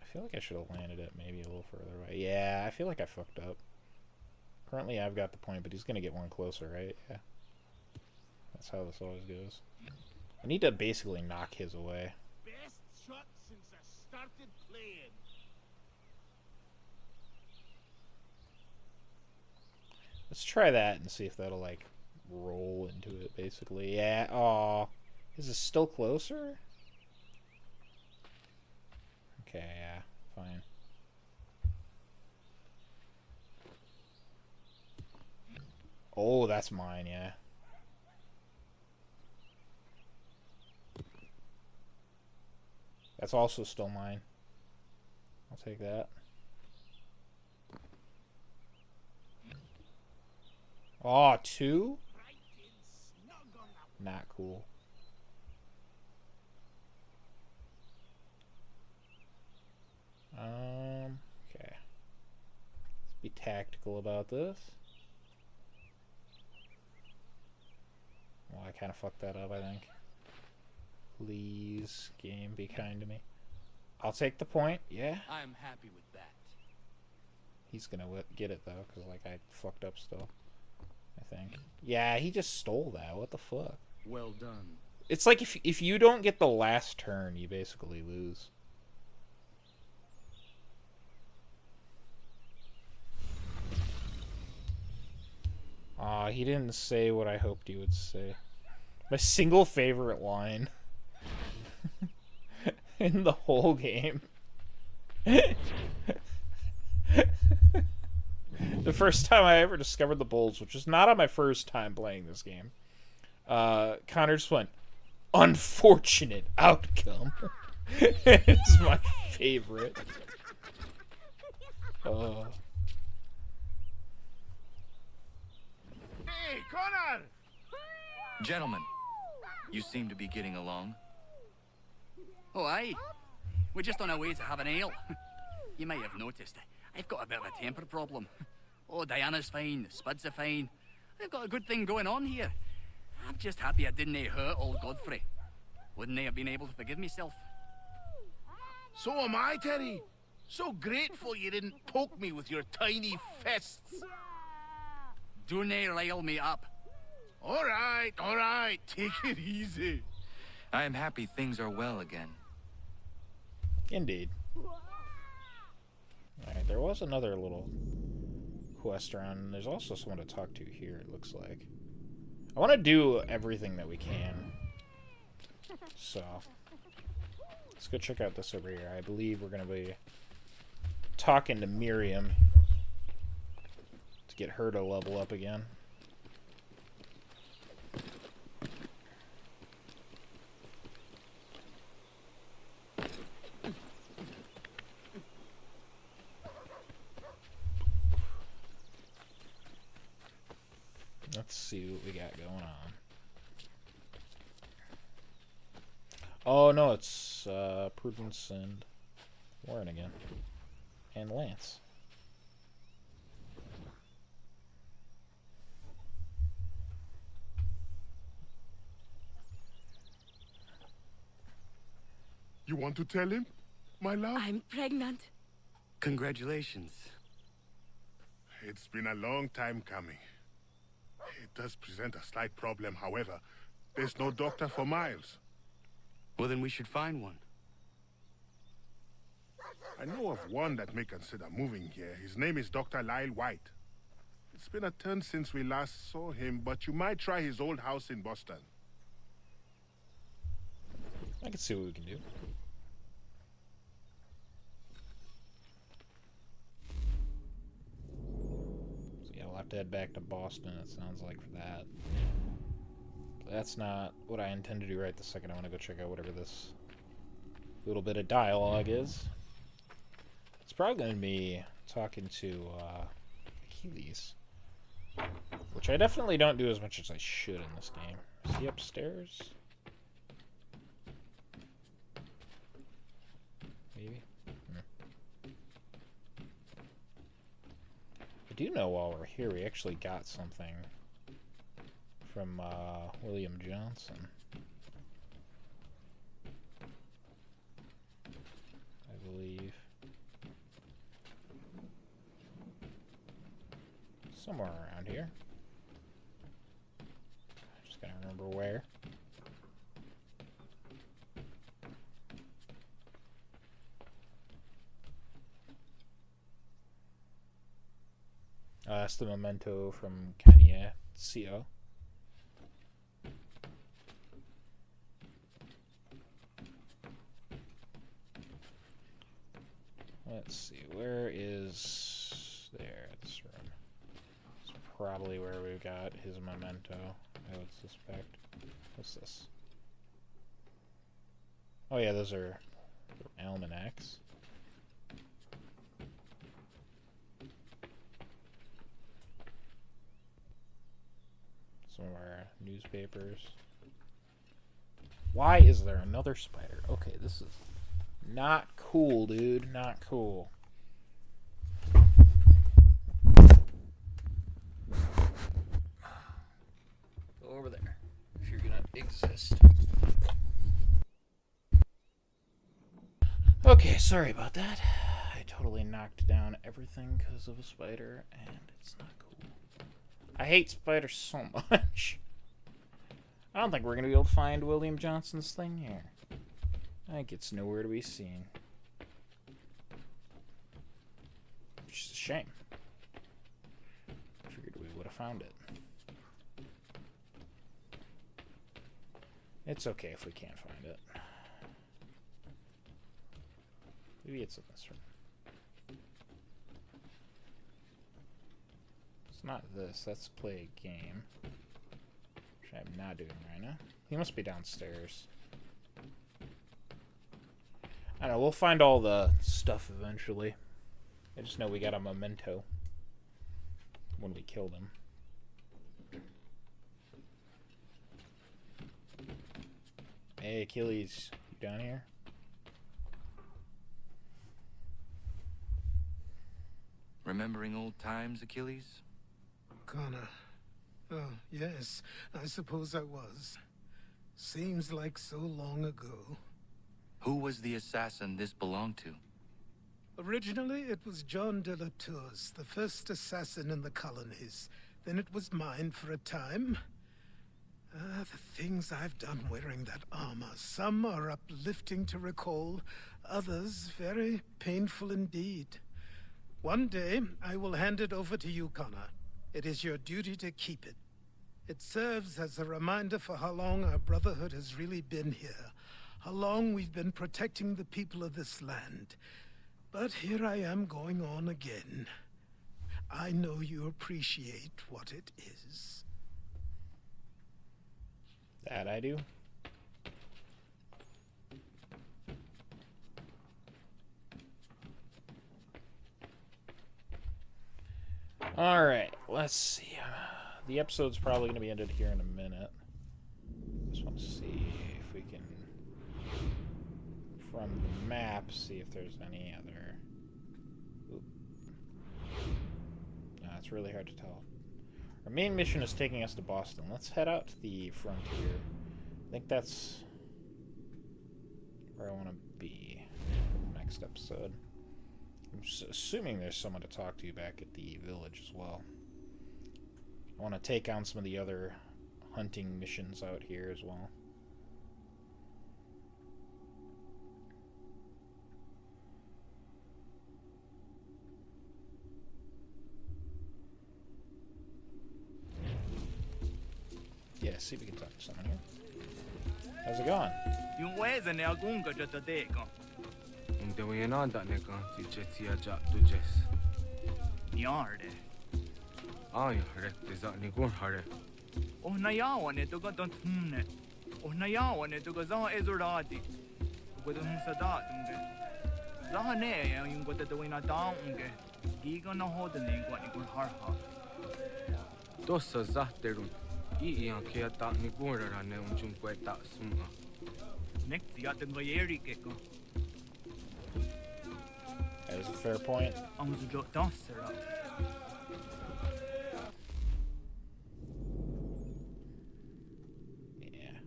I feel like I should have landed it maybe a little further away. Yeah, I feel like I fucked up. Currently, I've got the point, but he's gonna get one closer, right? Yeah. That's how this always goes. I need to basically knock his away. Best shot since I started playing. Let's try that and see if that'll like roll into it. Basically, yeah. Aw, is it still closer? Okay, yeah, fine. Oh, that's mine, yeah. That's also still mine. I'll take that. Oh, 2? Not cool. Okay. Let's be tactical about this. Well, I kind of fucked that up, I think. Please, game, be kind to me. I'll take the point, yeah. I'm happy with that. He's gonna get it, though, because, like, I fucked up still. I think. Yeah, he just stole that. What the fuck? Well done. It's like if you don't get the last turn, you basically lose. Aw, he didn't say what I hoped he would say. My single favorite line in the whole game. The first time I ever discovered the bulls, which was not on my first time playing this game, Connor just went, "Unfortunate outcome." It's my favorite. Hey, Connor! Gentlemen, you seem to be getting along. Oh, aye. We're just on our way to have an ale. You might have noticed, I've got a bit of a temper problem. Oh, Diana's fine, Spuds are fine. I've got a good thing going on here. I'm just happy I didn't hurt old Godfrey. Wouldn't I have been able to forgive myself? So am I, Terry. So grateful you didn't poke me with your tiny fists. Do nae rile me up. All right. Take it easy. I am happy things are well again. Indeed. Alright, there was another little quest around, and there's also someone to talk to here, it looks like. I want to do everything that we can. So, let's go check out this over here. I believe we're going to be talking to Miriam to get her to level up again. Let's see what we got going on. Oh no, it's Prudence and Warren again. And Lance. You want to tell him, my love? I'm pregnant. Congratulations. It's been a long time coming. It does present a slight problem, however. There's no doctor for Miles. Well, then we should find one. I know of one that may consider moving here. His name is Dr. Lyle White. It's been a turn since we last saw him, but you might try his old house in Boston. I can see what we can do. So yeah, we'll have to head back to Boston, it sounds like, for that. But that's not what I intend to do right this second. I want to go check out whatever this little bit of dialogue is. It's probably going to be talking to Achilles, which I definitely don't do as much as I should in this game. Is he upstairs? Maybe? I do know while we're here we actually got something from William Johnson. I believe. Somewhere around here. Just gotta remember where. That's the memento from Kenya CO. Let's see, where is there? This room. It's probably where we got his memento, I would suspect. What's this? Oh yeah, those are almanacs. Some of our newspapers. Why is there another spider? Okay, this is not cool, dude. Not cool. Go over there if you're gonna exist. Okay, sorry about that. I totally knocked down everything because of a spider, and it's not cool. I hate spiders so much. I don't think we're going to be able to find William Johnson's thing here. I think it's nowhere to be seen. Which is a shame. I figured we would have found it. It's okay if we can't find it. Maybe it's in this room. It's not this. Let's play a game. Which I'm not doing right now. He must be downstairs. I don't know. We'll find all the stuff eventually. I just know we got a memento when we killed him. Hey, Achilles. You down here? Remembering old times, Achilles? Connor. Oh, yes. I suppose I was. Seems like so long ago. Who was the assassin this belonged to? Originally, it was John de la Tour's, the first assassin in the colonies. Then it was mine for a time. The things I've done wearing that armor. Some are uplifting to recall, others very painful indeed. One day, I will hand it over to you, Connor. It is your duty to keep it. It serves as a reminder for how long our brotherhood has really been here. How long we've been protecting the people of this land. But here I am going on again. I know you appreciate what it is. That I do. Alright, let's see. the episode's probably going to be ended here in a minute. Just want to see if we can, from the map, see if there's any other... Oop. No, it's really hard to tell. Our main mission is taking us to Boston. Let's head out to the frontier. I think that's where I want to be next episode. I'm assuming there's someone to talk to back at the village as well. I want to take on some of the other hunting missions out here as well. Yeah, see if we can talk to someone here. How's it going? Yung weza ne agunga jata deko. Unde we nanda neka ti jetsia ja dujes. Yarde. Ay, hare, tizak ni gun hare. Oh na yawa ne toga don't humne. Oh na yawa ne toga za ezuradi. Godo hum sada tunge. Za ne yung godo to wina da unge. Giga na hoda ne gwa ni gun harha. Dosa zahterun. Iyan kia tak ni gun rane unjum kwe tak suma. Nek ya tunga yeri keko. That is a fair point. Amzu jo dansera. Yeah.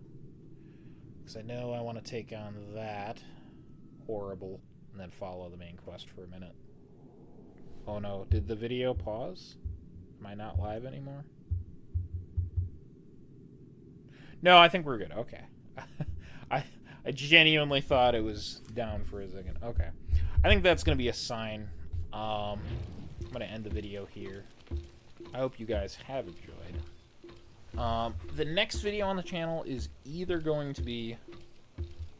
Because I know I want to take on that horrible and then follow the main quest for a minute. Oh no, did the video pause? Am I not live anymore? No, I think we're good. Okay. I genuinely thought it was down for a second. Okay. I think that's going to be a sign. I'm going to end the video here. I hope you guys have enjoyed. The next video on the channel is either going to be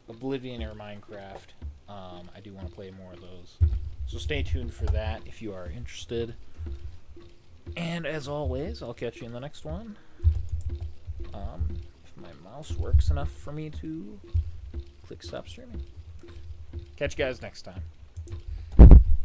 Oblivion or Minecraft. I do want to play more of those. So stay tuned for that if you are interested. And as always, I'll catch you in the next one. If my mouse works enough for me to click stop streaming. Catch you guys next time.